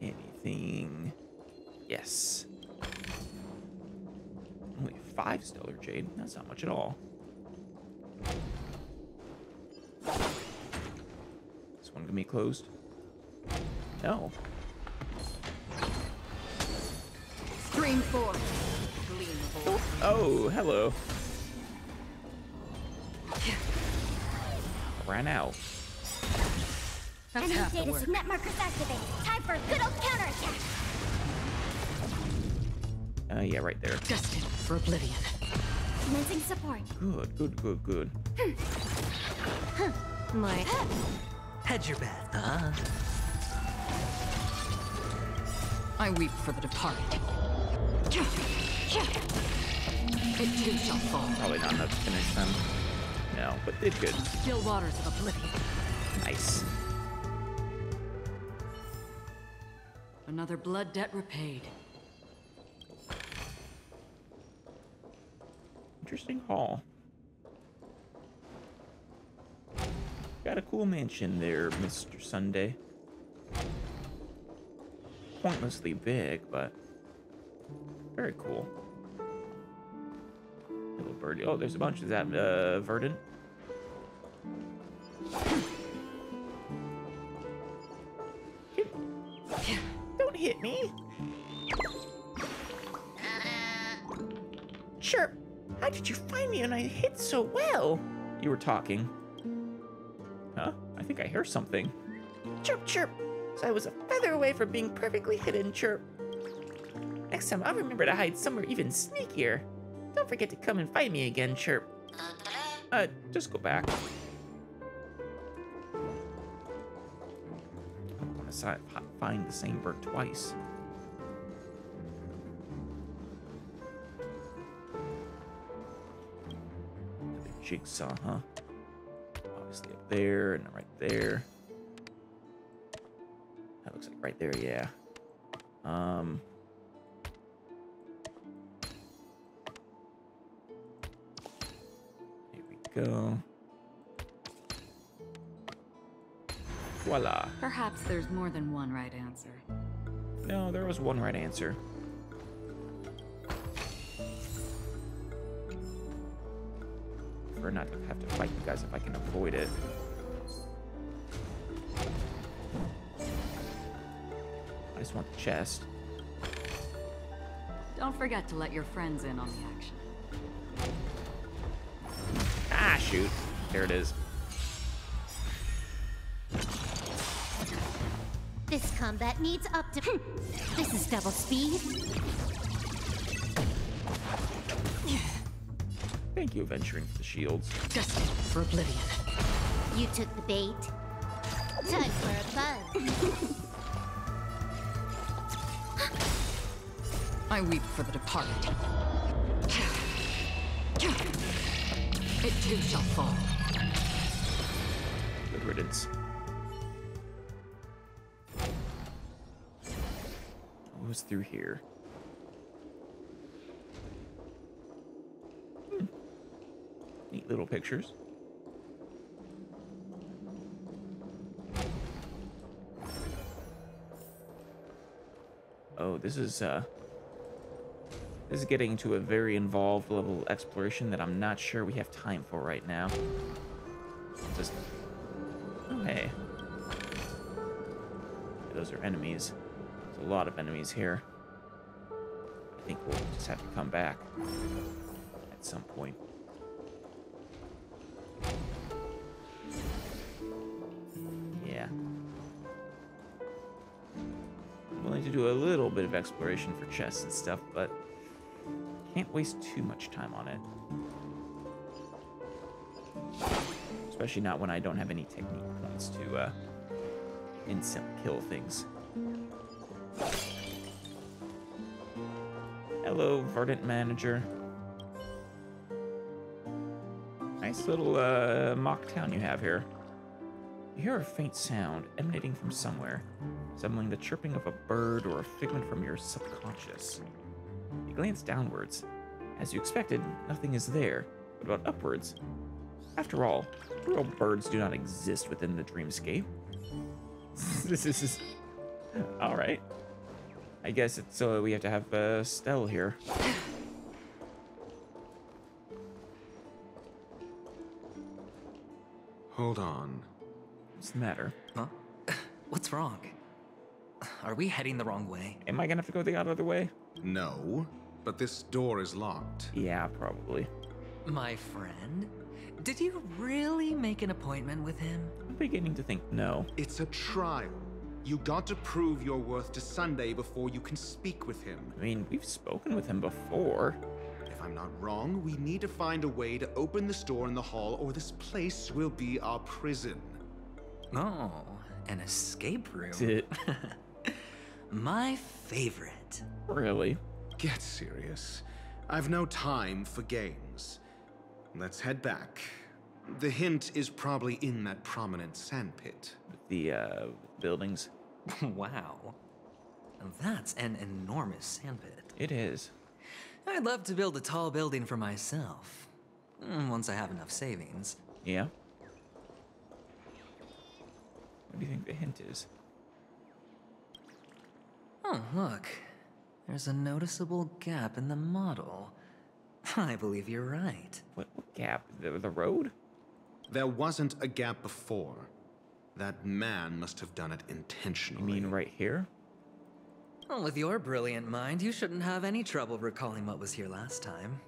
Anything? Yes. Only 5 stellar jade. That's not much at all. This one gonna be closed? No. Stream 4. Oh, hello. Ran out. That's Enemy half the data work. net markers activated. Time for a good old counterattack. Yeah, right there. Destined for oblivion. Commencing support. Good. My hedge your bet, huh? I weep for the departed. It too shall fall. Probably not enough to finish them. No, but did good. Still waters of oblivion. Nice. Another blood debt repaid. Interesting haul. Got a cool mansion there, Mr. Sunday. Pointlessly big, but very cool. Hello, birdie. Oh, there's a bunch. Is that Verdant? Don't hit me. Chirp. How did you find me when I hit so well? You were talking. Huh? I think I hear something. Chirp, chirp. So I was a feather away from being perfectly hidden, chirp. Next time I'll remember to hide somewhere even sneakier. Don't forget to come and find me again, chirp. Just go back. I don't want to find the same bird twice. Jigsaw, huh? Obviously up there and right there. That looks like right there, yeah. Here we go. Voila. Perhaps there's more than one right answer. No, there was one right answer. Or not to have to fight you guys if I can avoid it. I just want the chest. Don't forget to let your friends in on the action. Ah, shoot. There it is. This combat needs This is double speed. Thank you, Aventurine, for the shields. Destined for oblivion. You took the bait. Time for a buzz. I weep for the departed. It too shall fall. Good riddance. What was through here? Neat little pictures. Oh, this is getting into a very involved level of exploration that I'm not sure we have time for right now. Just, oh hey, those are enemies. There's a lot of enemies here. I think we'll just have to come back at at some point. Yeah. I'm willing to do a little bit of exploration for chests and stuff, but can't waste too much time on it. Especially not when I don't have any technique points to instant kill things. Hello, Verdant Manager. Nice little mock town you have here. You hear a faint sound emanating from somewhere, resembling the chirping of a bird or a figment from your subconscious. You glance downwards. As you expected, nothing is there. What about upwards? After all, real birds do not exist within the dreamscape. This is... Alright. I guess it's we have to have Stell here. Hold on. What's the matter? Huh? What's wrong? Are we heading the wrong way? Am I gonna have to go the other way? No, but this door is locked. Yeah, probably. My friend? Did you really make an appointment with him? I'm beginning to think no. It's a trial. You got to prove your worth to Sunday before you can speak with him. I mean, we've spoken with him before. If I'm not wrong, we need to find a way to open this door in the hall, or this place will be our prison. Oh, an escape room. My favorite. Really? Get serious. I've no time for games. Let's head back. The hint is probably in that prominent sandpit. The buildings. Wow. That's an enormous sandpit. It is. I'd love to build a tall building for myself. Once I have enough savings. Yeah. What do you think the hint is? Oh, look. There's a noticeable gap in the model. I believe you're right. What gap? The road? There wasn't a gap before. That man must have done it intentionally. You mean right here? Well, with your brilliant mind, you shouldn't have any trouble recalling what was here last time.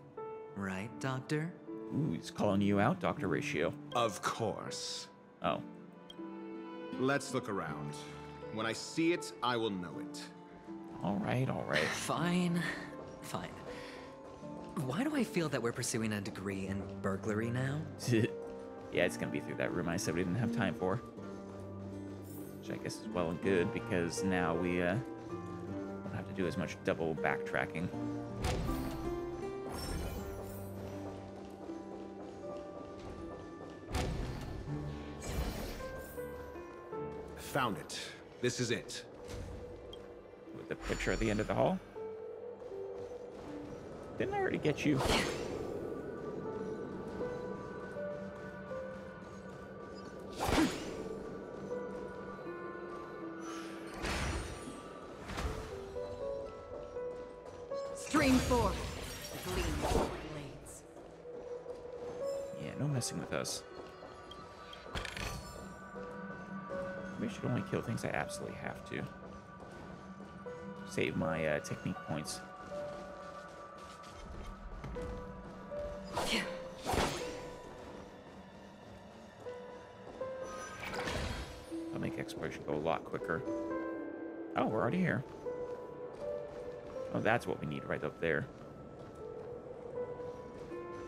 Right, Doctor? Ooh, he's calling you out, Dr. Ratio. Of course. Oh. Let's look around. When I see it, I will know it. All right, all right. Fine. Fine. Why do I feel that we're pursuing a degree in burglary now? Yeah, it's gonna be through that room I said we didn't have time for. Which I guess is well and good, because now we don't have to do as much double backtracking. Found it. This is it. With the picture at the end of the hall? Didn't I already get you? Stream 4. The gleam blades. Yeah, no messing with us. Maybe I should only kill things I absolutely have to. Save my technique points. I'll make exploration go a lot quicker. Oh, we're already here. Oh, that's what we need right up there.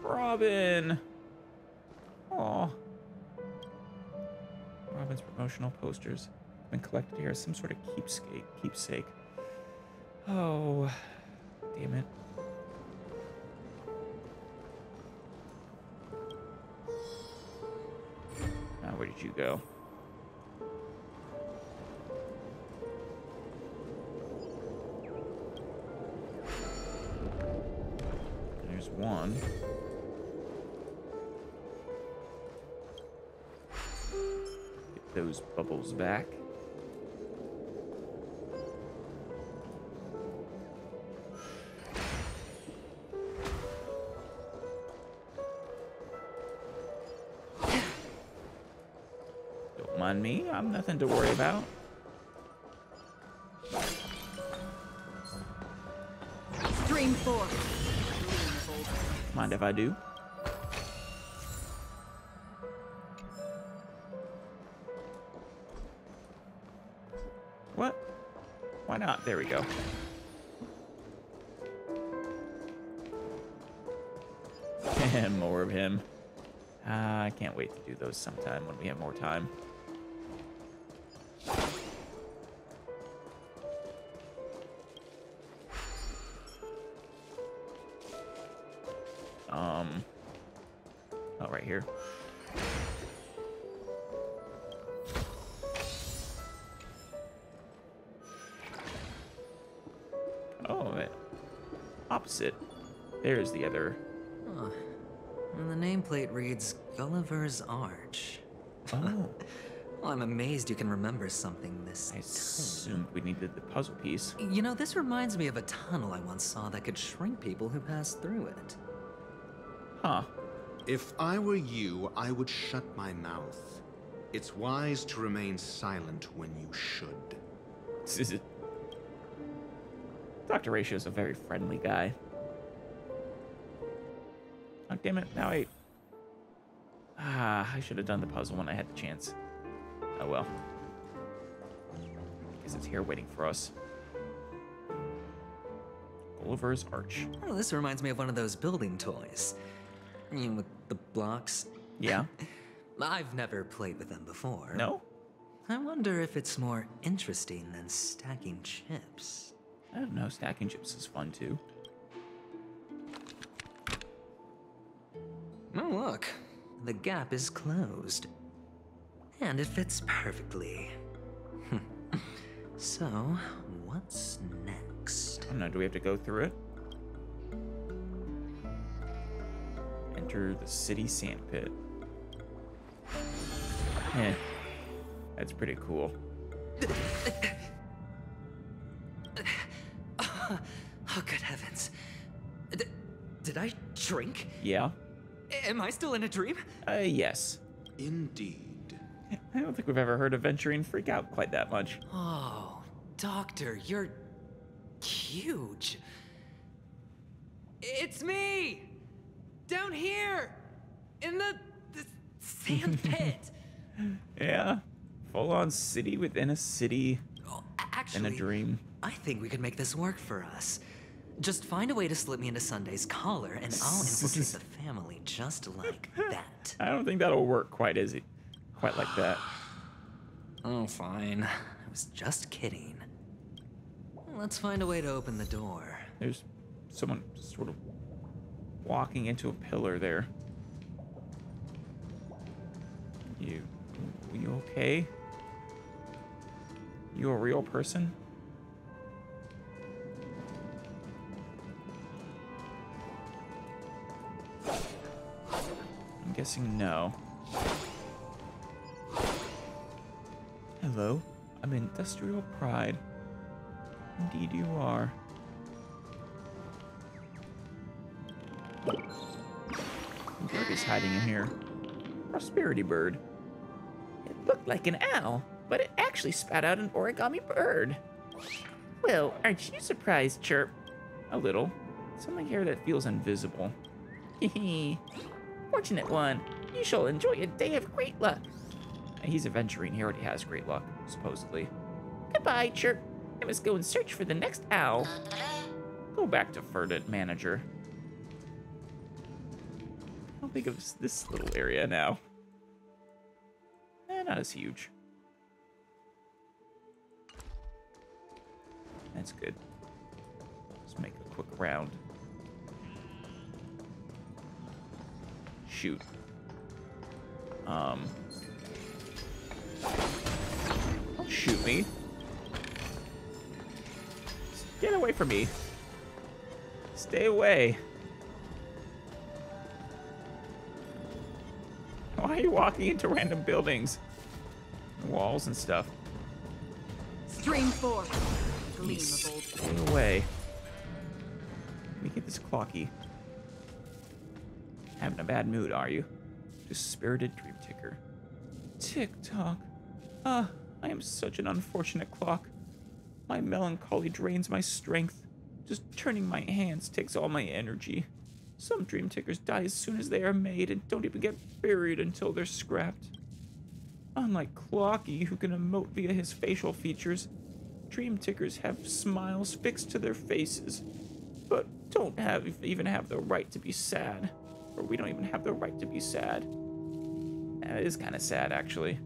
Robin! Aw. Robin's promotional posters have been collected here as some sort of keepsake. Oh, damn it. Now, where did you go? There's one. Get those bubbles back. Don't mind me, I'm nothing to worry about. Stream 4. Come mind if I do. What? Why not? There we go. And more of him. I can't wait to do those sometime when we have more time. Oh, right here. Oh, opposite. There's the other. Oh. And the nameplate reads Gulliver's Arch. Oh. Well, I'm amazed you can remember something this I assumed we needed the puzzle piece. You know, this reminds me of a tunnel I once saw that could shrink people who passed through it. Huh. If I were you, I would shut my mouth. It's wise to remain silent when you should. Dr. Ratio's a very friendly guy. Oh, damn it. Now I should have done the puzzle when I had the chance. Oh, well. Because it's here waiting for us. Gulliver's Arch. Oh, this reminds me of one of those building toys. You know, with the blocks. Yeah. I've never played with them before. No? I wonder if it's more interesting than stacking chips. I don't know. Stacking chips is fun, too. Oh, look. The gap is closed. And it fits perfectly. So, what's next? I don't know. Do we have to go through it? Enter the city sandpit. Eh. That's pretty cool. Oh, good heavens. Did I shrink? Yeah. Am I still in a dream? Yes. Indeed. I don't think we've ever heard Aventurine freak out quite that much. Oh, Doctor, you're huge. It's me! Down here! In the sand pit! Yeah. Full-on city within a city. Actually, in a dream. I think we could make this work for us. Just find a way to slip me into Sunday's collar, and I'll infiltrate the family just like that. I don't think that'll work quite like that. Oh, fine. I was just kidding. Let's find a way to open the door. There's someone sort of walking into a pillar there. You okay? You a real person? I'm guessing no. Hello, I'm Industrial Pride. Indeed you are. Bird is hiding in here. Prosperity bird. It looked like an owl, but it actually spat out an origami bird. Well, aren't you surprised, Chirp? A little. Something here that feels invisible. Hehe. Fortunate one. You shall enjoy a day of great luck. He's Aventurine. He already has great luck, supposedly. Goodbye, Chirp. I must go and search for the next owl. Go back to Ferdinand Manager. I'll think of this little area now. Not as huge. That's good. Let's make a quick round. Shoot. Don't shoot me. Get away from me. Stay away. Why are you walking into random buildings? Walls and stuff. Stream 4. Gleam of old. Stay away. Let me get this clocky. Having a bad mood, are you? Dispirited dream ticker. Tick-tock. I am such an unfortunate clock. My melancholy drains my strength. Just turning my hands takes all my energy. Some dream tickers die as soon as they are made and don't even get buried until they're scrapped. Unlike Clocky, who can emote via his facial features, dream tickers have smiles fixed to their faces, but don't even have the right to be sad. Or we don't even have the right to be sad. That is kind of sad, actually.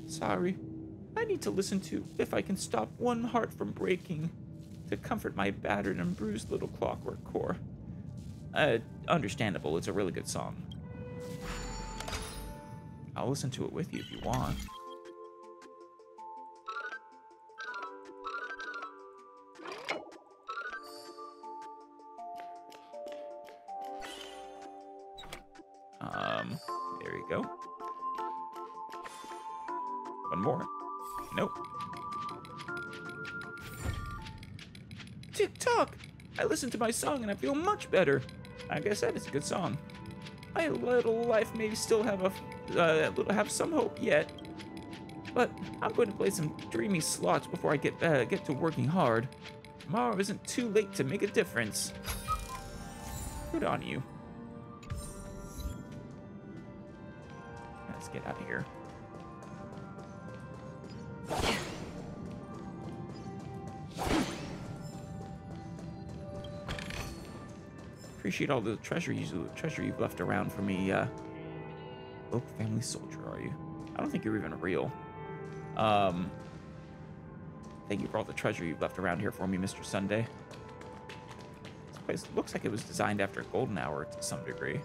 Sorry. I need to listen to If I Can Stop One Heart from Breaking to comfort my battered and bruised little clockwork core. Understandable, it's a really good song. I'll listen to it with you if you want. There you go. One more. Nope. Tick-tock! I listened to my song and I feel much better. Like I said, it's a good song. My little life may still have have some hope yet, but I'm going to play some dreamy slots before I get to working hard. Tomorrow isn't too late to make a difference. Good on you. Let's get out of here. Appreciate all the treasure you've left around for me, Oak family soldier, are you? I don't think you're even real. Thank you for all the treasure you've left around here for me, Mr. Sunday. This place looks like it was designed after Golden Hour to some degree.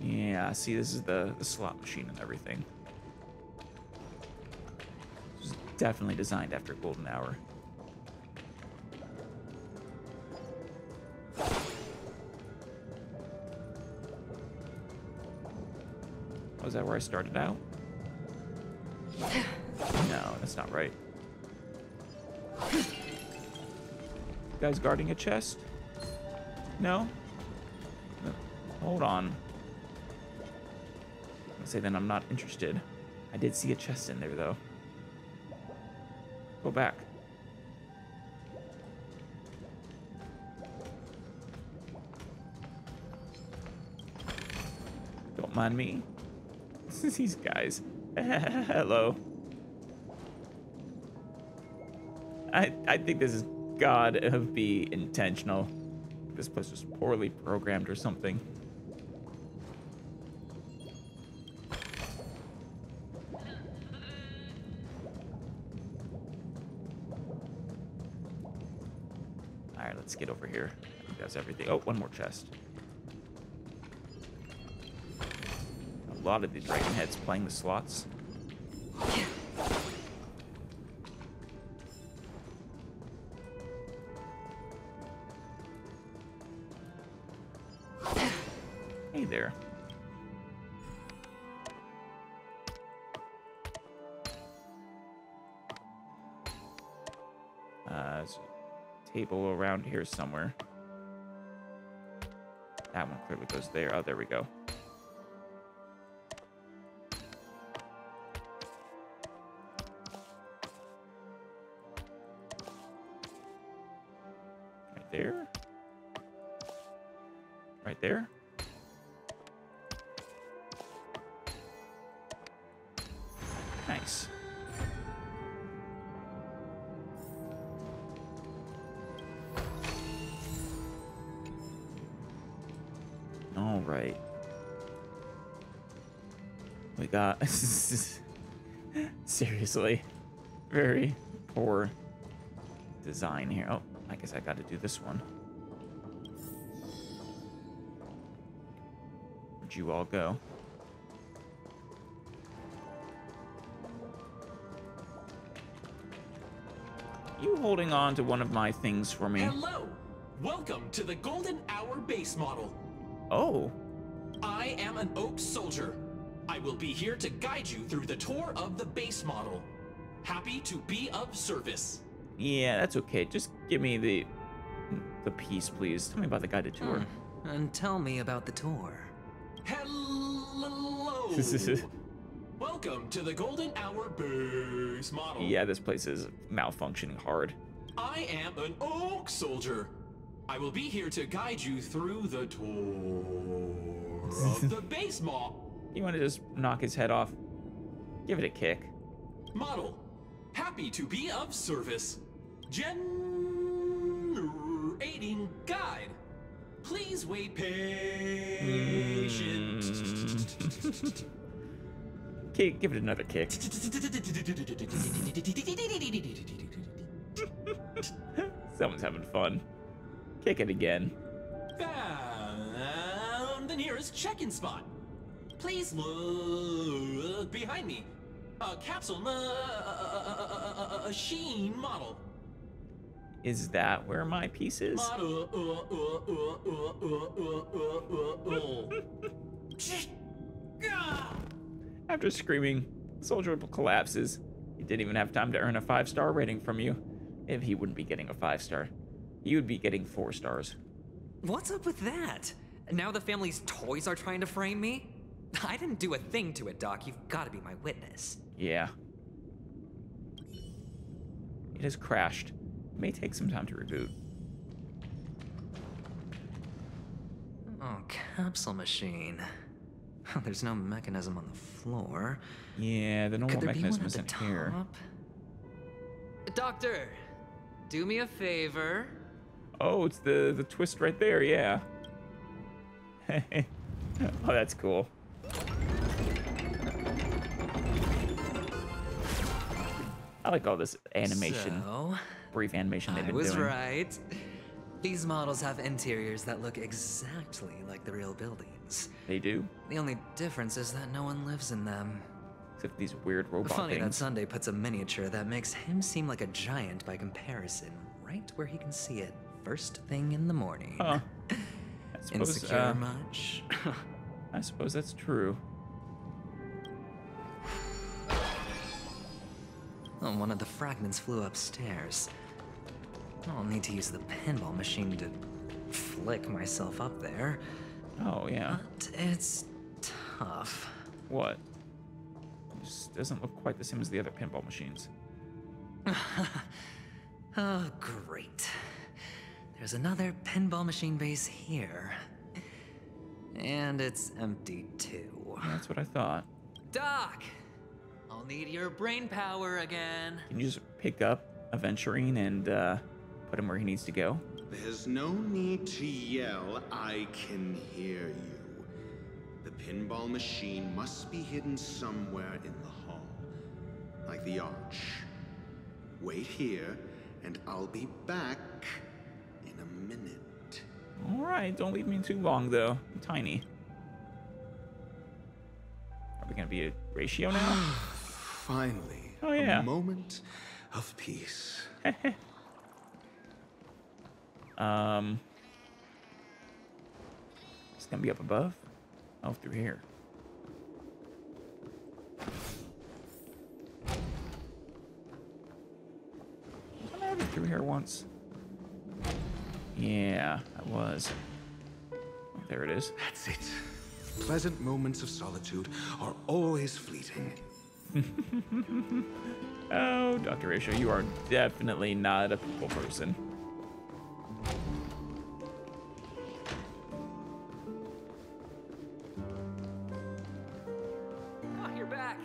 Yeah, see, this is the slot machine and everything. This is definitely designed after Golden Hour. Was that where I started out? No, that's not right. You guys guarding a chest? No? Hold on. Say then I'm not interested. I did see a chest in there though. Go back. Don't mind me. These guys. Hello. I think this is gotta be intentional. This place was poorly programmed or something. Let's get over here. I think that's everything. Oh, one more chest. A lot of the dragon heads playing the slots. Hey there. Table around here somewhere. That one clearly goes there. Oh, there we go. Right there. Right there. Nice. All right. We got seriously very poor design here. Oh, I guess I got to do this one. Where'd you all go? You holding on to one of my things for me? Hello! Welcome to the Golden Hour base model. Oh. I am an Oak soldier. I will be here to guide you through the tour of the base model. Happy to be of service. Yeah, that's okay. Just give me the piece, please. Tell me about the guided tour. And tell me about the tour. Hello! Welcome to the Golden Hour base model. Yeah, this place is malfunctioning hard. I am an Oak Soldier. I will be here to guide you through the tour of the base model. You want to just knock his head off? Give it a kick. Model, happy to be of service. Generating guide. Please wait patient. Okay, give it another kick. Someone's having fun. Kick it again. Found the nearest check-in spot. Please look behind me. A capsule machine model. Is that where my piece is? After screaming, the soldier collapses. He didn't even have time to earn a 5-star rating from you. If he wouldn't be getting a 5-star, he would be getting 4 stars. What's up with that? Now the family's toys are trying to frame me? I didn't do a thing to it, Doc. You've got to be my witness. Yeah. It has crashed. It may take some time to reboot. Oh, capsule machine. There's no mechanism on the floor. Yeah, the normal mechanism isn't here. Doctor, do me a favor. Oh, it's the twist right there, yeah. Oh, that's cool. I like all this animation. So, brief animation they've been doing. I was right. These models have interiors that look exactly like the real buildings. They do? The only difference is that no one lives in them. Except these weird robot Funny things. that Sunday puts a miniature that makes him seem like a giant by comparison, right where he can see it first thing in the morning. Huh. I suppose, Insecure much? I suppose that's true. Oh, one of the fragments flew upstairs. I'll need to use the pinball machine to flick myself up there. Oh, yeah. But it's tough. What? It just doesn't look quite the same as the other pinball machines. Oh, great. There's another pinball machine base here. And it's empty, too. Yeah, that's what I thought. Doc! I'll need your brain power again. Can you just pick up Aventurine and put him where he needs to go? There's no need to yell. I can hear you. The pinball machine must be hidden somewhere in the hall. Like the arch. Wait here, and I'll be back in a minute. All right, don't leave me too long, though. I'm tiny. Are we gonna be a ratio now? Finally, oh, yeah. A moment of peace. It's gonna be up above. Oh, through here. Was I already through here once? Yeah, I was. Oh, there it is. That's it. Pleasant moments of solitude are always fleeting. Oh, Dr. Ratio, you are definitely not a people person. Oh, you're back.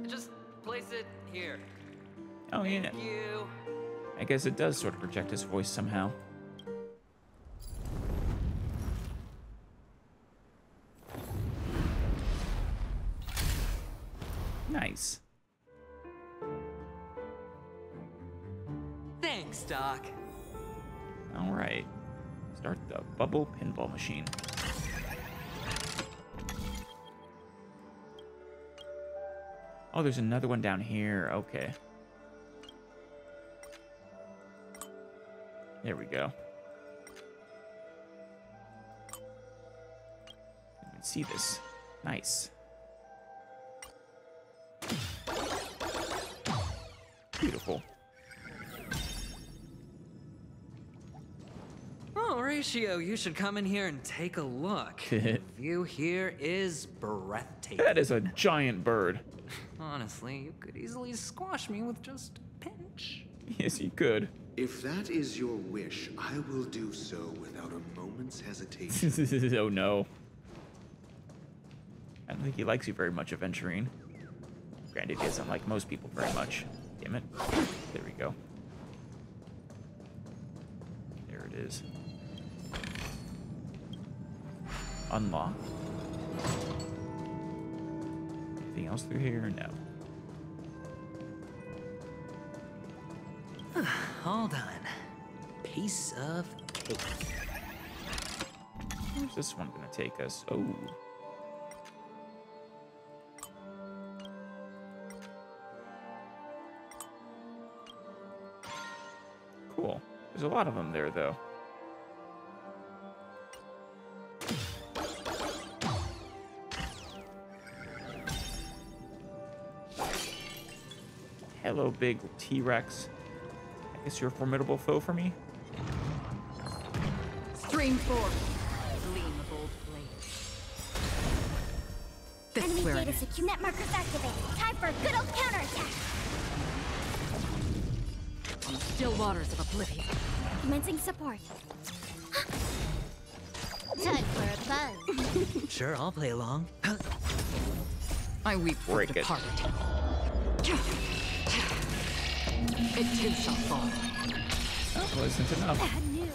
Just place it here. Oh, yeah. Thank you. I guess it does sort of project his voice somehow. Nice. Thanks, Doc. All right. Start the bubble pinball machine. Oh, there's another one down here. Okay. There we go. You can see this. Nice. Beautiful. Oh, Ratio, you should come in here and take a look. The view here is breathtaking. That is a giant bird. Honestly, you could easily squash me with just a pinch. Yes, you could. If that is your wish, I will do so without a moment's hesitation. Oh no. I don't think he likes you very much, Aventurine. Granted, he doesn't like most people very much. Damn it. There we go. There it is. Unlock. Anything else through here? No. Hold on. Piece of cake. Where's this one gonna take us? Oh. Cool. There's a lot of them there, though. Hello, big T-Rex. I guess you're a formidable foe for me? Stream forward. Gleam of old blades. This is where it Enemy data is. secure. Net markers activated. Time for a good old counterattack. On the still waters of oblivion. Commencing support. Time for a buzz. Sure, I'll play along. I weep for Break the it. departed. It too shall fall. That wasn't enough. Bad news.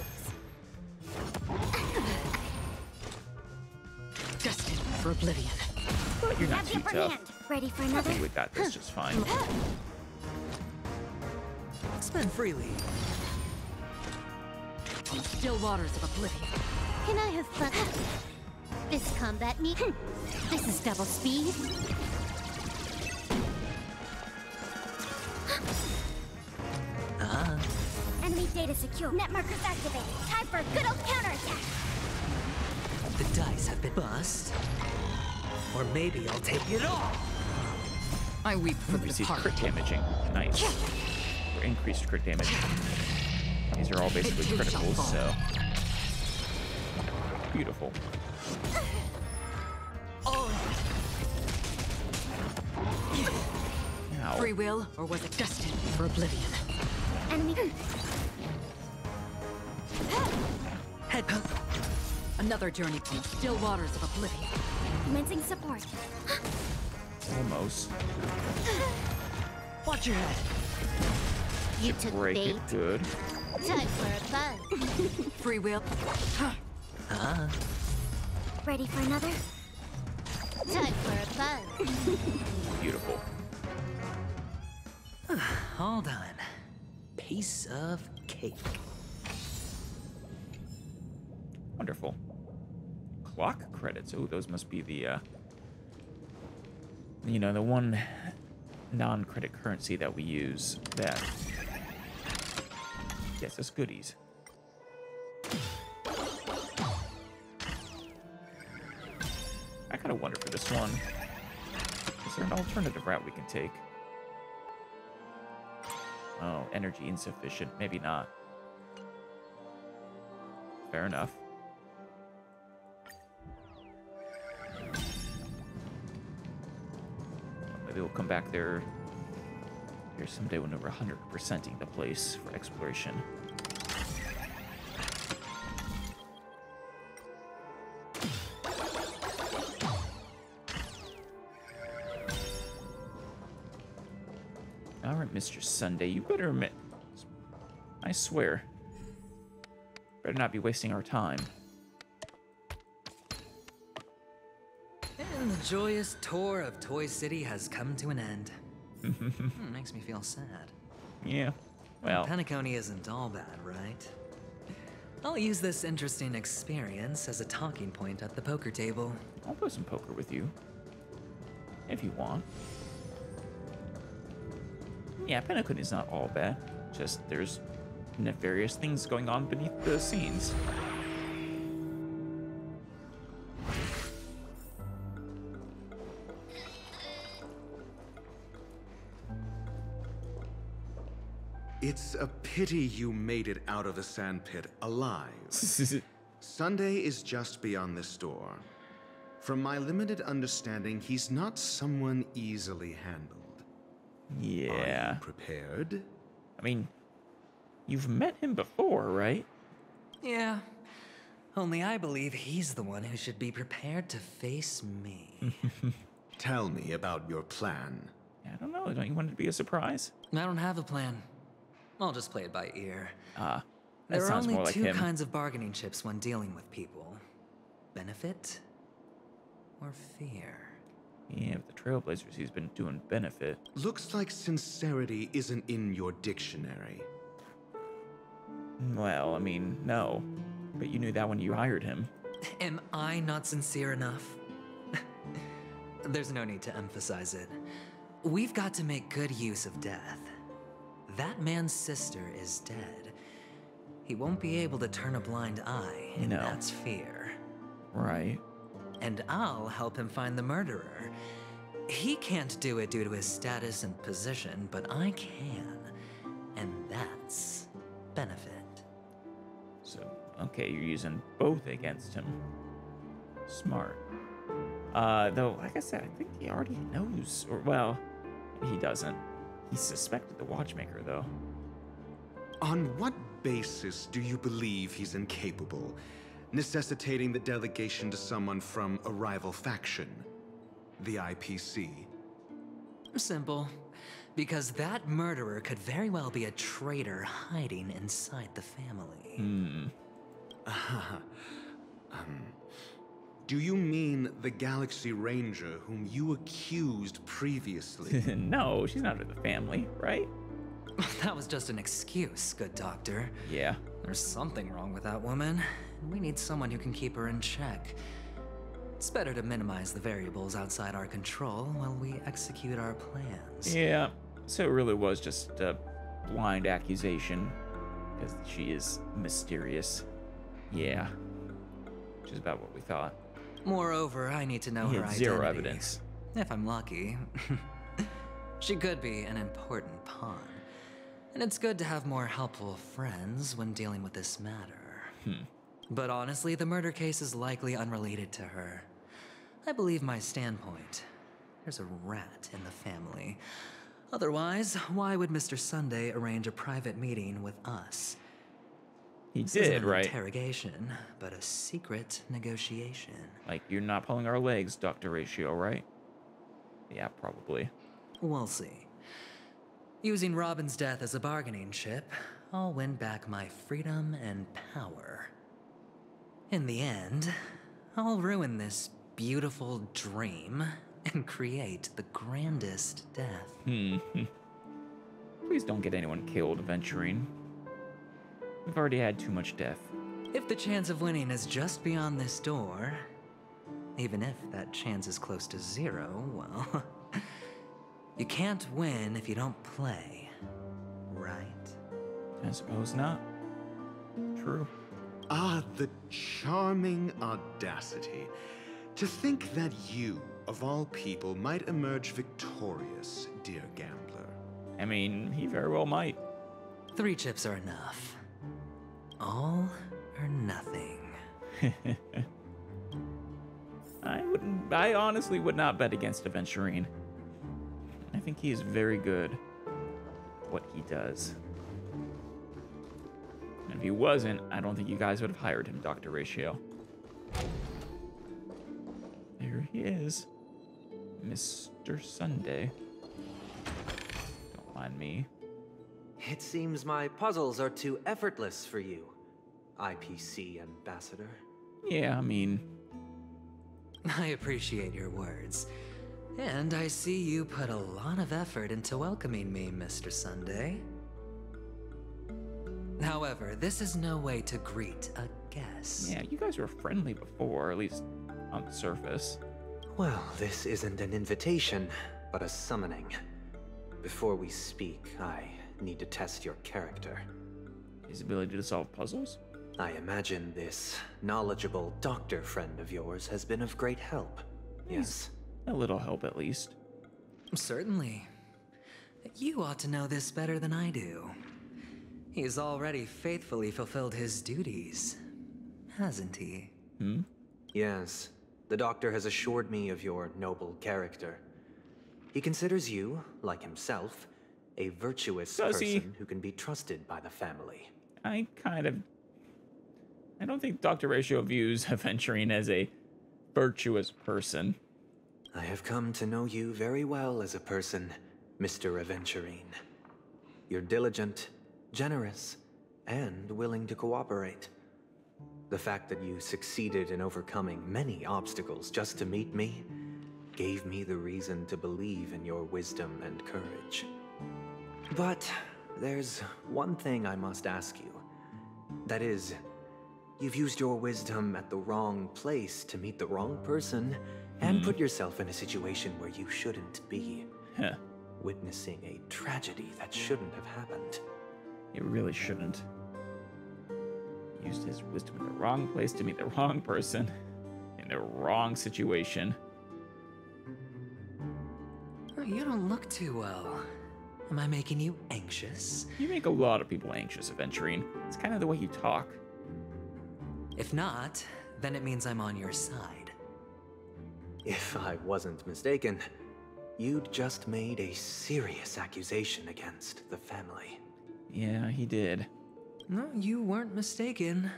Destined for oblivion. But you're not Have the too upper tough. hand. Ready for I another? think we got this just fine. Spend freely. On the still waters of oblivion. Can I have fun? This combat need. This is double speed. Enemy data secure. Net markers activated. Time for a good old counterattack. The dice have been bust. Or maybe I'll take it all. I weep for the Receive departed. crit damaging. Nice. Or increased crit damage. These are all basically criticals, so. Beautiful. Ow. Free will, or was it destined for oblivion? Enemy. Head. Another journey from the still waters of oblivion. Commencing support. Almost. Watch your head. You took Break bait. it. Good. Time for a buzz. Free will. Ready for another? Time for a buzz. Beautiful. Hold on. Piece of cake. Wonderful. Clock credits. Oh, those must be the, you know, the one non-credit currency that we use that gets us goodies. I kind of wonder for this one, is there an alternative route we can take? Oh, energy insufficient. Maybe not. Fair enough. Maybe we'll come back there here someday when we're 100%ing the place for exploration. All right, Mr. Sunday, you better admit. I swear. Better not be wasting our time. And the joyous tour of Toy City has come to an end. Makes me feel sad. Yeah, well. Penacony isn't all bad, right? I'll use this interesting experience as a talking point at the poker table. I'll play some poker with you. If you want. Yeah, Penacony is not all bad. Just there's nefarious things going on beneath the scenes. It's a pity you made it out of the sandpit alive. Sunday is just beyond this door. From my limited understanding, he's not someone easily handled. Yeah. Are you prepared? I mean, you've met him before, right? Yeah. Only I believe he's the one who should be prepared to face me. Tell me about your plan. I don't know. Don't you want it to be a surprise? I don't have a plan. I'll just play it by ear. That There are sounds only more like two him. kinds of bargaining chips when dealing with people. Benefit or fear. Yeah, with the Trailblazers, he's been doing benefit. Looks like sincerity isn't in your dictionary. Well, I mean, no. But you knew that when you hired him. Am I not sincere enough? There's no need to emphasize it. We've got to make good use of death. That man's sister is dead. He won't be able to turn a blind eye, and that's fear. Right. And I'll help him find the murderer. He can't do it due to his status and position, but I can. And that's benefit. So, okay, you're using both against him. Smart. Though, like I said, I think he already knows, or, well, he doesn't. He suspected the watchmaker, though. On what basis do you believe he's incapable, necessitating the delegation to someone from a rival faction, the IPC? Simple. Because that murderer could very well be a traitor hiding inside the family. Do you mean the Galaxy Ranger whom you accused previously? No, she's not in the family, right? That was just an excuse, good doctor. Yeah. There's something wrong with that woman, and we need someone who can keep her in check. It's better to minimize the variables outside our control while we execute our plans. Yeah, so it really was just a blind accusation, because she is mysterious. Yeah, which is about what we thought. Moreover, I need to know her identity. Zero evidence. If I'm lucky. She could be an important pawn. And it's good to have more helpful friends when dealing with this matter. But honestly, the murder case is likely unrelated to her. I believe my standpoint. There's a rat in the family. Otherwise, why would Mr. Sunday arrange a private meeting with us? He This did, isn't an right? Interrogation, but a secret negotiation. Like, you're not pulling our legs, Dr. Ratio, right? Yeah, probably. We'll see. Using Robin's death as a bargaining chip, I'll win back my freedom and power. In the end, I'll ruin this beautiful dream and create the grandest death. Please don't get anyone killed, Aventurine. We've already had too much death. If the chance of winning is just beyond this door, even if that chance is close to zero, well, you can't win if you don't play, right? I suppose not. True. Ah, the charming audacity. To think that you, of all people, might emerge victorious, dear gambler. I mean, he very well might. 3 chips are enough. All or nothing. I honestly would not bet against Aventurine. I think he is very good at what he does. And if he wasn't, I don't think you guys would have hired him, Dr. Ratio. There he is. Mr. Sunday. Don't mind me. It seems my puzzles are too effortless for you, IPC Ambassador. Yeah, I mean... I appreciate your words. And I see you put a lot of effort into welcoming me, Mr. Sunday. However, this is no way to greet a guest. Yeah, you guys were friendly before, at least on the surface. Well, this isn't an invitation, but a summoning. Before we speak, I need to test your character. His ability to solve puzzles? I imagine this knowledgeable doctor friend of yours has been of great help. Yes. A little help, at least. Certainly. You ought to know this better than I do. He's already faithfully fulfilled his duties, hasn't he? Yes. The doctor has assured me of your noble character. He considers you, like himself, a virtuous person who can be trusted by the family. I don't think Dr. Ratio views Aventurine as a virtuous person. I have come to know you very well as a person, Mr. Aventurine. You're diligent, generous, and willing to cooperate. The fact that you succeeded in overcoming many obstacles just to meet me gave me the reason to believe in your wisdom and courage. But there's one thing I must ask you. That is, you've used your wisdom at the wrong place to meet the wrong person and put yourself in a situation where you shouldn't be. Witnessing a tragedy that shouldn't have happened. It really shouldn't. He used his wisdom in the wrong place to meet the wrong person in the wrong situation. You don't look too well. Am I making you anxious? You make a lot of people anxious, Aventurine. It's kind of the way you talk. If not, then it means I'm on your side. If I wasn't mistaken, you'd just made a serious accusation against the family. Yeah, he did. No, you weren't mistaken.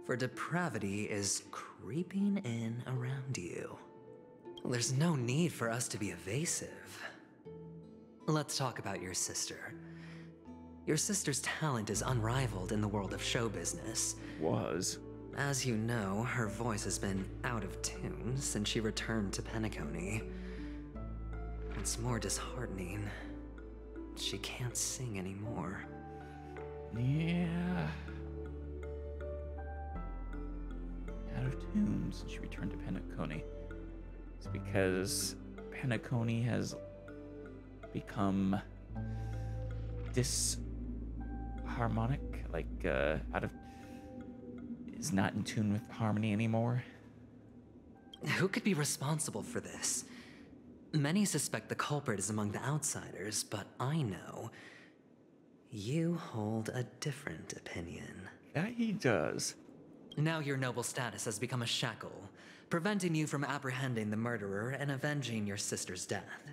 For depravity is creeping in around you. There's no need for us to be evasive. Let's talk about your sister. Your sister's talent is unrivaled in the world of show business. As you know, her voice has been out of tune since she returned to Penacony. What's more disheartening, she can't sing anymore. Yeah. Out of tune since she returned to Penacony. It's because Penacony has become disharmonic, like is not in tune with harmony anymore. Who could be responsible for this? Many suspect the culprit is among the outsiders, but I know you hold a different opinion. That he does. Now your noble status has become a shackle, preventing you from apprehending the murderer and avenging your sister's death.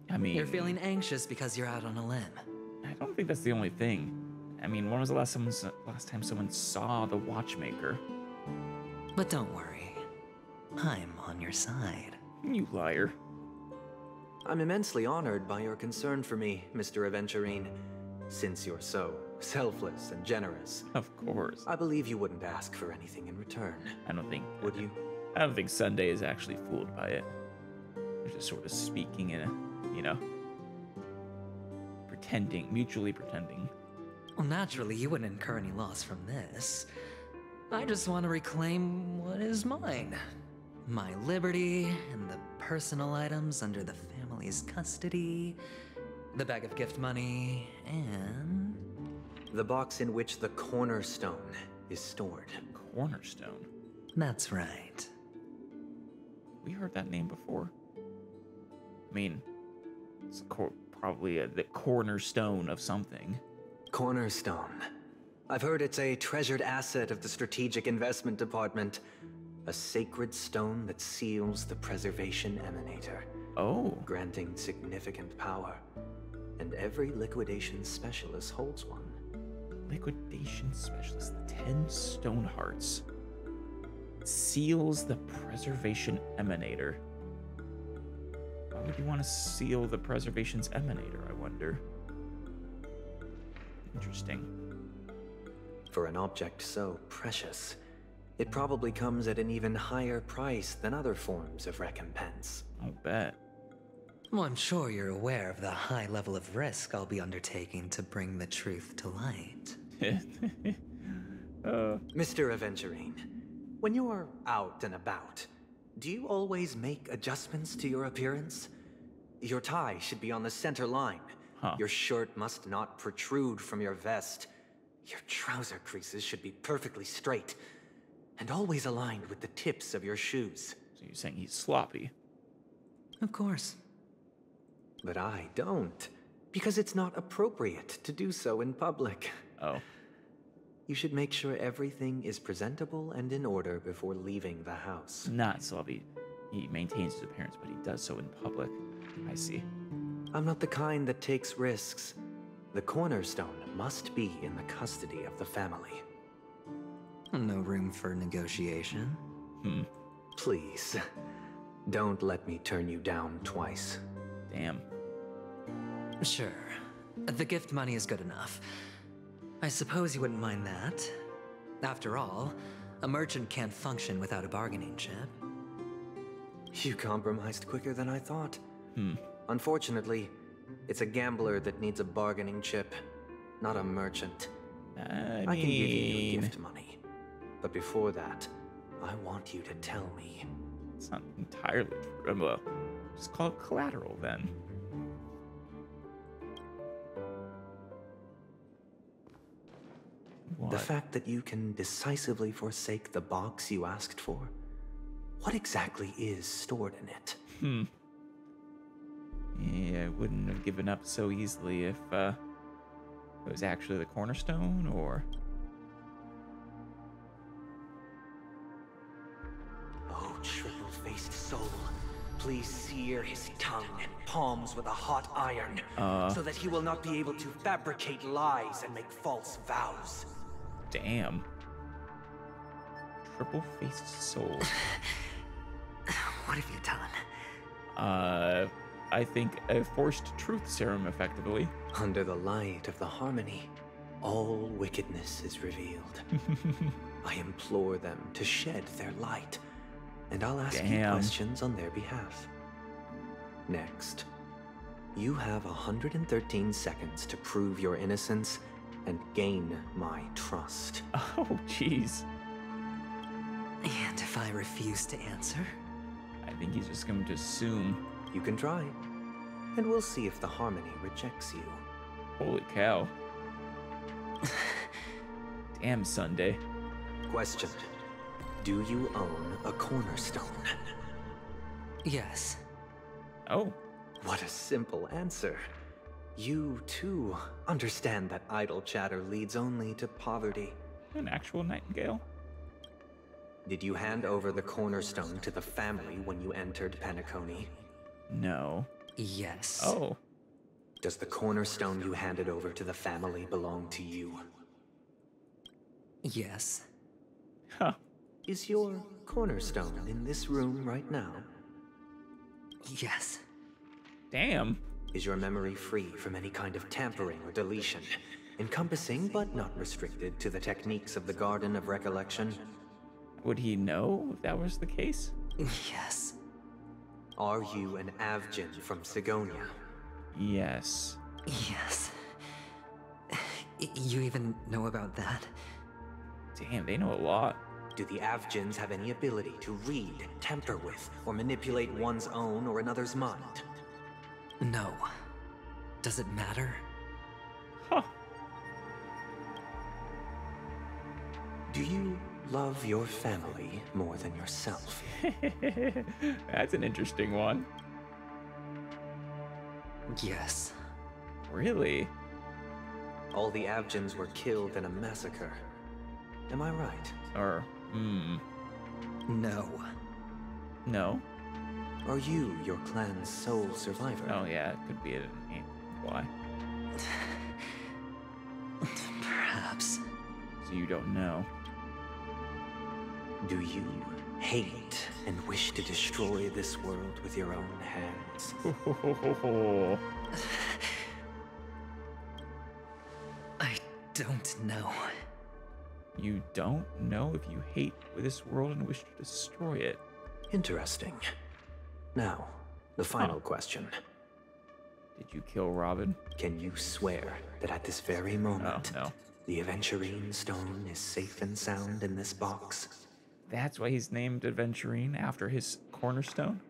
I mean, you're feeling anxious because you're out on a limb. I don't think that's the only thing. I mean, when was the last time someone saw the Watchmaker? But don't worry, I'm on your side. You liar. I'm immensely honored by your concern for me, Mr. Aventurine. Since you're so selfless and generous. Of course. I believe you wouldn't ask for anything in return. I don't think. Would you? I don't think Sunday is actually fooled by it. They're just sort of speaking in a, pretending, mutually pretending. Well, naturally, you wouldn't incur any loss from this. I just want to reclaim what is mine. My liberty and the personal items under the family's custody, the bag of gift money, and... the box in which the cornerstone is stored. Cornerstone? That's right. We heard that name before. I mean, it's probably the cornerstone of something. Cornerstone. I've heard it's a treasured asset of the Strategic Investment Department. A sacred stone that seals the Preservation Emanator. Oh. Granting significant power. And every liquidation specialist holds one. Liquidation specialist, the 10 stone hearts. Seals the Preservation Emanator. Why would you want to seal the Preservation's Emanator, I wonder? Interesting. For an object so precious, it probably comes at an even higher price than other forms of recompense. I'll bet. Well, I'm sure you're aware of the high level of risk I'll be undertaking to bring the truth to light. Mr. Aventurine, when you're out and about, do you always make adjustments to your appearance? Your tie should be on the center line. Your shirt must not protrude from your vest. Your trouser creases should be perfectly straight and always aligned with the tips of your shoes. So you're saying he's sloppy? Of course. But I don't, because it's not appropriate to do so in public. Oh. You should make sure everything is presentable and in order before leaving the house. Not sloppy. He maintains his appearance, but he does so in public. I see. I'm not the kind that takes risks. The cornerstone must be in the custody of the family. No room for negotiation? Please, don't let me turn you down twice. Damn. Sure. The gift money is good enough. I suppose you wouldn't mind that. After all, a merchant can't function without a bargaining chip. You compromised quicker than I thought. Unfortunately, it's a gambler that needs a bargaining chip, not a merchant. I can give you your gift money. But before that, I want you to tell me. It's not entirely true. Well, just call it collateral then. What? The fact that you can decisively forsake the box you asked for, what exactly is stored in it? Yeah, I wouldn't have given up so easily if it was actually the cornerstone, or... Oh, triple-faced soul, please sear his tongue and palms with a hot iron, so that he will not be able to fabricate lies and make false vows. Damn. Triple-faced soul. What have you done? I think a forced truth serum, effectively. Under the light of the harmony, all wickedness is revealed. I implore them to shed their light, and I'll ask you questions on their behalf. Next, you have 113 seconds to prove your innocence and gain my trust. Oh, jeez. And if I refuse to answer? I think he's just going to assume. You can try, and we'll see if the harmony rejects you. Holy cow. Damn, Sunday. Question. Do you own a cornerstone? Yes. Oh. What a simple answer. You, too, understand that idle chatter leads only to poverty. An actual nightingale? Did you hand over the cornerstone to the family when you entered Penacony? No. Yes. Oh. Does the cornerstone you handed over to the family belong to you? Yes. Huh. Is your cornerstone in this room right now? Yes. Damn. Is your memory free from any kind of tampering or deletion, encompassing but not restricted to the techniques of the Garden of Recollection? Would he know if that was the case? Yes. Are you an Avgin from Sigonia? Yes. Yes. You even know about that? Damn, they know a lot. Do the Avgins have any ability to read, tamper with, or manipulate one's own or another's mind? No. Does it matter? Huh. Do you love your family more than yourself? That's an interesting one. Yes. Really? All the Avgins were killed in a massacre. Am I right? Or, No. No? Are you your clan's sole survivor? Oh yeah, it could be why? Perhaps. So you don't know. Do you hate and wish to destroy this world with your own hands? I don't know. You don't know if you hate this world and wish to destroy it. Interesting. Now, the final question. Did you kill Robin? Can you swear that at this very moment, no. the Aventurine stone is safe and sound in this box? That's why he's named Aventurine, after his cornerstone?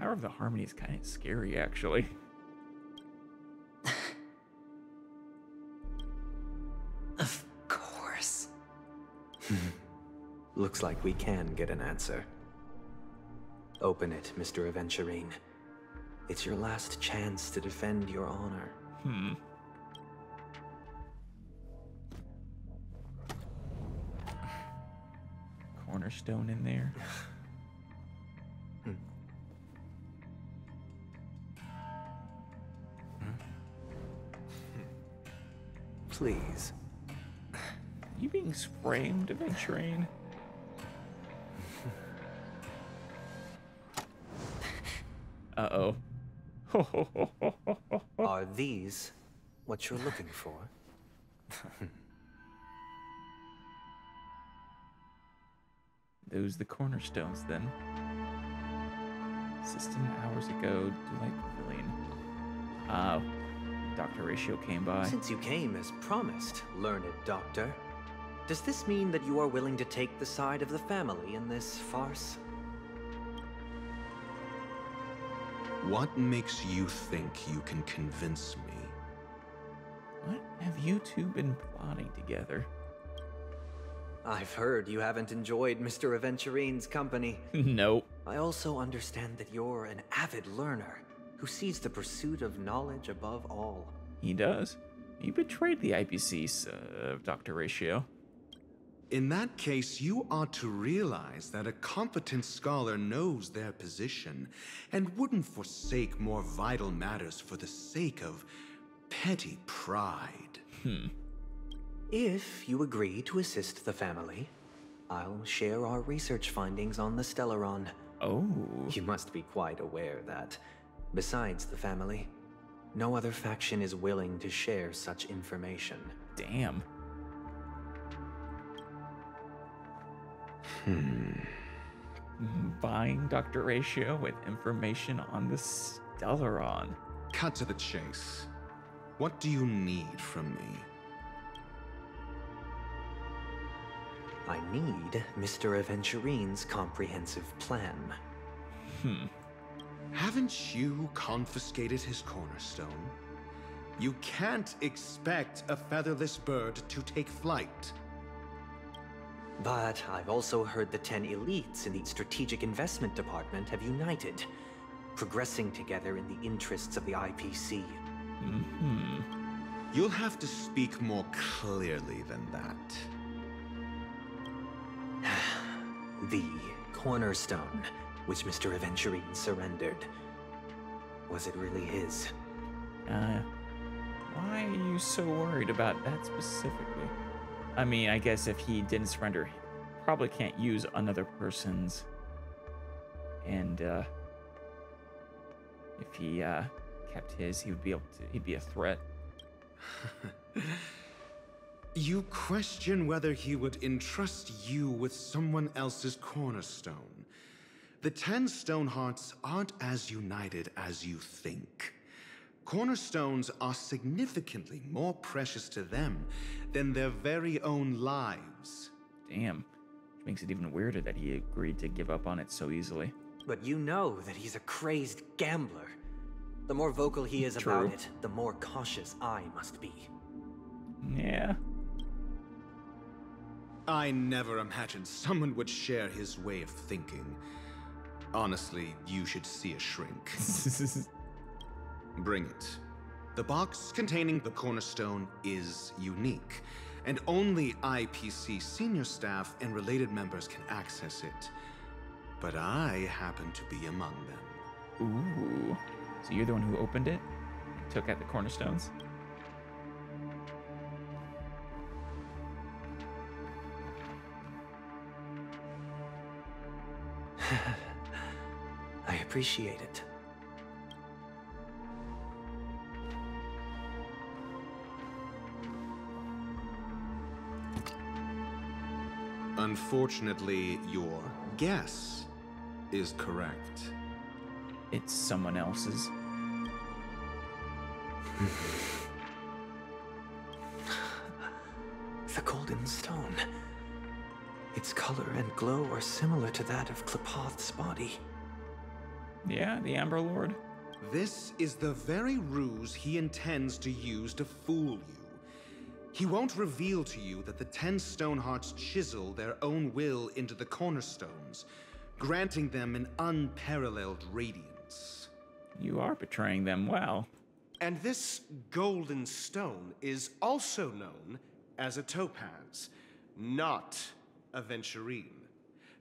Power of the Harmony is kind of scary, actually. Of course. Looks like we can get an answer. Open it, Mr. Aventurine. It's your last chance to defend your honor. cornerstone in there. Please. You being framed, Aventurine? Uh-oh. Are these what you're looking for? Those the cornerstones, then. System hours ago, Delight Pavilion. Dr. Ratio came by. Since you came as promised, learned doctor, does this mean that you are willing to take the side of the family in this farce? What makes you think you can convince me? What have you two been plotting together? I've heard you haven't enjoyed Mr. Aventurine's company. Nope. I also understand that you're an avid learner who sees the pursuit of knowledge above all. He does. You betrayed the IPC, Dr. Ratio. In that case, you ought to realize that a competent scholar knows their position and wouldn't forsake more vital matters for the sake of petty pride. If you agree to assist the family, I'll share our research findings on the Stellaron. Oh. You must be quite aware that, besides the family, no other faction is willing to share such information. Damn. Buying Dr. Ratio with information on the Stellaron. Cut to the chase. What do you need from me? I need Mr. Aventurine's comprehensive plan. Haven't you confiscated his cornerstone? You can't expect a featherless bird to take flight. But I've also heard the 10 elites in the Strategic Investment Department have united, progressing together in the interests of the IPC. You'll have to speak more clearly than that. The cornerstone, which Mr. Aventurine surrendered. Was it really his? Why are you so worried about that specifically? I mean, I guess if he didn't surrender, he probably can't use another person's. And if he kept his, he would be able to. He'd be a threat. You question whether he would entrust you with someone else's cornerstone. The 10 Stonehearts aren't as united as you think. Cornerstones are significantly more precious to them than their very own lives. Damn. Which makes it even weirder that he agreed to give up on it so easily. But you know that he's a crazed gambler. The more vocal he is about it, the more cautious I must be. Yeah. I never imagined someone would share his way of thinking. Honestly, you should see a shrink. Bring it. The box containing the cornerstone is unique, and only IPC senior staff and related members can access it. But I happen to be among them. Ooh. So you're the one who opened it? And took out the cornerstones? I appreciate it. Unfortunately, your guess is correct. It's someone else's. The golden stone. Its color and glow are similar to that of Klepoth's body. Yeah, the Amber Lord. This is the very ruse he intends to use to fool you. He won't reveal to you that the 10 Stonehearts chisel their own will into the cornerstones, granting them an unparalleled radiance. You are betraying them well. And this golden stone is also known as a topaz, not Aventurine.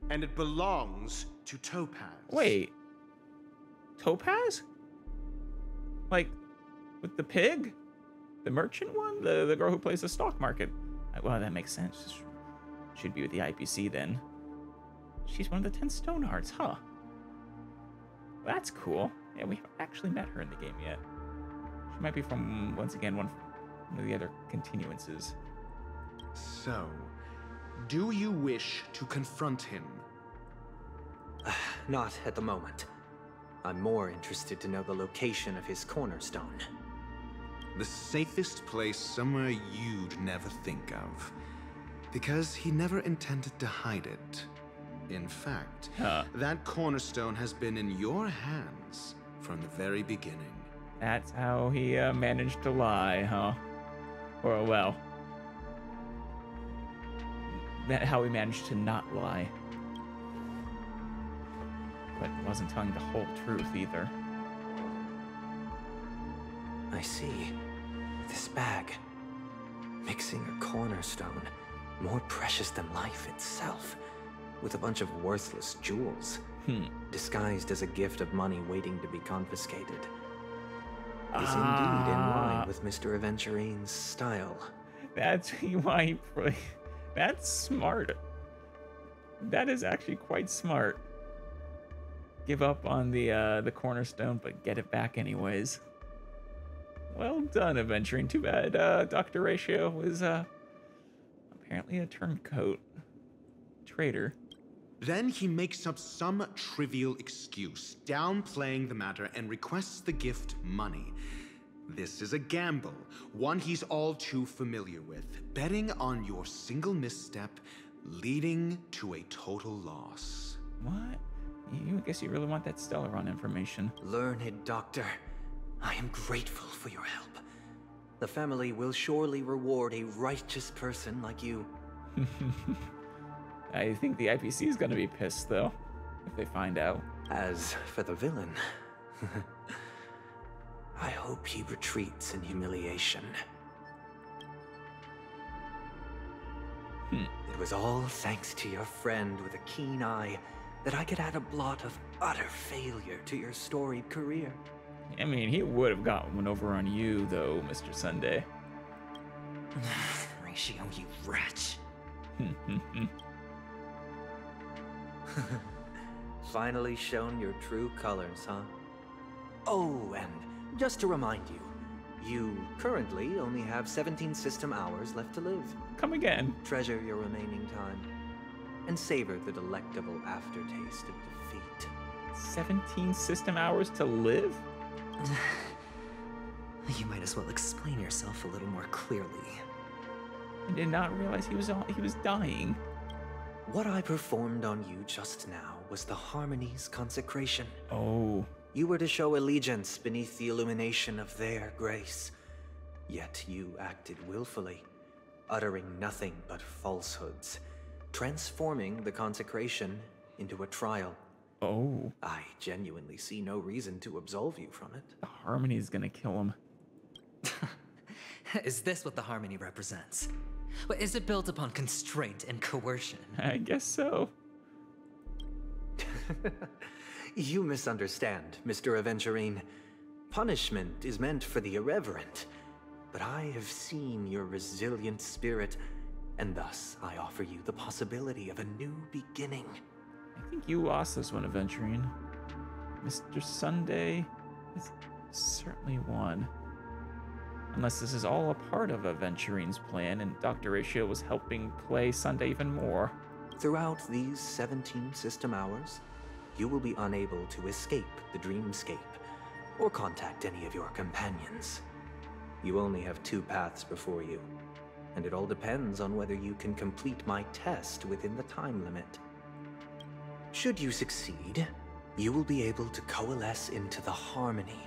and it belongs to Topaz. Wait. Topaz? Like, with the pig? The merchant one? The girl who plays the stock market? Well, that makes sense. Should be with the IPC then. She's one of the 10 stone hearts, huh? Well, that's cool. Yeah, we haven't actually met her in the game yet. She might be from, once again, one of the other continuances. So, do you wish to confront him? Not at the moment. I'm more interested to know the location of his cornerstone. The safest place somewhere you'd never think of. Because he never intended to hide it. In fact, that cornerstone has been in your hands from the very beginning. That's how he managed to lie, huh? Or, well, how he managed to not lie. But wasn't telling the whole truth either. I see. This bag. Mixing a cornerstone, more precious than life itself, with a bunch of worthless jewels, disguised as a gift of money waiting to be confiscated. Is indeed in line with Mr. Aventurine's style. That's why he... That's smart. That is actually quite smart. Give up on the cornerstone, but get it back anyways. Well done, Aventurine. Too bad Dr. Ratio was apparently a turncoat traitor. Then he makes up some trivial excuse, downplaying the matter, and requests the gift money. This is a gamble, one he's all too familiar with, betting on your single misstep, leading to a total loss. What? I guess you really want that Stellaron information. Learned doctor, I am grateful for your help. The family will surely reward a righteous person like you. I think the IPC is going to be pissed, though, if they find out. As for the villain, I hope he retreats in humiliation. It was all thanks to your friend with a keen eye that I could add a blot of utter failure to your storied career. I mean, he would have gotten one over on you, though, Mr. Sunday. Ratio, you wretch. Finally shown your true colors, huh? Oh, and just to remind you, you currently only have 17 system hours left to live. Come again. Treasure your remaining time, and savor the delectable aftertaste of defeat. 17 system hours to live? You might as well explain yourself a little more clearly. I did not realize he was dying. What I performed on you just now was the Harmony's consecration. Oh. You were to show allegiance beneath the illumination of their grace. Yet you acted willfully, uttering nothing but falsehoods, transforming the consecration into a trial. Oh. I genuinely see no reason to absolve you from it. The Harmony is gonna kill him. Is this what the Harmony represents? Is it built upon constraint and coercion? I guess so. You misunderstand, Mr. Aventurine. Punishment is meant for the irreverent, but I have seen your resilient spirit, and thus I offer you the possibility of a new beginning. I think you lost this one, Aventurine. Mr. Sunday is certainly one. Unless this is all a part of Aventurine's plan and Dr. Ratio was helping play Sunday even more. Throughout these 17 system hours, you will be unable to escape the dreamscape or contact any of your companions. You only have 2 paths before you, and it all depends on whether you can complete my test within the time limit. Should you succeed, you will be able to coalesce into the Harmony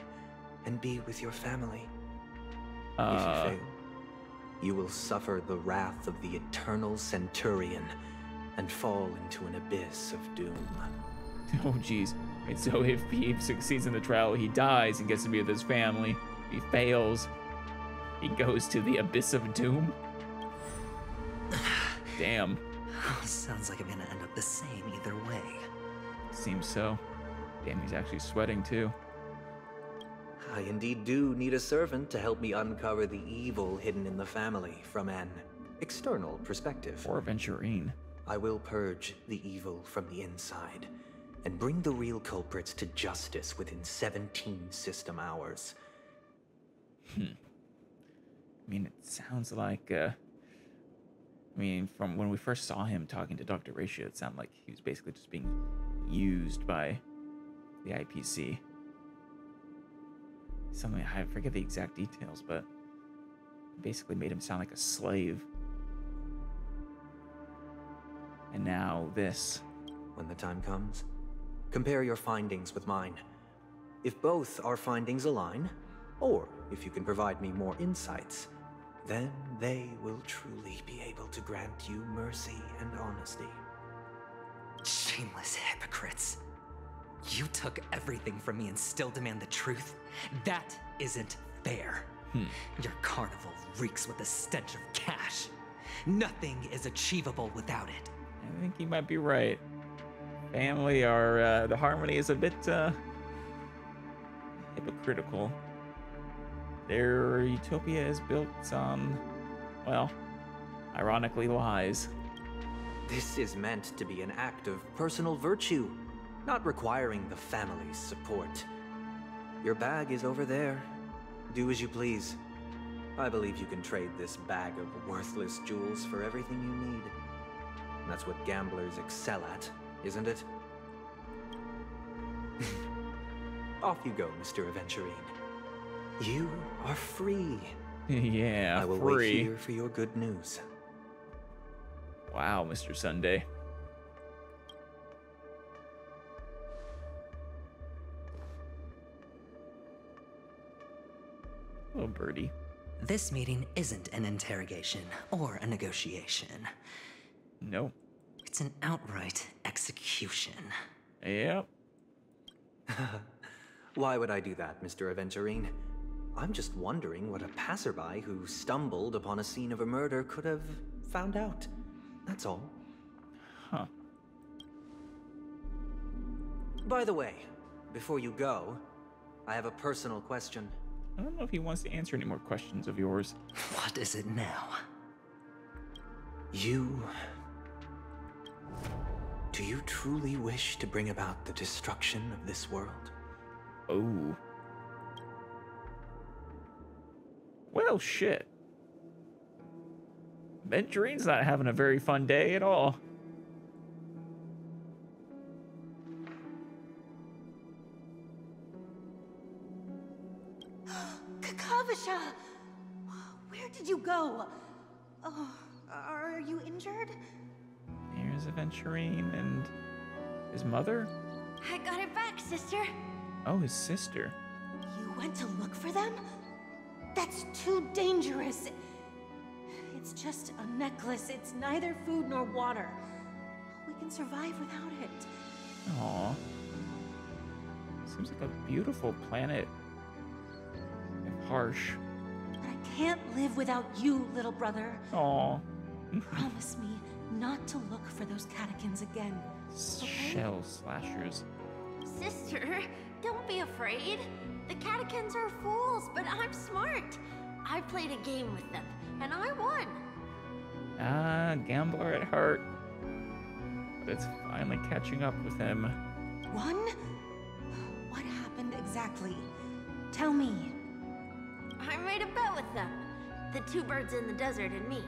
and be with your family. If you fail, you will suffer the wrath of the eternal Centurion and fall into an abyss of doom. Oh, jeez. Wait, so if he succeeds in the trial, he dies and gets to be with his family. If he fails, he goes to the abyss of doom? Damn. Sounds like I'm gonna end up the same either way. Seems so. Damn, he's actually sweating too. I indeed do need a servant to help me uncover the evil hidden in the family from an external perspective. Or Aventurine. I will purge the evil from the inside and bring the real culprits to justice within 17 system hours. I mean, it sounds like, I mean, from when we first saw him talking to Dr. Ratio, it sounded like he was basically just being used by the IPC. Something, I forget the exact details, but basically made him sound like a slave. And now this. When the time comes, compare your findings with mine. If both our findings align, or if you can provide me more insights, then they will truly be able to grant you mercy and honesty. Shameless hypocrites. You took everything from me and still demand the truth? That isn't fair. Your carnival reeks with the stench of cash. Nothing is achievable without it. I think he might be right. Family are, the harmony is a bit, hypocritical. Their utopia is built on, well, ironically, lies. This is meant to be an act of personal virtue, not requiring the family's support. Your bag is over there. Do as you please. I believe you can trade this bag of worthless jewels for everything you need. That's what gamblers excel at, isn't it? Off you go, Mr. Aventurine. You are free. Yeah, I will wait here for your good news. Wow, Mr. Sunday. Hello, birdie. This meeting isn't an interrogation or a negotiation. No. It's an outright execution. Yep. Why would I do that, Mr. Aventurine? I'm just wondering what a passerby who stumbled upon a scene of a murder could have found out. That's all. Huh. By the way, before you go, I have a personal question. I don't know if he wants to answer any more questions of yours. What is it now? Do you truly wish to bring about the destruction of this world? Oh. Well, shit. Aventurine's not having a very fun day at all. Kakavasha! Where did you go? Oh, are you injured? Here's Aventurine and his mother? I got it back, sister. Oh, his sister. You went to look for them? That's too dangerous. It's just a necklace. It's neither food nor water. We can survive without it. Aw. Seems like a beautiful planet. And harsh. But I can't live without you, little brother. Aw. Promise me not to look for those catechins again. Okay? Shell slashers. Sister, don't be afraid. The catechins are fools, but I'm smart. I played a game with them, and I won. Ah, gambler at heart. But it's finally catching up with him. Won? What happened exactly? Tell me. I made a bet with them. The two birds in the desert and me.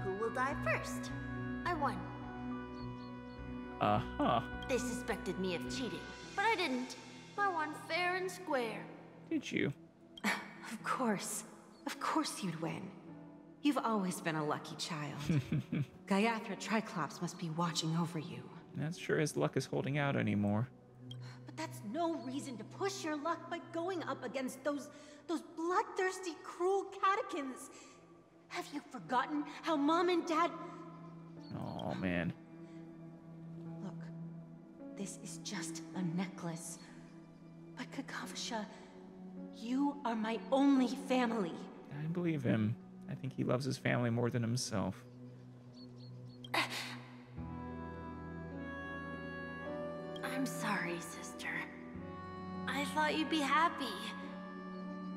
Who will die first? I won. Uh-huh. They suspected me of cheating, but I didn't. I won fair and square. Did you? Of course. Of course you'd win. You've always been a lucky child. Gaiathra Triclops must be watching over you. Not sure his luck is holding out anymore. But that's no reason to push your luck by going up against those bloodthirsty, cruel catechins. Have you forgotten how Mom and Dad... Oh, man. Look, this is just a necklace. But Kakavasha, you are my only family. I believe him. I think he loves his family more than himself. thought you'd be happy.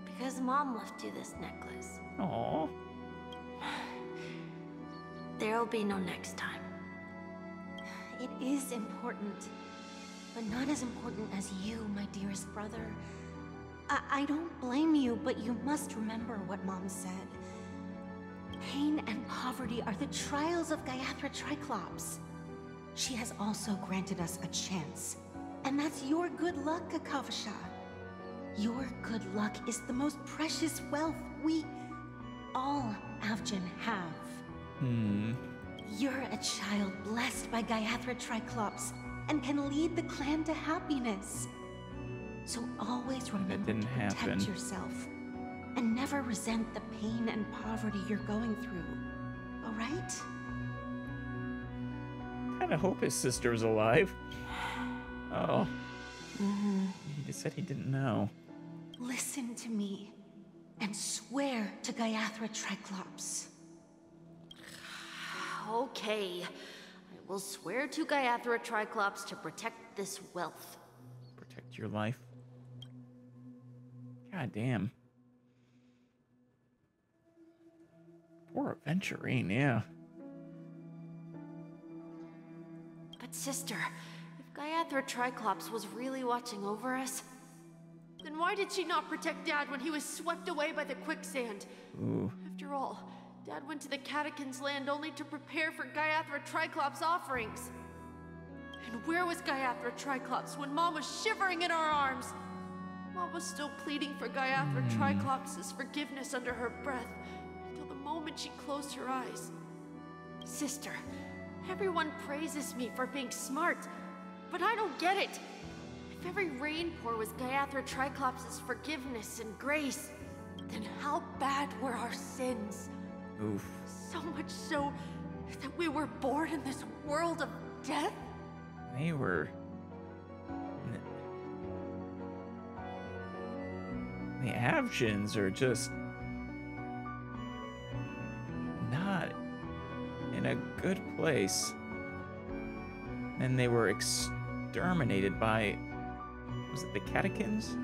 Because Mom left you this necklace. Aww. There'll be no next time. It is important, but not as important as you, my dearest brother. I don't blame you, but you must remember what Mom said. Pain and poverty are the trials of Gayathra Triclops. She has also granted us a chance. And that's your good luck, Akavasha. Your good luck is the most precious wealth we, all Avgin, have. You're a child blessed by Gayathra Triclops and can lead the clan to happiness. So always remember to protect yourself and never resent the pain and poverty you're going through. All right? Kinda hope his sister's alive. Oh. He just said he didn't know. Listen to me and swear to Gayathra Triclops. Okay. I will swear to Gayathra Triclops to protect this wealth. Protect your life. God damn. Poor Aventurine, yeah. But sister, if Gayathra Triclops was really watching over us, then why did she not protect Dad when he was swept away by the quicksand? Ooh. After all, Dad went to the Catechins' land only to prepare for Gayathra Triclops' offerings. And where was Gayathra Triclops when Mom was shivering in our arms? Mom was still pleading for Gayathra Triclops' forgiveness under her breath until the moment she closed her eyes. Sister, everyone praises me for being smart, but I don't get it. If every rainpour was Gayathra Triclops' forgiveness and grace, then how bad were our sins? Oof. So much so that we were born in this world of death? They were... The Avgins are just... not in a good place. And they were exterminated by... Was it the Catechins?